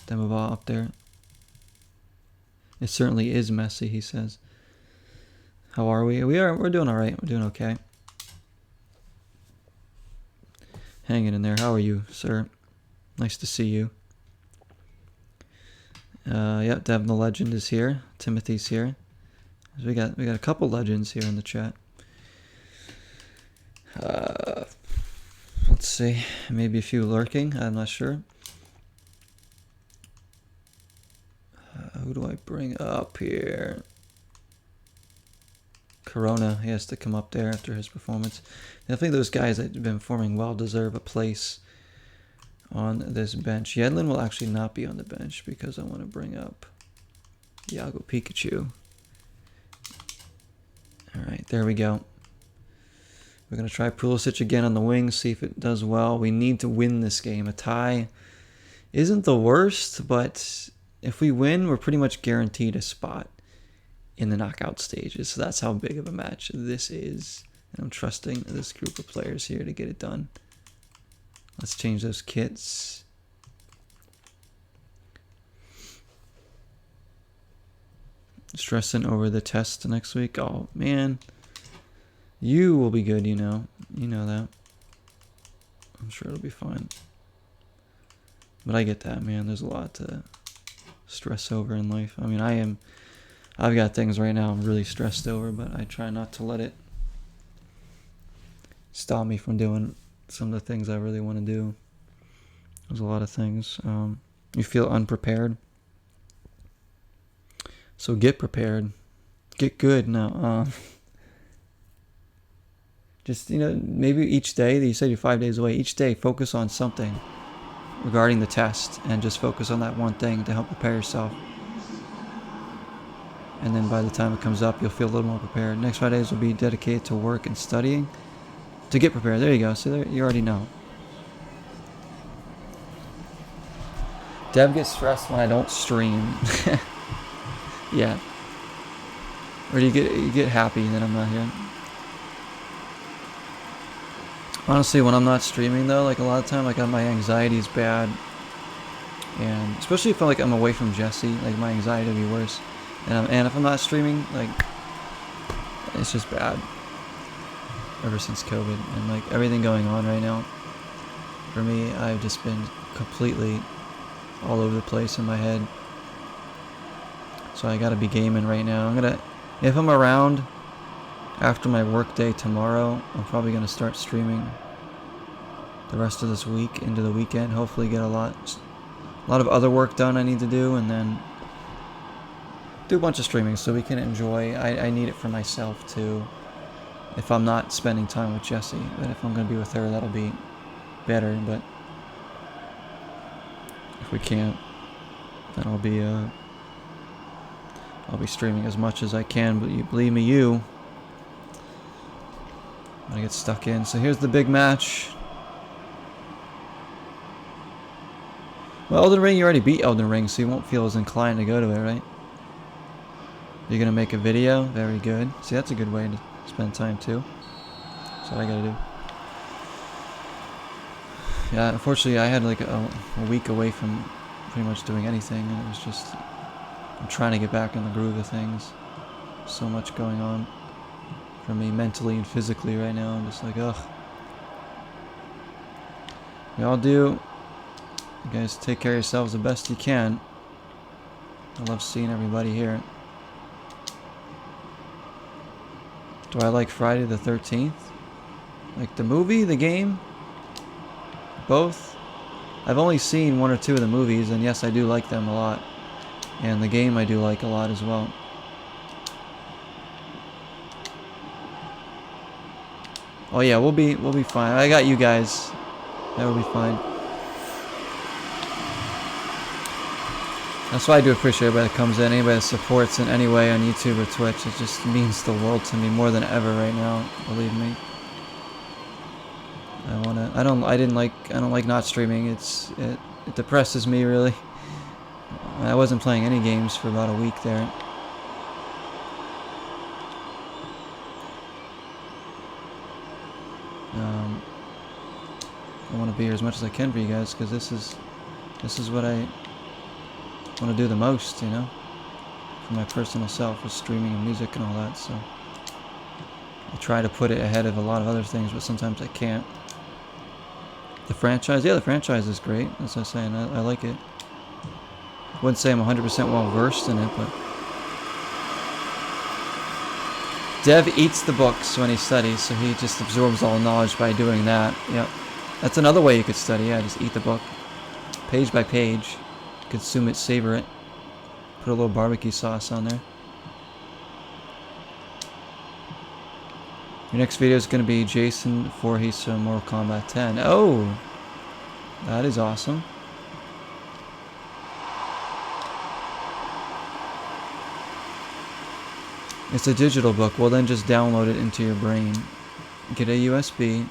Demova up there. It certainly is messy, he says. How are we? We're doing all right. We're doing okay. Hanging in there. How are you, sir? Nice to see you. Yep, Devin the Legend is here. Timothy's here. So we got a couple legends here in the chat. Let's see. Maybe a few lurking. I'm not sure. Who do I bring up here? Corona, he has to come up there after his performance. I think those guys that have been performing well deserve a place on this bench. Yedlin will actually not be on the bench because I want to bring up YAHOO Pikachu. Alright, there we go. We're going to try Pulisic again on the wing, see if it does well. We need to win this game. A tie isn't the worst, but if we win, we're pretty much guaranteed a spot in the knockout stages. So that's how big of a match this is. And I'm trusting this group of players here to get it done. Let's change those kits. Stressing over the test next week. Oh, man. You will be good, you know. You know that. I'm sure it'll be fine. But I get that, man. There's a lot to stress over in life. I mean, I've got things right now I'm really stressed over, but I try not to let it stop me from doing some of the things I really want to do. There's a lot of things. You feel unprepared. So get prepared. Get good now. Just, you know, maybe each day, you said you're 5 days away, each day focus on something regarding the test and just focus on that one thing to help prepare yourself. And then by the time it comes up, you'll feel a little more prepared. Next 5 days will be dedicated to work and studying to get prepared. There you go. See, there, you already know. Deb gets stressed when I don't stream. Yeah. Or you get happy that I'm not here. Honestly, when I'm not streaming though, like a lot of time, like my anxiety is bad, and especially if I'm away from Jesse, like my anxiety will be worse. And if I'm not streaming, like it's just bad. Ever since COVID and like everything going on right now, for me, I've just been completely all over the place in my head. So I gotta be gaming right now. If I'm around after my work day tomorrow, I'm probably gonna start streaming the rest of this week into the weekend. Hopefully get a lot of other work done I need to do, and then do a bunch of streaming so we can enjoy. I need it for myself too. If I'm not spending time with Jessie, but if I'm gonna be with her, that'll be better. But if we can't, then I'll be streaming as much as I can. But you believe me, I'm gonna get stuck in. So here's the big match. Well, Elden Ring, you already beat Elden Ring, so you won't feel as inclined to go to it, right? You're gonna make a video? Very good. See, that's a good way to spend time too. That's what I gotta do. Yeah, unfortunately, I had like a week away from pretty much doing anything, and it was just, I'm trying to get back in the groove of things. So much going on for me mentally and physically right now. I'm just like, ugh. We all do. You guys take care of yourselves the best you can. I love seeing everybody here. Do I like Friday the 13th? Like the movie, the game? Both? I've only seen one or two of the movies, and yes, I do like them a lot. And the game I do like a lot as well. Oh yeah, we'll be fine. I got you guys. That will be fine. That's why I do appreciate everybody that comes in, anybody that supports in any way on YouTube or Twitch. It just means the world to me more than ever right now. Believe me. I don't like not streaming. It depresses me really. I wasn't playing any games for about a week there. I want to be here as much as I can for you guys because this is what I want to do the most, you know, for my personal self, with streaming and music and all that. So I try to put it ahead of a lot of other things, but sometimes I can't. The franchise, yeah, the franchise is great. As I was saying, I like it. Wouldn't say I'm 100% well versed in it, but Dev eats the books when he studies, so he just absorbs all knowledge by doing that. Yep, that's another way you could study. Yeah, just eat the book, page by page, consume it, savor it. Put a little barbecue sauce on there. Your next video is going to be Jason Voorhees from Mortal Kombat 10. Oh, that is awesome. It's a digital book. Well, then just download it into your brain. Get a USB,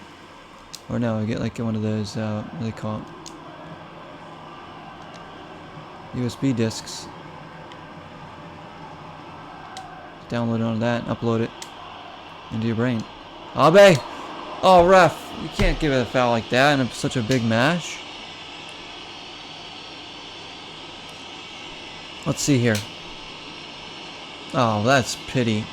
or no, get like one of those. What do they call it? USB discs. Download it onto that, and upload it into your brain. Abe! Oh, ref! You can't give it a foul like that in such a big match. Let's see here. Oh, that's pity.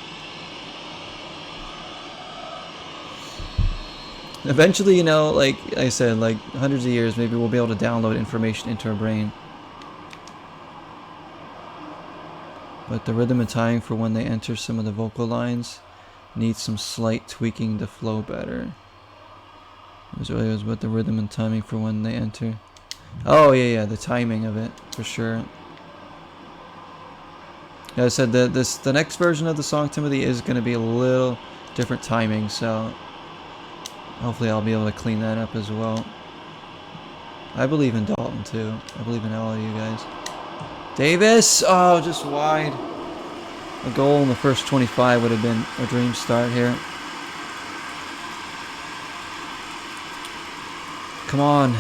Eventually, you know, like I said, like hundreds of years, maybe we'll be able to download information into our brain. But the rhythm and timing for when they enter some of the vocal lines needs some slight tweaking to flow better. It was really about the rhythm and timing for when they enter. Oh yeah, the timing of it for sure. Yeah, I said the next version of the song, Timothy, is going to be a little different timing, so hopefully I'll be able to clean that up as well. I believe in Dalton too. I believe in all of you guys. Davis! Oh, just wide. A goal in the first 25 would have been a dream start here. Come on.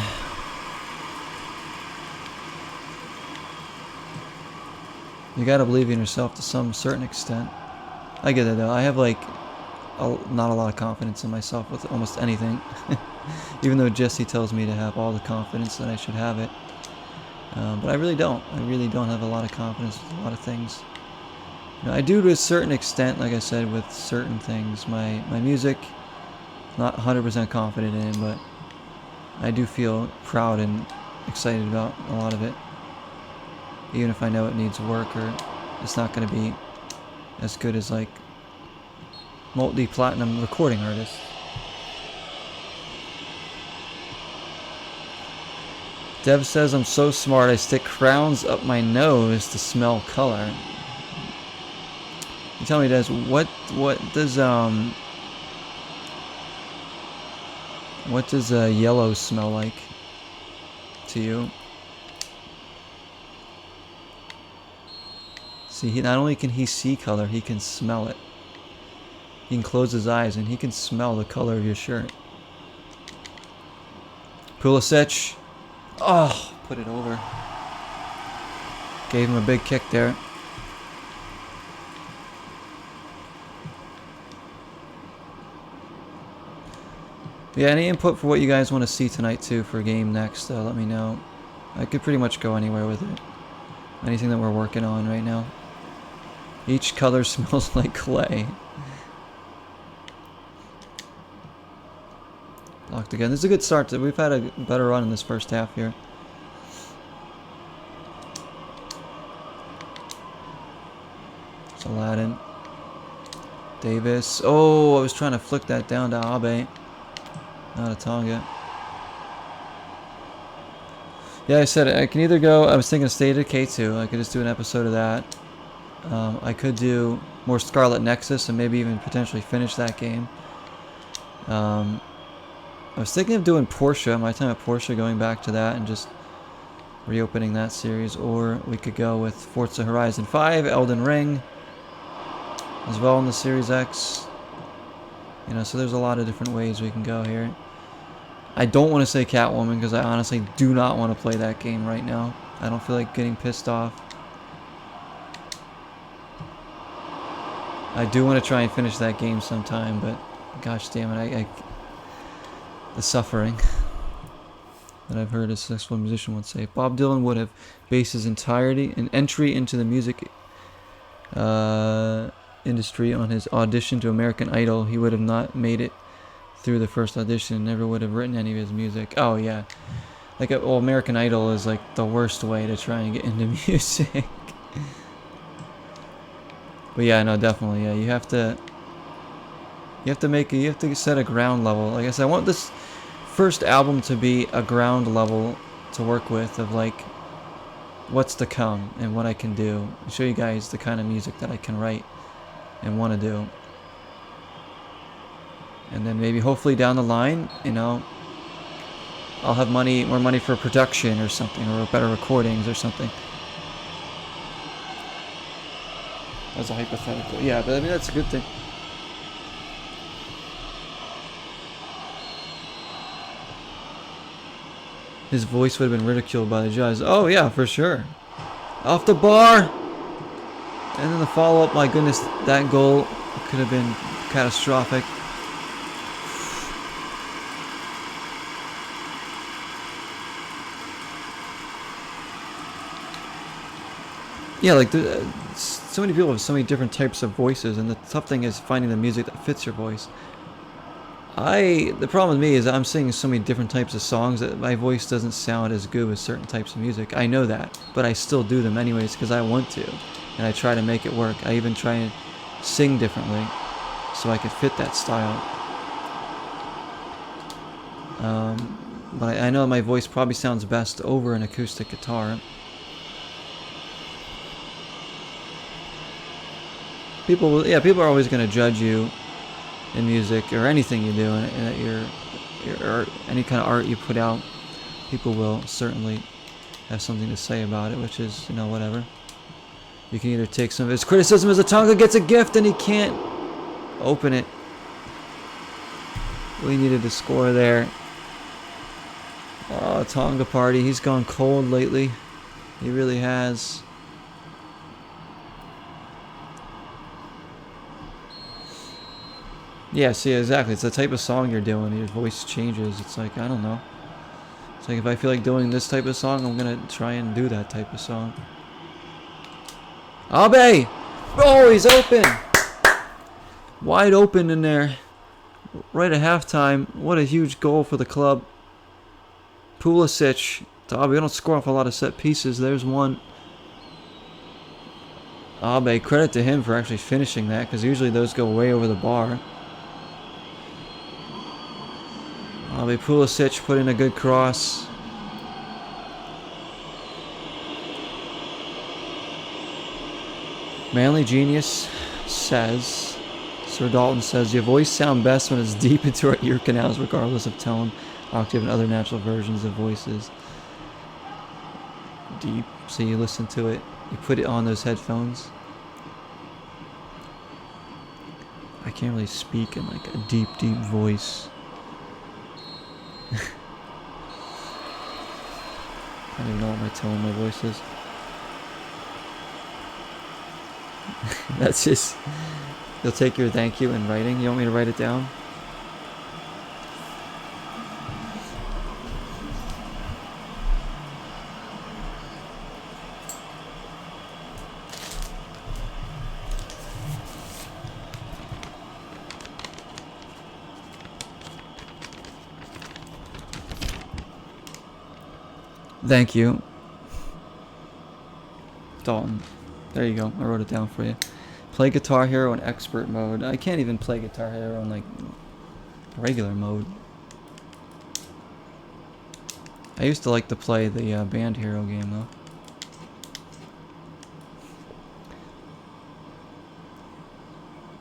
You gotta believe in yourself to some certain extent. I get it though. I have like not a lot of confidence in myself with almost anything. Even though Jesse tells me to have all the confidence that I should have it. But I really don't. I really don't have a lot of confidence with a lot of things. You know, I do to a certain extent, like I said, with certain things. My music, not 100% confident in, but I do feel proud and excited about a lot of it. Even if I know it needs work or it's not going to be as good as like multi-platinum recording artists. Dev says I'm so smart I stick crowns up my nose to smell color. You tell me, Des, what does yellow smell like to you? See, not only can he see color, he can smell it. He can close his eyes and he can smell the color of your shirt. Pulisic. Oh, put it over. Gave him a big kick there. Yeah, any input for what you guys want to see tonight too for a game next, let me know. I could pretty much go anywhere with it. Anything that we're working on right now. Each color smells like clay. Locked again. This is a good start. We've had a better run in this first half here. It's Aladdin. Davis. Oh, I was trying to flick that down to Abe. Not a Tonga. Yeah, I said I can either go. I was thinking State of K2. I could just do an episode of that. I could do more Scarlet Nexus and maybe even potentially finish that game. I was thinking of doing Porsche, my time at Porsche, going back to that and just reopening that series. Or we could go with Forza Horizon 5, Elden Ring, as well in the Series X. You know, so there's a lot of different ways we can go here. I don't want to say Catwoman because I honestly do not want to play that game right now. I don't feel like getting pissed off. I do want to try and finish that game sometime, but gosh damn it, the suffering that I've heard a successful musician would say. Bob Dylan would have based his entry into the music industry on his audition to American Idol. He would have not made it through the first audition and never would have written any of his music. Oh yeah, like well, American Idol is like the worst way to try and get into music. But yeah, no, definitely, yeah. You have to set a ground level. Like I said, I want this first album to be a ground level to work with of like what's to come and what I can do. And show you guys the kind of music that I can write and want to do. And then maybe hopefully down the line, you know, I'll have more money for production or something, or better recordings or something. As a hypothetical. Yeah, but I mean, that's a good thing. His voice would have been ridiculed by the judge. Oh yeah, for sure. Off the bar! And then the follow-up, my goodness, that goal could have been catastrophic. Yeah, like so many people have so many different types of voices, and the tough thing is finding the music that fits your voice. The problem with me is I'm singing so many different types of songs that my voice doesn't sound as good with certain types of music. I know that, but I still do them anyways because I want to, and I try to make it work. I even try and sing differently so I could fit that style. But I know my voice probably sounds best over an acoustic guitar. People are always going to judge you in music or anything you do, and your art, any kind of art you put out. People will certainly have something to say about it, which is, you know, whatever. You can either take some of his criticism as a Tonga gets a gift and he can't open it. We needed to score there. Oh, Tonga party. He's gone cold lately. He really has. Yeah, see, exactly. It's the type of song you're doing. Your voice changes. It's like, I don't know. It's like if I feel like doing this type of song, I'm going to try and do that type of song. Abe! Oh, he's open! Wide open in there. Right at halftime. What a huge goal for the club. Pulisic. Abe, we don't score off a lot of set pieces. There's one. Abe, credit to him for actually finishing that, because usually those go way over the bar. Abe Pulisic put in a good cross. Manly Genius says, Sir Dalton says, your voice sounds best when it's deep into our ear canals, regardless of tone, octave, and other natural versions of voices. Deep, so you listen to it, you put it on those headphones. I can't really speak in like a deep, deep voice. I don't even know what my tone of my voice is. That's just... You'll take your thank you in writing? You want me to write it down? Thank you, Dalton. There you go. I wrote it down for you. Play Guitar Hero in expert mode. I can't even play Guitar Hero in like regular mode. I used to like to play the Band Hero game though.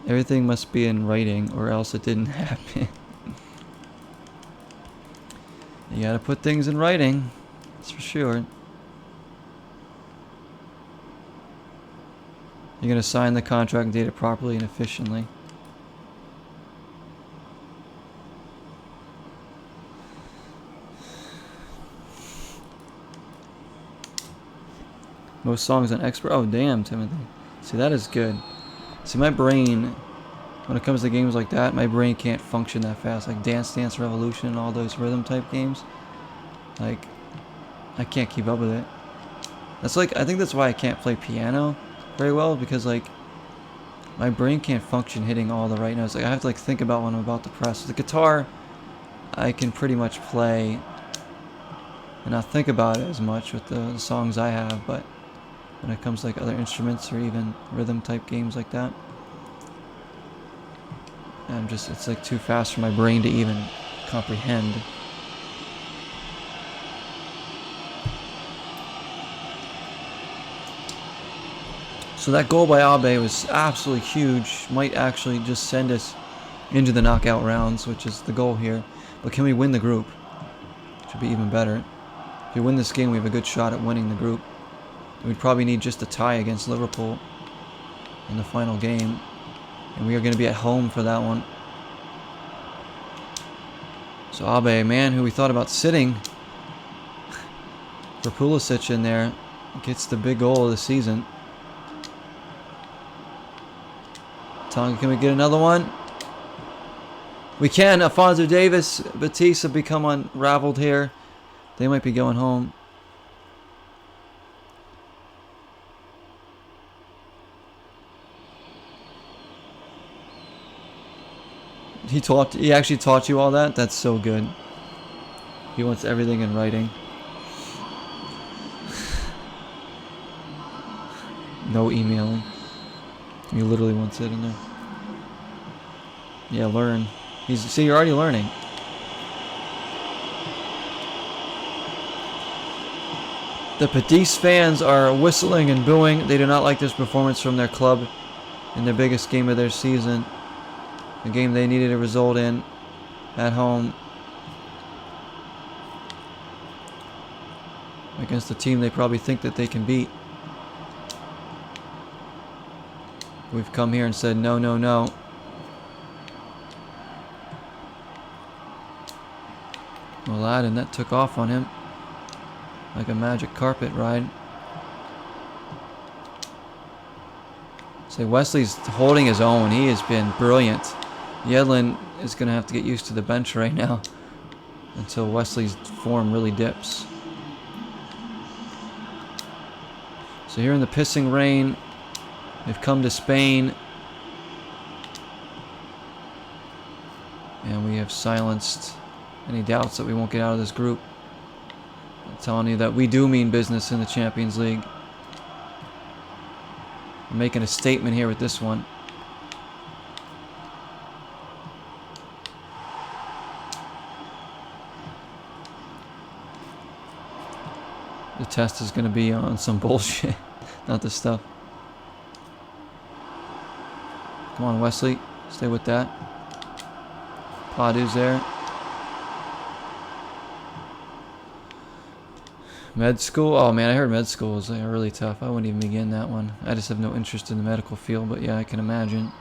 Everything must be in writing or else it didn't happen. You gotta put things in writing, that's for sure. You're gonna sign the contract and date it properly and efficiently. Most songs on expert. Oh damn, Timothy. See, that is good. See, my brain, when it comes to games like that, my brain can't function that fast. Like Dance Dance Revolution and all those rhythm type games. Like, I can't keep up with it. That's like, I think that's why I can't play piano very well, because like, my brain can't function hitting all the right notes. Like, I have to like think about what I'm about to press. The guitar, I can pretty much play and not think about it as much with the songs I have, but when it comes to like other instruments or even rhythm type games like that, it's like too fast for my brain to even comprehend. So that goal by Abe was absolutely huge. Might actually just send us into the knockout rounds, which is the goal here. But can we win the group? Should be even better. If we win this game, we have a good shot at winning the group. We'd probably need just a tie against Liverpool in the final game. And we are going to be at home for that one. So Abe, man, who we thought about sitting for Pulisic in there, gets the big goal of the season. Tonga, can we get another one? We can. Alphonso Davis, Batista become unraveled here. They might be going home. He actually taught you all that? That's so good. He wants everything in writing. No emailing. He literally wants it in there. Yeah, learn. See, you're already learning. The Pedis fans are whistling and booing. They do not like this performance from their club in their biggest game of their season. A game they needed a result in at home against a team they probably think that they can beat. We've come here and said no, no, no. Well, Aladdin, that took off on him like a magic carpet ride. Say, Wesley's holding his own. He has been brilliant. Yedlin is going to have to get used to the bench right now until Wesley's form really dips. So here in the pissing rain, they've come to Spain. And we have silenced any doubts that we won't get out of this group. I'm telling you that we do mean business in the Champions League. I'm making a statement here with this one. The test is going to be on some bullshit, not this stuff. Come on, Wesley. Stay with that. Padu's there. Med school? Oh man, I heard med school was really tough. I wouldn't even begin that one. I just have no interest in the medical field, but yeah, I can imagine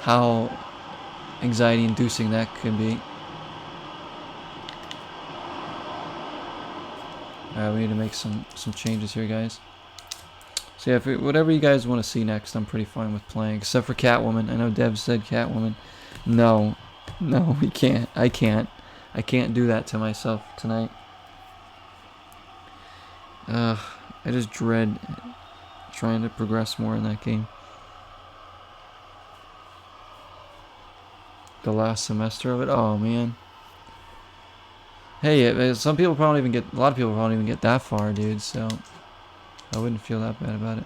how anxiety-inducing that could be. Alright, we need to make some changes here, guys. So yeah, whatever you guys want to see next, I'm pretty fine with playing. Except for Catwoman. I know Dev said Catwoman. No. No, we can't. I can't. I can't do that to myself tonight. I just dread trying to progress more in that game. The last semester of it? Oh, man. Hey, some people probably even get, a lot of people probably even get that far, dude, so I wouldn't feel that bad about it.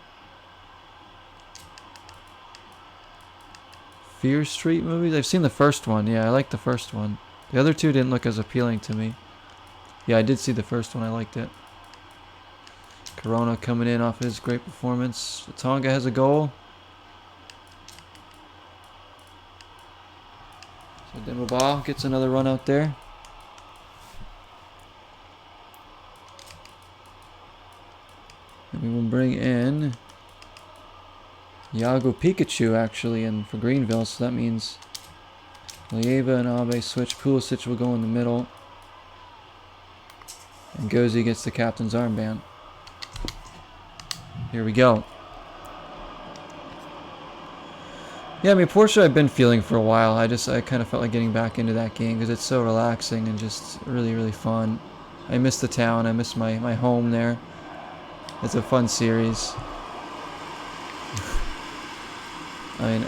Fear Street movies? I've seen the first one. Yeah, I like the first one. The other two didn't look as appealing to me. Yeah, I did see the first one. I liked it. Corona coming in off his great performance. Tonga has a goal. So Demobal gets another run out there. And we will bring in YAHOO Pikachu actually in for Greenville, so that means Lieva and Abe switch. Pulisic will go in the middle. And Gozi gets the captain's armband. Here we go. Yeah, I mean, Porsche I've been feeling for a while. I kind of felt like getting back into that game because it's so relaxing and just really, really fun. I miss the town. I miss my home there. It's a fun series. I mean,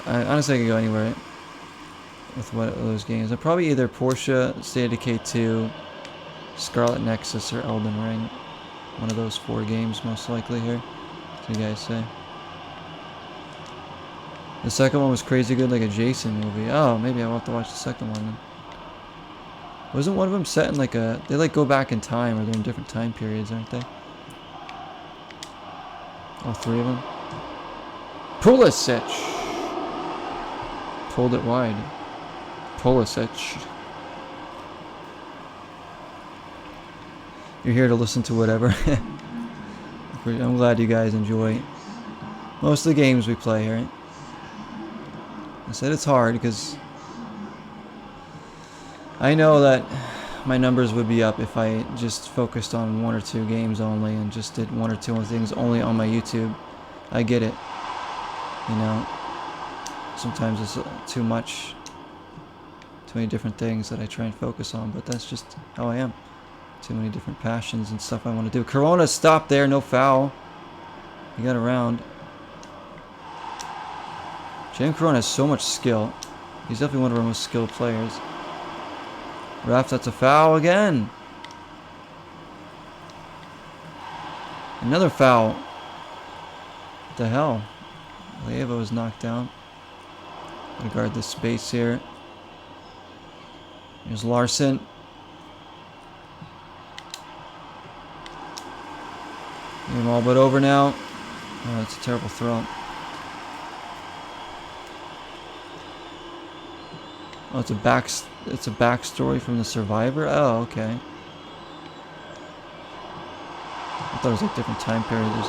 I honestly I could go anywhere with one of those games. I'm probably either Porsche, State of Decay 2, Scarlet Nexus, or Elden Ring. One of those 4 games, most likely here. What do you guys say? The second one was crazy good, like a Jason movie. Oh, maybe I'll have to watch the second one then. Wasn't one of them set in like a... They like go back in time, or they're in different time periods, aren't they? All 3 of them. Pulisic! Pulled it wide. Pulisic. You're here to listen to whatever. I'm glad you guys enjoy most of the games we play, right? I said it's hard because I know that my numbers would be up if I just focused on 1 or 2 games only and just did 1 or 2 things only on my YouTube. I get it. You know, sometimes it's too much, too many different things that I try and focus on, but that's just how I am. Too many different passions and stuff I want to do. Corona stopped there, no foul. He got around. James Corona has so much skill. He's definitely one of our most skilled players. Ref, that's a foul again. Another foul. What the hell? Leva was knocked down. Gotta guard this space here. Here's Larson. Game all but over now. Oh, that's a terrible throw. Oh, it's a backstory from the survivor. Oh, okay. I thought it was like different time periods.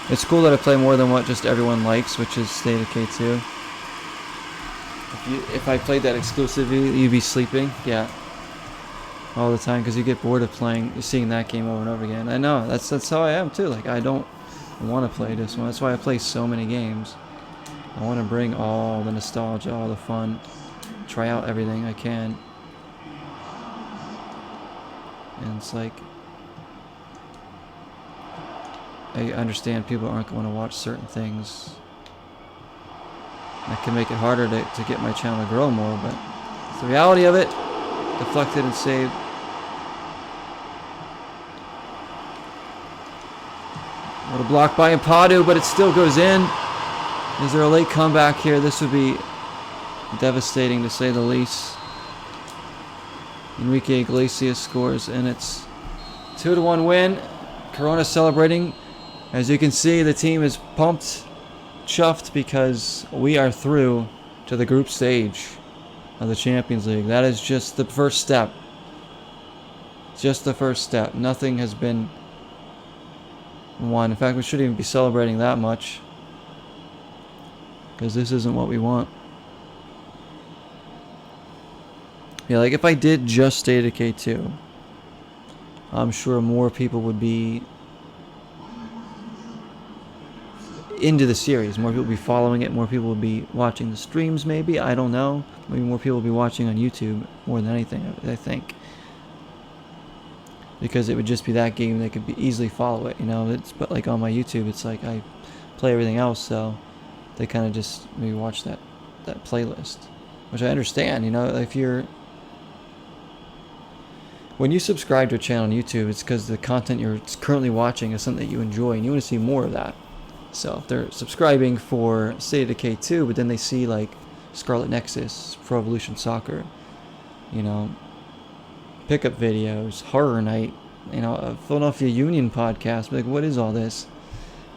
It's cool that I play more than what just everyone likes, which is State of Decay 2. If I played that exclusively, you'd be sleeping. Yeah. All the time, because you get bored of seeing that game over and over again. I know, that's how I am too. Like, I don't want to play this one. That's why I play so many games. I want to bring all the nostalgia, all the fun, try out everything I can. And it's like, I understand people aren't going to watch certain things. That can make it harder to get my channel to grow more, but it's the reality of it. Deflected and saved. What a block by Impadu, but it still goes in. Is there a late comeback here? This would be devastating to say the least. Enrique Iglesias scores, and it's 2-1 win. Corona celebrating. As you can see, the team is pumped, chuffed, because we are through to the group stage of the Champions League. That is just the first step. Just the first step. Nothing has been won. In fact, we shouldn't even be celebrating that much, because this isn't what we want. Yeah, like if I did just State of Decay 2, I'm sure more people would be into the series. More people would be following it. More people would be watching the streams, maybe. I don't know. Maybe more people would be watching on YouTube more than anything, I think. Because it would just be that game. They could easily follow it, you know. But like on my YouTube, it's like I play everything else, so they kind of just maybe watch that playlist. Which I understand, you know. If you're... When you subscribe to a channel on YouTube, it's because the content you're currently watching is something that you enjoy, and you want to see more of that. So if they're subscribing for State of Decay 2, but then they see like Scarlet Nexus, Pro Evolution Soccer, you know, pickup videos, Horror Night, you know, a Philadelphia Union podcast, like, what is all this?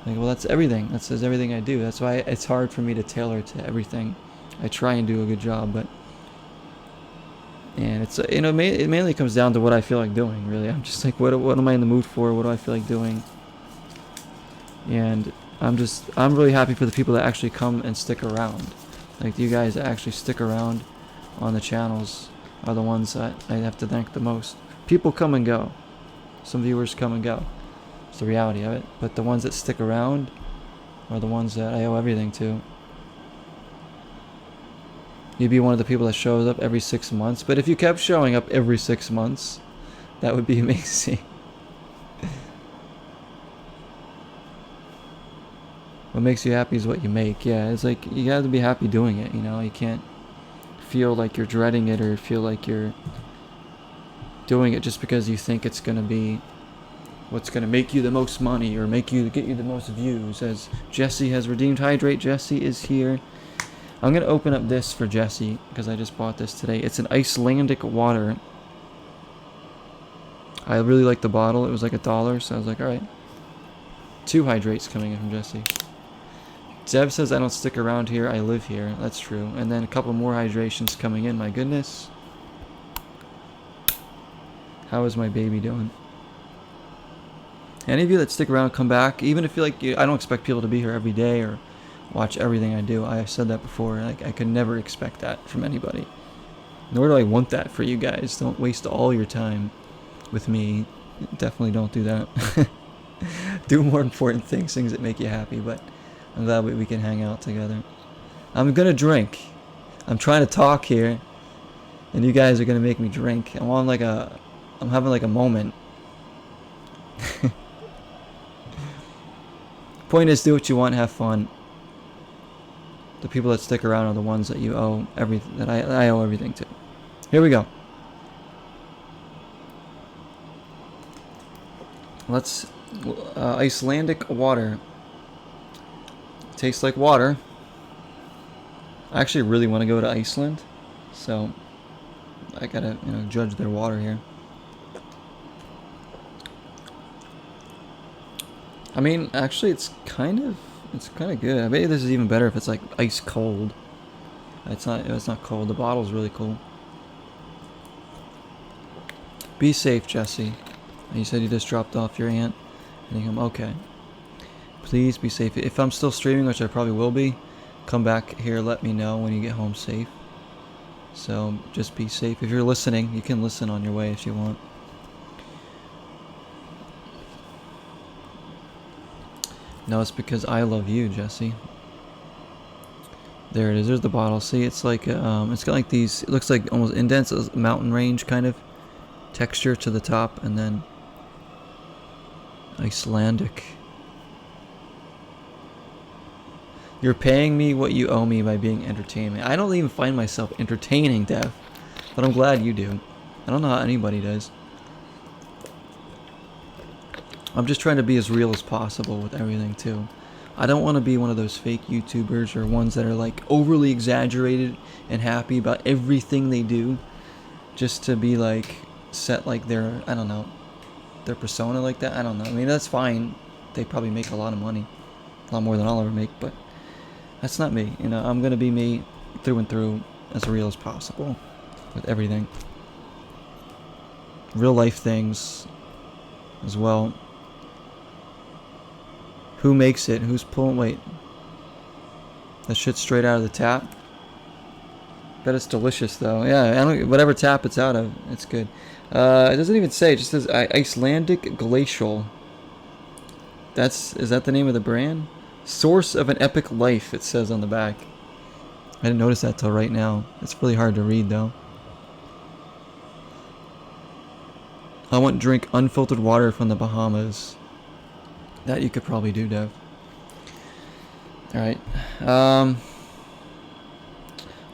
Like, well, that's everything. That says everything I do. That's why it's hard for me to tailor to everything. I try and do a good job, but, and it's, you know, it mainly comes down to what I feel like doing, really. I'm just like, what am I in the mood for? What do I feel like doing? And I'm really happy for the people that actually come and stick around. Like, you guys that actually stick around on the channels are the ones that I have to thank the most. People come and go. Some viewers come and go. It's the reality of it. But the ones that stick around are the ones that I owe everything to. You'd be one of the people that shows up every 6 months. But if you kept showing up every 6 months, that would be amazing. What makes you happy is what you make. Yeah, it's like, you have to be happy doing it, you know? You can't feel like you're dreading it or feel like you're doing it just because you think it's going to be what's going to make you the most money or get you the most views. As Jesse has redeemed Hydrate. Jesse is here. I'm going to open up this for Jesse because I just bought this today. It's an Icelandic water. I really like the bottle. It was like $1, so I was like, alright. 2 hydrates coming in from Jesse. Deb says, I don't stick around here, I live here. That's true. And then a couple more hydrations coming in. My goodness. How is my baby doing? Any of you that stick around, come back. Even if you like, I don't expect people to be here every day or watch everything I do. I've said that before. Like, I could never expect that from anybody. Nor do I want that for you guys. Don't waste all your time with me. Definitely don't do that. Do more important things that make you happy. But I'm glad we can hang out together. I'm gonna drink. I'm trying to talk here, and you guys are gonna make me drink. I'm having like a moment. Point is, do what you want, have fun. The people that stick around are the ones that you owe everything. That I owe everything to. Here we go. Let's Icelandic water. Tastes like water. I actually really want to go to Iceland, so I gotta, you know, judge their water here. I mean, actually, it's kind of good. I bet this is even better if it's like ice cold. It's not cold. The bottle's really cool. Be safe, Jesse. You said you just dropped off your aunt. And okay. Please be safe. If I'm still streaming, which I probably will be, come back here, let me know when you get home safe. So just be safe. If you're listening, you can listen on your way if you want. No, it's because I love you, Jesse. There it is. There's the bottle. See, it's like it's got like these. It looks like almost indents, a mountain range kind of texture to the top, and then Icelandic. You're paying me what you owe me by being entertaining. I don't even find myself entertaining, Dev, but I'm glad you do. I don't know how anybody does. I'm just trying to be as real as possible with everything too. I don't want to be one of those fake YouTubers or ones that are like overly exaggerated and happy about everything they do just to be like set like their, I don't know, their persona like that. I don't know. I mean, that's fine. They probably make a lot of money. A lot more than I'll ever make, but that's not me. You know, I'm going to be me through and through, as real as possible with everything. Real life things as well. Who makes it? Who's pulling? Wait. That shit's straight out of the tap. Bet it's delicious though. Yeah, whatever tap it's out of, it's good. It doesn't even say. It just says Icelandic Glacial. Is that the name of the brand? Source of an epic life, it says on the back. I didn't notice that till right now. It's really hard to read though. I want to drink unfiltered water from the Bahamas. That you could probably do, Dev. Alright.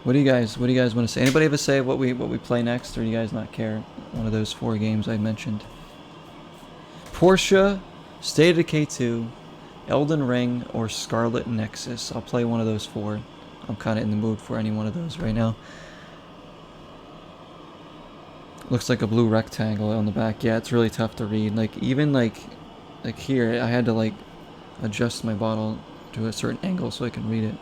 What do you guys want to say? Anybody ever say what we play next, or do you guys not care? One of those 4 games I mentioned. Porsche, State of Decay 2, Elden Ring or Scarlet Nexus. I'll play one of those 4. I'm kind of in the mood for any one of those right now. Looks like a blue rectangle on the back. Yeah, it's really tough to read. Like, even like here, I had to like adjust my bottle to a certain angle so I can read it.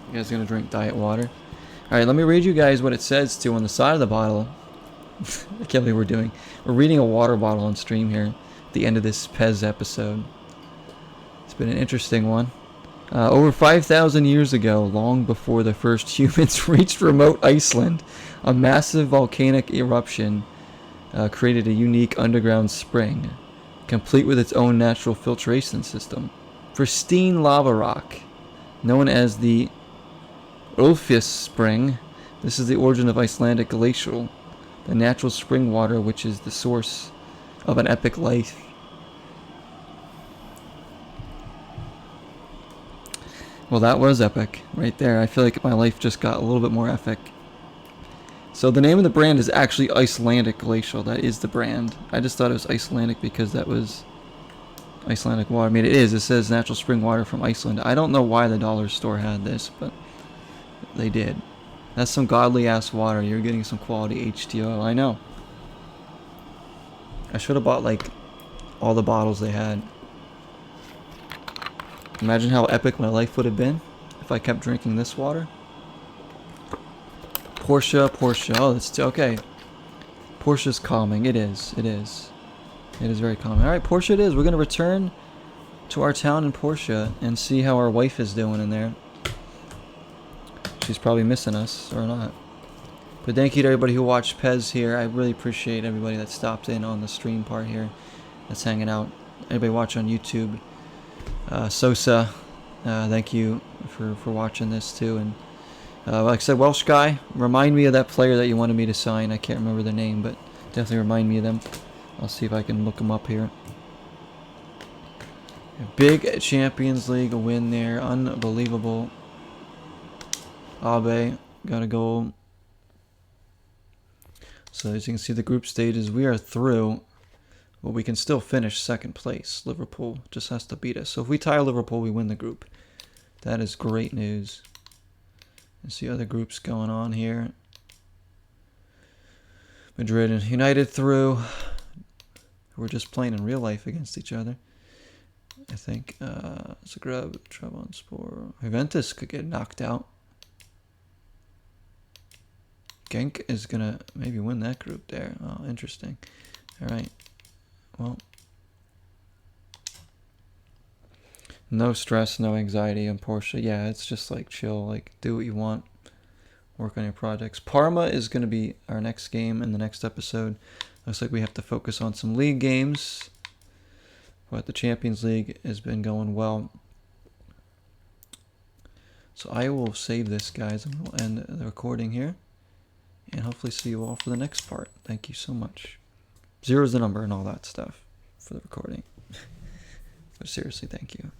You guys gonna drink diet water? Alright, let me read you guys what it says too on the side of the bottle. I can't believe we're reading a water bottle on stream here at the end of this PES episode. It's been an interesting one. Over 5,000 years ago, long before the first humans reached remote Iceland, a massive volcanic eruption created a unique underground spring, complete with its own natural filtration system. Pristine lava rock, known as the Ulfis Spring. This is the origin of Icelandic glacial, the natural spring water which is the source of an epic life. Well, that was epic right there. I feel like my life just got a little bit more epic. So the name of the brand is actually Icelandic Glacial. That is the brand. I just thought it was Icelandic because that was Icelandic water. I mean, it is. It says natural spring water from Iceland. I don't know why the dollar store had this, but they did. That's some godly ass water. You're getting some quality H2O. I know. I should have bought like all the bottles they had. Imagine how epic my life would have been if I kept drinking this water. Portia. Oh, that's okay. Portia's calming. It is. It is very calming. Alright, Portia it is. We're going to return to our town in Portia and see how our wife is doing in there. She's probably missing us, or not. But thank you to everybody who watched PES here. I really appreciate everybody that stopped in on the stream part here. That's hanging out. Everybody watch on YouTube. Sosa, thank you for watching this too. And like I said, Welsh guy, remind me of that player that you wanted me to sign. I can't remember their name, but definitely remind me of them. I'll see if I can look them up here. A big Champions League win there. Unbelievable. Abe got a goal. So as you can see, the group stages, we are through. But we can still finish second place. Liverpool just has to beat us. So if we tie Liverpool, we win the group. That is great news. Let's see other groups going on here. Madrid and United through. We're just playing in real life against each other. I think Zagreb, Trabzonspor. Juventus could get knocked out. Genk is going to maybe win that group there. Oh, interesting. All right. Well, no stress, no anxiety on Porsche. Yeah, it's just like chill, like do what you want, work on your projects. Parma is going to be our next game in the next episode. Looks like we have to focus on some league games, but the Champions League has been going well. So I will save this, guys, and we'll end the recording here, and hopefully see you all for the next part. Thank you so much. 0 is the number and all that stuff for the recording. But seriously, thank you.